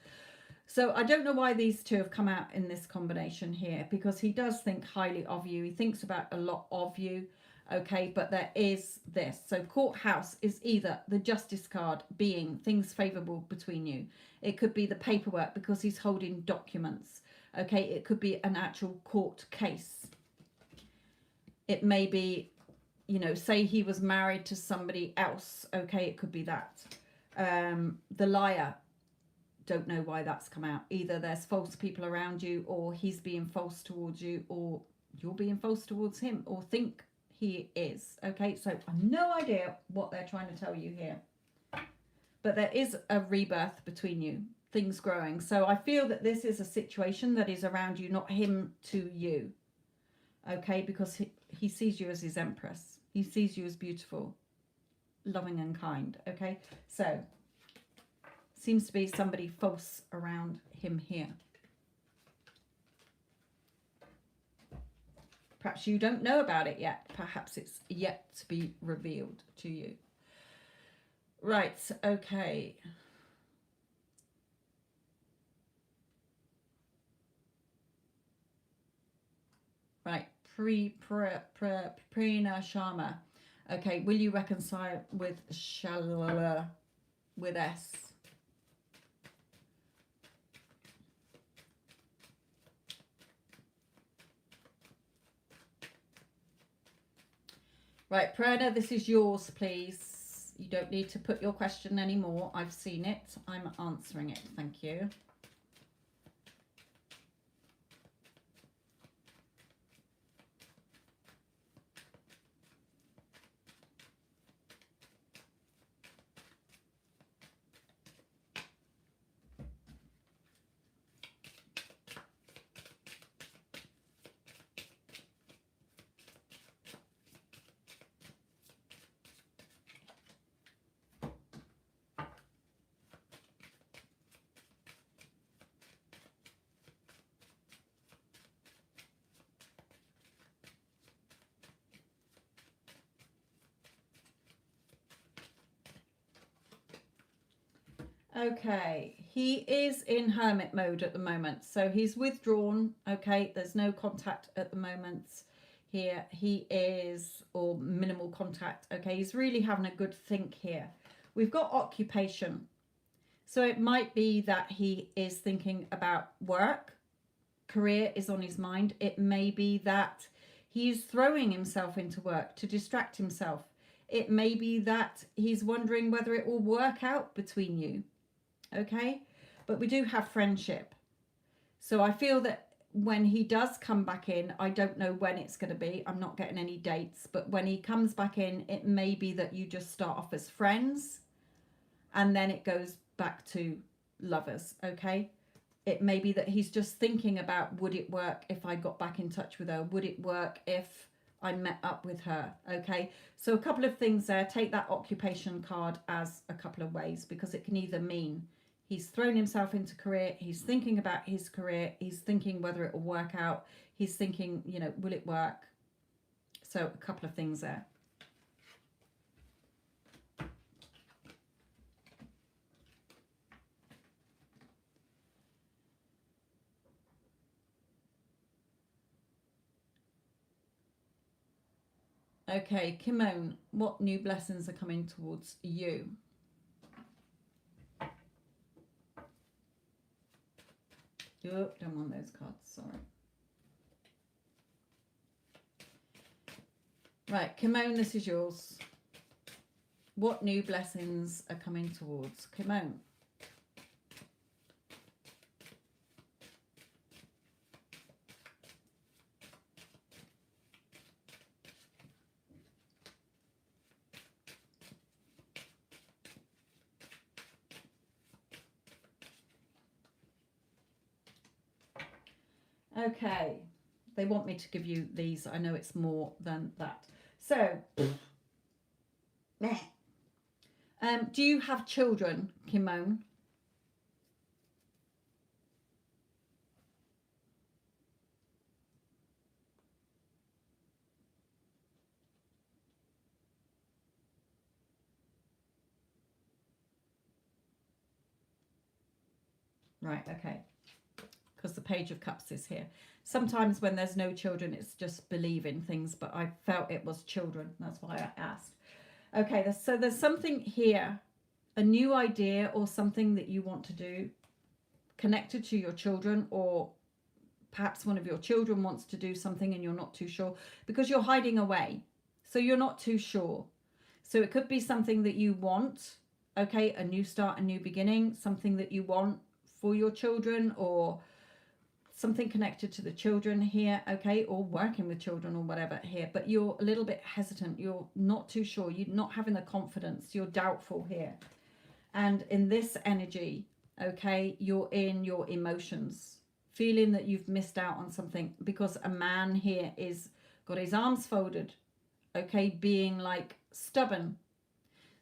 So I don't know why these two have come out in this combination here, because he does think highly of you. He thinks about a lot of you. Okay, but there is this. So courthouse is either the justice card being things favourable between you. It could be the paperwork because he's holding documents. Okay, it could be an actual court case. It may be, say he was married to somebody else. Okay, it could be that. The Liar. Don't know why that's come out. Either there's false people around you, or he's being false towards you, or you're being false towards him, or think he is. Okay, so I've no idea what they're trying to tell you here, but there is a rebirth between you. things growing. So I feel that this is a situation that is around you, not him to you. Okay, because he sees you as his empress. He sees you as beautiful, loving and kind. Okay, so seems to be somebody false around him here. Perhaps you don't know about it yet. Perhaps it's yet to be revealed to you. Right, okay. Right, Prina Sharma. Okay, will you reconcile with Shalala with S? Right, Prerna, this is yours, please. You don't need to put your question anymore. I've seen it. I'm answering it. Thank you. Okay, he is in hermit mode at the moment, so he's withdrawn. Okay, there's no contact at the moment here. He is, or minimal contact. Okay, he's really having a good think here. We've got occupation, so it might be that he is thinking about work. Career is on his mind. It may be that he's throwing himself into work to distract himself. It may be that he's wondering whether it will work out between you. Okay, but we do have friendship, so I feel that when he does come back in, I don't know when it's going to be, I'm not getting any dates, but when he comes back in, it may be that you just start off as friends and then it goes back to lovers. Okay, it may be that he's just thinking about, would it work if I got back in touch with her? Would it work if I met up with her? Okay, so a couple of things there. Take that occupation card as a couple of ways, because it can either mean he's thrown himself into career, he's thinking about his career, he's thinking whether it will work out, he's thinking, you know, will it work? So a couple of things there. Okay, Kimon, what new blessings are coming towards you? Oh, don't want those cards, sorry. Right, Kimon, this is yours. What new blessings are coming towards Kimon? Okay, they want me to give you these. I know it's more than that. So, do you have children, Kimon? Right, okay. Because the Page of Cups is here. Sometimes when there's no children, it's just believing things, but I felt it was children. That's why I asked. Okay, so there's something here, a new idea or something that you want to do connected to your children, or perhaps one of your children wants to do something and you're not too sure because you're hiding away. So you're not too sure. So it could be something that you want, okay, a new start, a new beginning, something that you want for your children, or something connected to the children here, okay, or working with children or whatever here, but you're a little bit hesitant, you're not too sure, you're not having the confidence, you're doubtful here. And in this energy, Okay, you're in your emotions, feeling that you've missed out on something, because a man here is got his arms folded, okay, being like stubborn.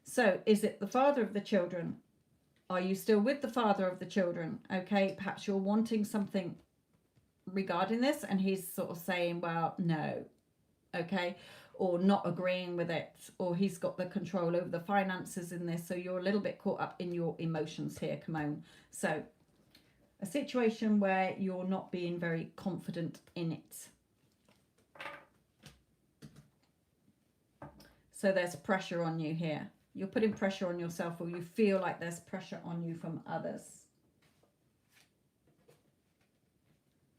So is it the father of the children? Are you still with the father of the children? Okay, perhaps you're wanting something regarding this and he's sort of saying, well, no, okay, or not agreeing with it, or he's got the control over the finances in this, so you're a little bit caught up in your emotions here, Kimon. So a situation where you're not being very confident in it. So there's pressure on you here. You're putting pressure on yourself, or you feel like there's pressure on you from others.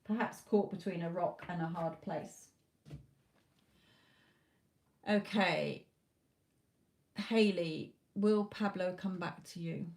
Perhaps caught between a rock and a hard place. Okay. Hayley, will Pablo come back to you?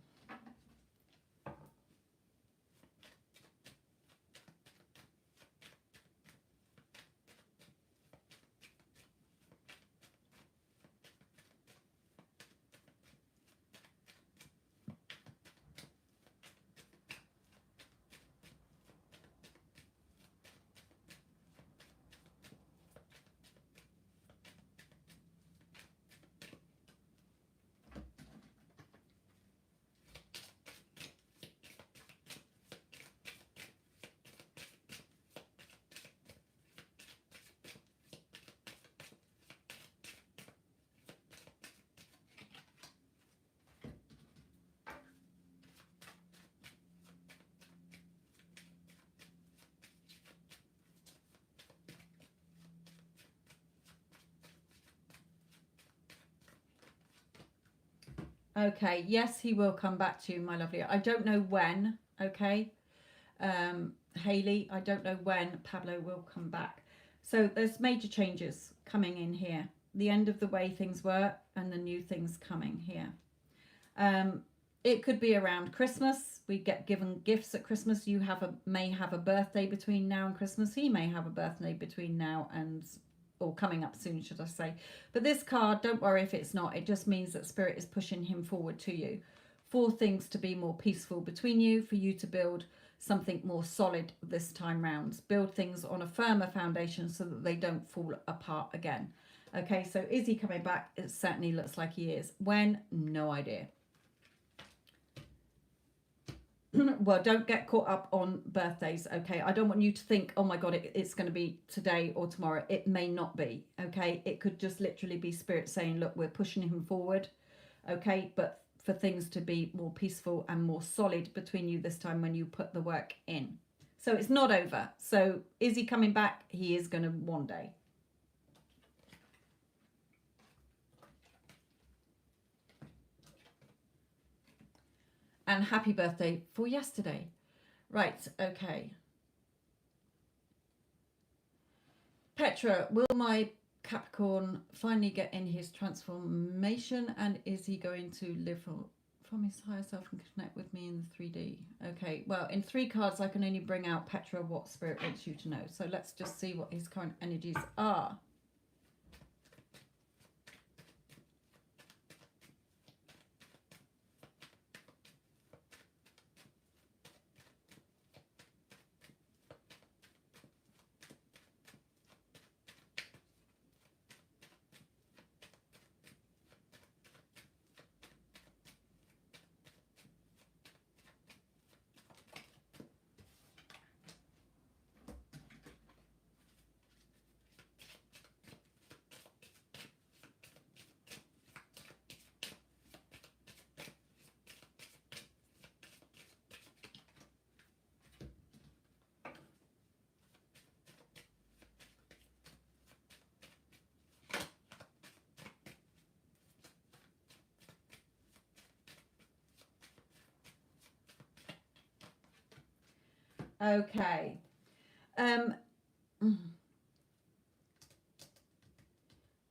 Okay, yes, he will come back to you, my lovely. I don't know when, okay? Hayley, I don't know when Pablo will come back. So there's major changes coming in here. The end of the way things were and the new things coming here. It could be around Christmas. We get given gifts at Christmas. You may have a birthday between now and Christmas. He may have a birthday between now and, or coming up soon, should I say. But this card, don't worry if it's not. It just means that Spirit is pushing him forward to you for things to be more peaceful between you, for you to build something more solid this time round. Build things on a firmer foundation so that they don't fall apart again. Okay, so is he coming back? It certainly looks like he is. When? No idea. Well, don't get caught up on birthdays, okay? I don't want you to think, oh my God, it's going to be today or tomorrow. It may not be, okay? It could just literally be Spirit saying, look, we're pushing him forward, okay? But for things to be more peaceful and more solid between you this time when you put the work in. So it's not over. So is he coming back? He is going to one day. And happy birthday for yesterday. Right, okay. Petra, will my Capricorn finally get in his transformation, and is he going to live from his higher self and connect with me in the 3D? Okay, well, in 3 cards I can only bring out, Petra, what Spirit wants you to know. So let's just see what his current energies are. Okay.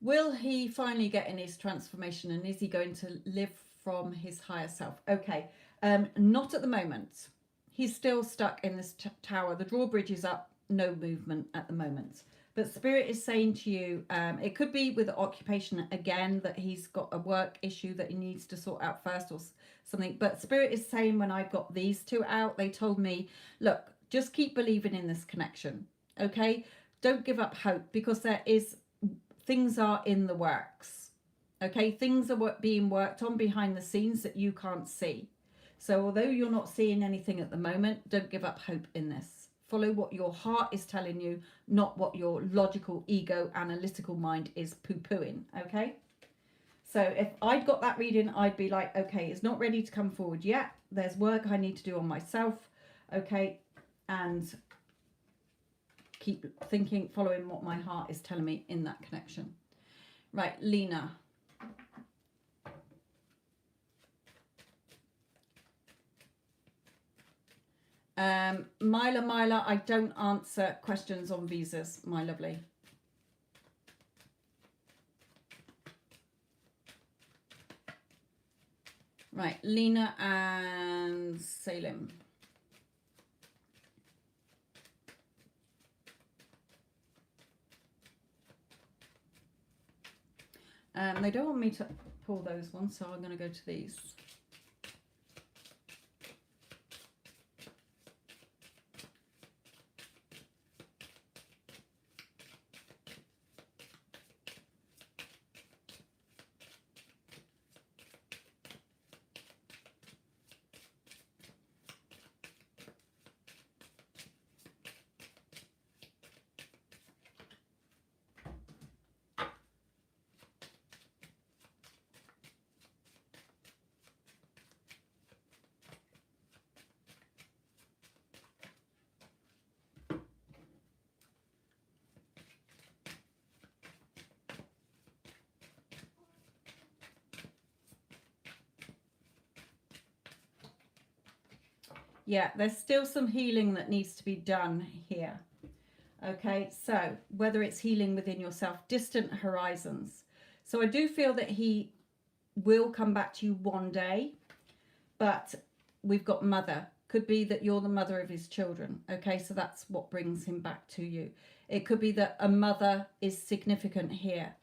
Will he finally get in his transformation, and is he going to live from his higher self? Okay. Not at the moment. He's still stuck in this tower. The drawbridge is up, no movement at the moment. But Spirit is saying to you, it could be with the occupation again, that he's got a work issue that he needs to sort out first or something. But Spirit is saying, when I got these two out, they told me, look, just keep believing in this connection. Okay? Don't give up hope, because things are in the works. Okay? Things are being worked on behind the scenes that you can't see. So although you're not seeing anything at the moment, don't give up hope in this. Follow what your heart is telling you, not what your logical, ego, analytical mind is poo-pooing, okay? So if I'd got that reading, I'd be like, okay, it's not ready to come forward yet. There's work I need to do on myself, okay? And keep thinking, following what my heart is telling me in that connection. Right, Lena. Myla, I don't answer questions on visas, my lovely. Right, Lena and Salim. They don't want me to pull those ones, so I'm going to go to these. Yeah, there's still some healing that needs to be done here. Okay, so whether it's healing within yourself, distant horizons. So I do feel that he will come back to you one day, but we've got mother. Could be that you're the mother of his children. Okay, so that's what brings him back to you. It could be that a mother is significant here,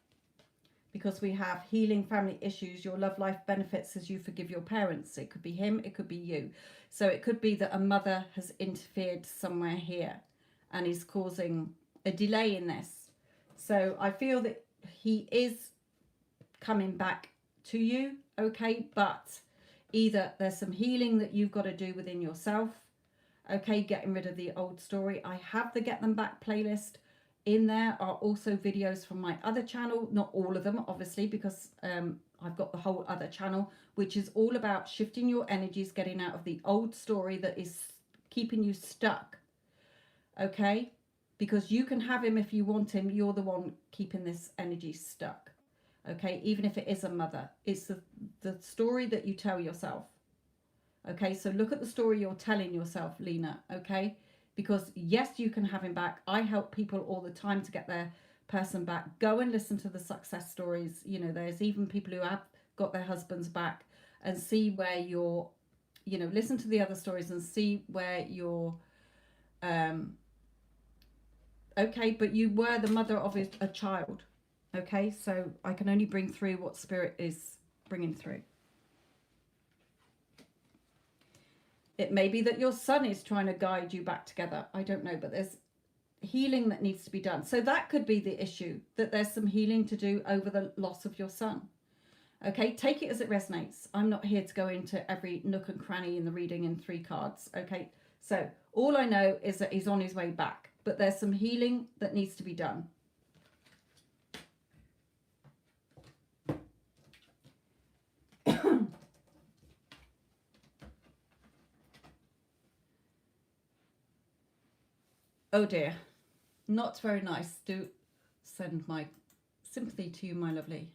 because we have healing family issues. Your love life benefits as you forgive your parents. It could be him, it could be you. So it could be that a mother has interfered somewhere here and is causing a delay in this. So I feel that he is coming back to you, okay? But either there's some healing that you've got to do within yourself, okay? Getting rid of the old story. I have the Get Them Back playlist. In there are also videos from my other channel, not all of them obviously, because I've got the whole other channel, which is all about shifting your energies, getting out of the old story that is keeping you stuck, okay? Because you can have him if you want him. You're the one keeping this energy stuck, okay? Even if it is a mother, it's the story that you tell yourself, okay? So look at the story you're telling yourself, Lena, okay? Because yes, you can have him back. I help people all the time to get their person back. Go and listen to the success stories. You know, there's even people who have got their husbands back, and see where you're, you know, listen to the other stories and see where you're, okay, but you were the mother of a child. Okay, so I can only bring through what Spirit is bringing through. It may be that your son is trying to guide you back together. I don't know, but there's healing that needs to be done. So that could be the issue, that there's some healing to do over the loss of your son. Okay, take it as it resonates. I'm not here to go into every nook and cranny in the reading in 3 cards. Okay, so all I know is that he's on his way back, but there's some healing that needs to be done. Oh dear, not very nice. Do send my sympathy to you, my lovely.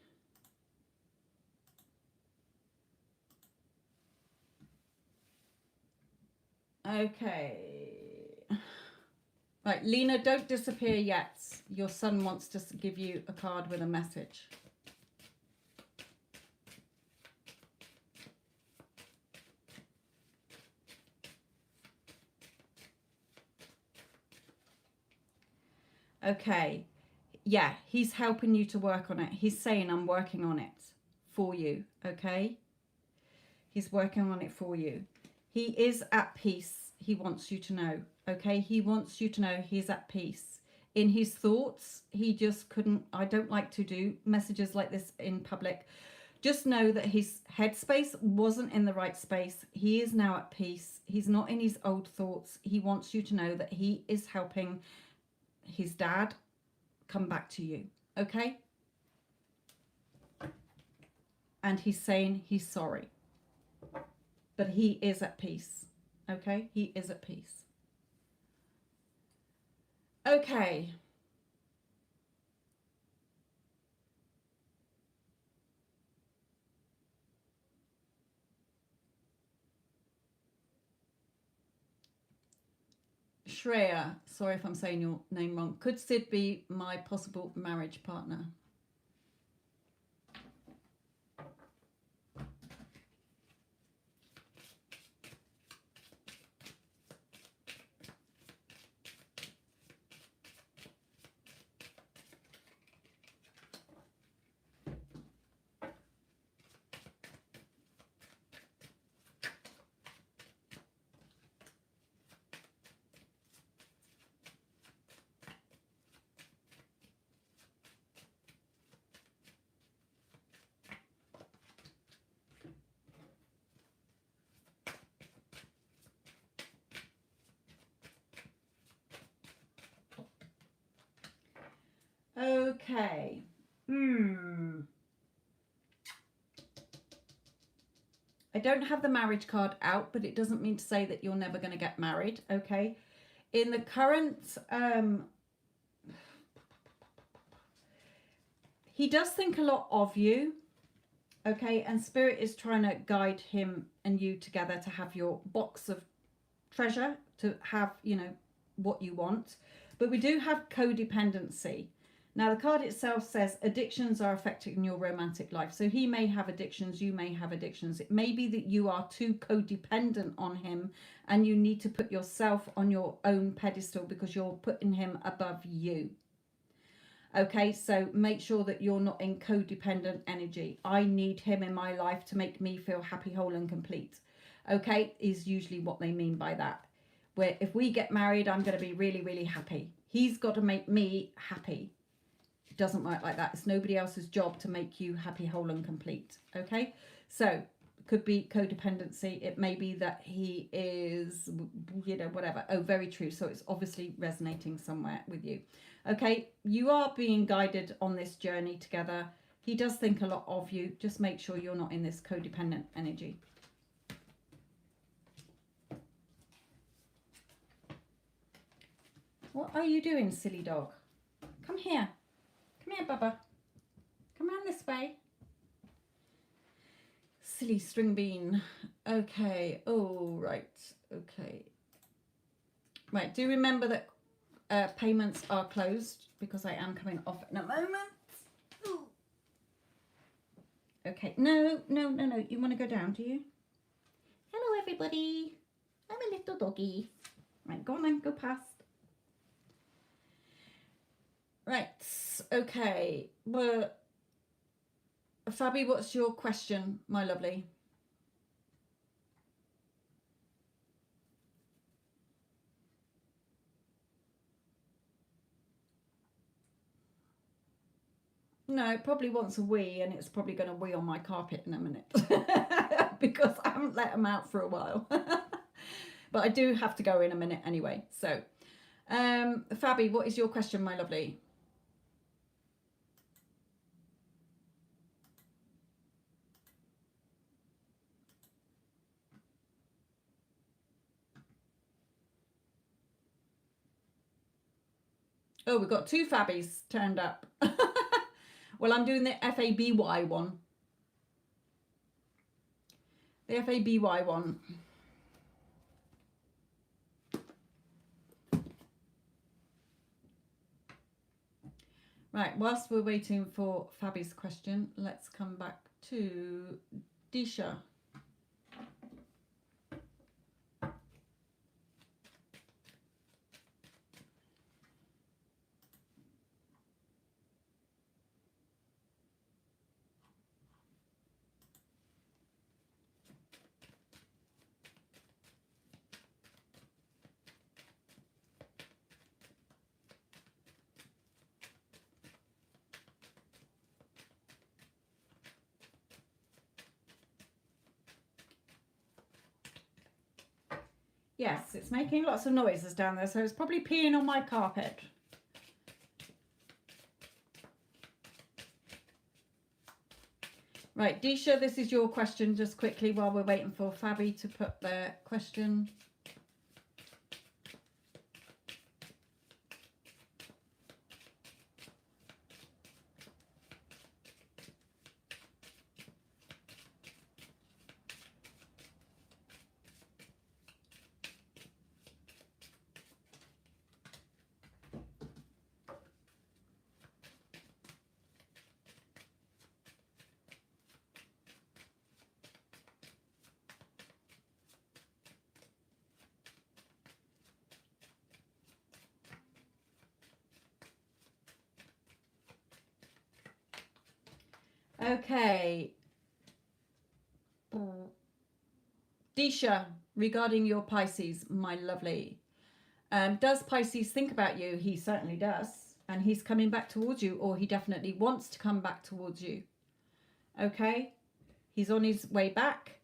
Okay. Right, Lena, don't disappear yet. Your son wants to give you a card with a message. Okay. Yeah, he's helping you to work on it. He's saying, I'm working on it for you. Okay. He's working on it for you. He is at peace. He wants you to know. Okay. He wants you to know he's at peace. In his thoughts, he just couldn't. I don't like to do messages like this in public. Just know that his headspace wasn't in the right space. He is now at peace. He's not in his old thoughts. He wants you to know that he is helping his dad come back to you. Okay? And he's saying he's sorry. But he is at peace. Okay? He is at peace. Okay. Shreya, sorry if I'm saying your name wrong. Could Sid be my possible marriage partner? Okay. I don't have the marriage card out, but it doesn't mean to say that you're never going to get married. Okay. In the current, he does think a lot of you. Okay. And Spirit is trying to guide him and you together to have your box of treasure, to have, you know, what you want. But we do have codependency. Now, the card itself says addictions are affecting your romantic life. So he may have addictions, you may have addictions. It may be that you are too codependent on him and you need to put yourself on your own pedestal because you're putting him above you. Okay, so make sure that you're not in codependent energy. I need him in my life to make me feel happy, whole and complete. Okay, is usually what they mean by that. Where if we get married, I'm going to be really, really happy. He's got to make me happy. It doesn't work like that. It's nobody else's job to make you happy, whole and complete. Okay, so it could be codependency. It may be that he is, you know, whatever. Oh, very true. So it's obviously resonating somewhere with you. Okay, you are being guided on this journey together. He does think a lot of you. Just make sure you're not in this codependent energy. What are you doing, silly dog? Come here. Come here, Bubba. Come around this way. Silly string bean. Okay. Oh, right. Okay. Right. Do remember that payments are closed because I am coming off in a moment. Ooh. Okay. No. You want to go down, do you? Hello, everybody. I'm a little doggy. Right. Go on then. Go past. Right, okay. Well, Fabi, what's your question, my lovely? No, it probably wants a wee, and it's probably going to wee on my carpet in a minute because I haven't let him out for a while. But I do have to go in a minute anyway. So, Fabi, what is your question, my lovely? Oh, we've got two Fabbies turned up. Well, I'm doing the FABY one. The FABY one. Right, whilst we're waiting for Fabi's question, let's come back to Disha. Yes, it's making lots of noises down there, so it's probably peeing on my carpet. Right, Disha, this is your question just quickly while we're waiting for Fabi to put their question. Okay. Disha, regarding your Pisces, my lovely. Does Pisces think about you? He certainly does. And he's coming back towards you, or he definitely wants to come back towards you. Okay? He's on his way back.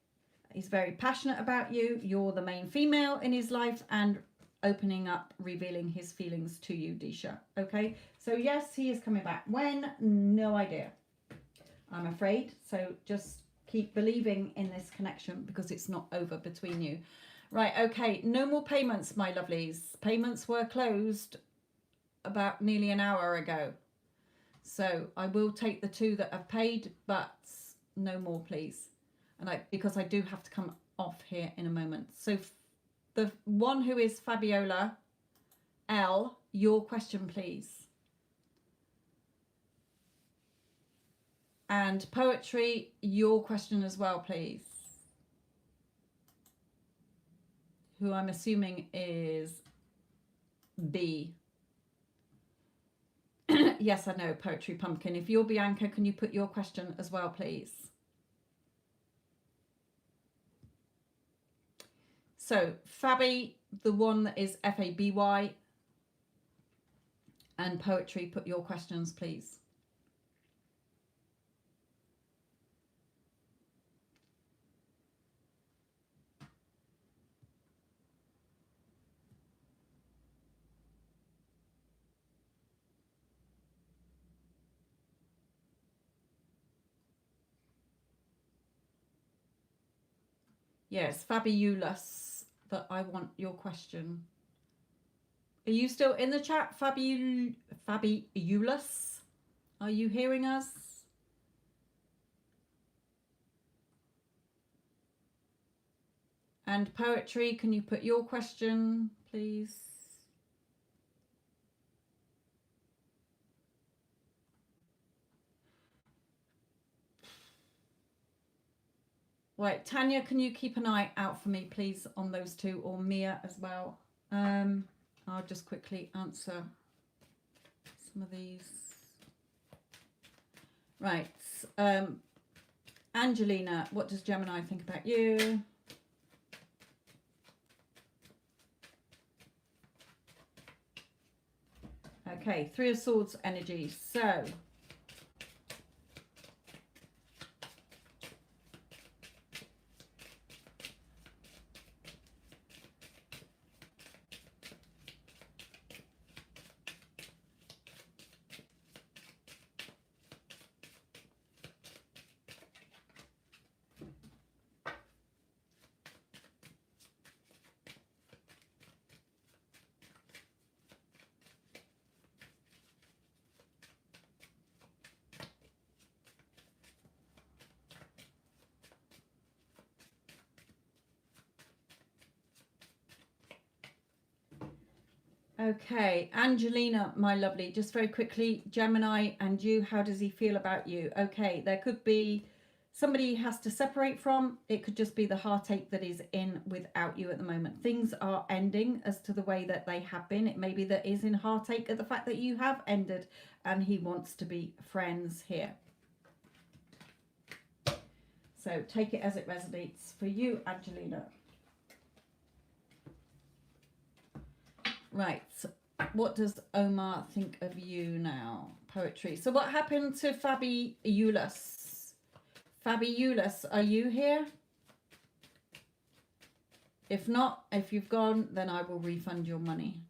He's very passionate about you. You're the main female in his life and opening up, revealing his feelings to you, Disha. Okay? So yes, he is coming back. When? No idea, I'm afraid. So just keep believing in this connection because it's not over between you. Right, okay, no more payments, my lovelies. Payments were closed about nearly an hour ago. So I will take the 2 that have paid, but no more, please. And because I do have to come off here in a moment. So the one who is Fabiola L, your question, please. And Poetry, your question as well, please. Who I'm assuming is B. Yes, I know, Poetry Pumpkin. If you're Bianca, can you put your question as well, please? So, Fabi, the one that is Faby, and Poetry, put your questions, please. Yes, Fabulous, that I want your question. Are you still in the chat, Fabulous? Are you hearing us? And Poetry, can you put your question, please? Right, Tanya, can you keep an eye out for me, please, on those 2, or Mia as well? I'll just quickly answer some of these. Right. Angelina, what does Gemini think about you? Okay, 3 of Swords energy. So, okay, Angelina, my lovely, just very quickly, Gemini and you, how does he feel about you? Okay, there could be somebody he has to separate from. It could just be the heartache that is in without you at the moment. Things are ending as to the way that they have been. It may be that is in heartache at the fact that you have ended and he wants to be friends here. So take it as it resonates for you, Angelina. Right, what does Omar think of you now? Poetry. So what happened to Fabulous? Fabulous, are you here? If not, if you've gone, then I will refund your money.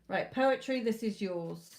Right, poetry, this is yours.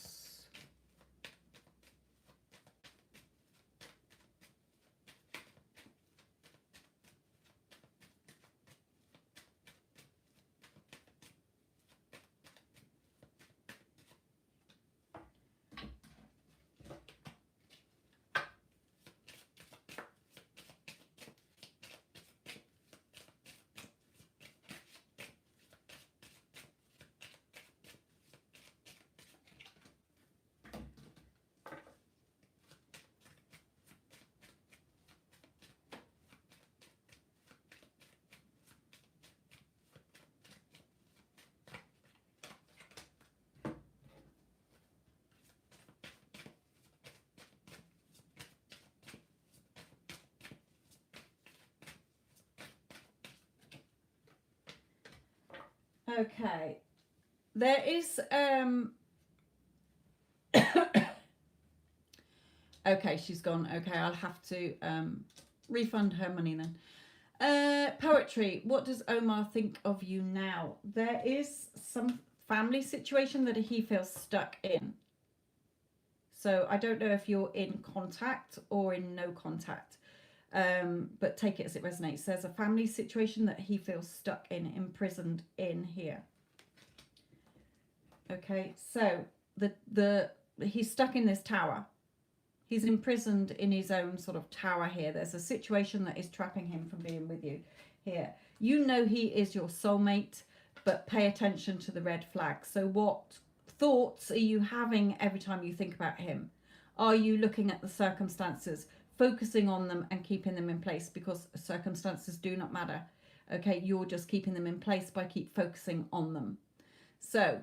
Okay. There is okay, she's gone. Okay, I'll have to refund her money then. Poetry, what does Omar think of you now? There is some family situation that he feels stuck in. So I don't know if you're in contact or in no contact, but take it as it resonates. There's a family situation that he feels stuck in, imprisoned in here. Okay, so he's stuck in this tower. He's imprisoned in his own sort of tower here. There's a situation that is trapping him from being with you here. You know he is your soulmate, but pay attention to the red flags. So what thoughts are you having every time you think about him? Are you looking at the circumstances, focusing on them and keeping them in place? Because circumstances do not matter. Okay, you're just keeping them in place by keep focusing on them. So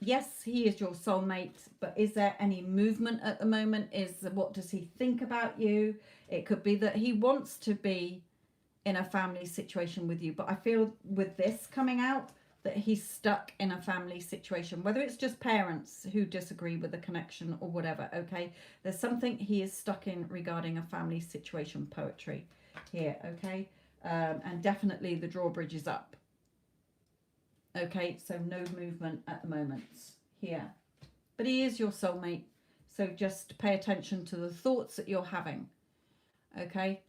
yes, he is your soulmate, but is there any movement at the moment? What does he think about you? It could be that he wants to be in a family situation with you, but I feel with this coming out that he's stuck in a family situation, whether it's just parents who disagree with the connection or whatever. Okay, there's something he is stuck in regarding a family situation, poetry here. Okay, and definitely the drawbridge is up. Okay, so no movement at the moment here. But he is your soulmate. So just pay attention to the thoughts that you're having. Okay.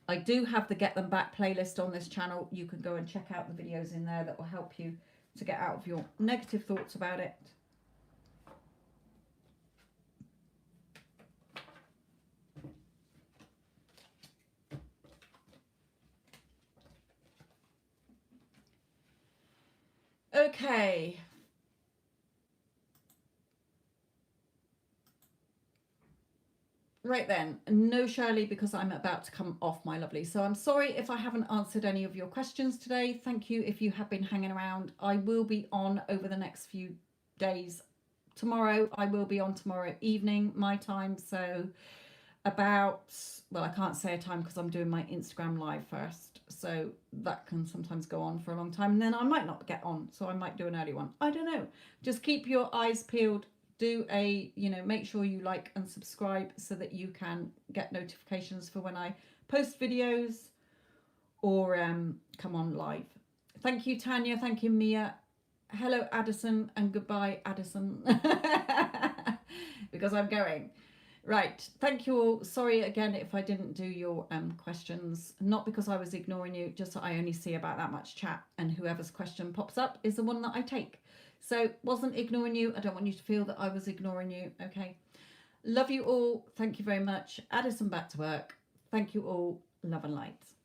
I do have the Get Them Back playlist on this channel. You can go and check out the videos in there that will help you to get out of your negative thoughts about it. Okay. Right then, no Shirley, because I'm about to come off, my lovely. So I'm sorry if I haven't answered any of your questions today. Thank you if you have been hanging around. I will be on over the next few days. Tomorrow, I will be on tomorrow evening, my time. So about, well, I can't say a time because I'm doing my Instagram live first. So that can sometimes go on for a long time. And then I might not get on. So I might do an early one. I don't know. Just keep your eyes peeled. Do make sure you like and subscribe so that you can get notifications for when I post videos or come on live. Thank you, Tanya. Thank you, Mia. Hello, Addison, and goodbye, Addison, because I'm going. Right. Thank you all. Sorry again if I didn't do your questions. Not because I was ignoring you, just that I only see about that much chat, and whoever's question pops up is the one that I take. So wasn't ignoring you. I don't want you to feel that I was ignoring you. Okay. Love you all. Thank you very much. Addison back to work. Thank you all. Love and light.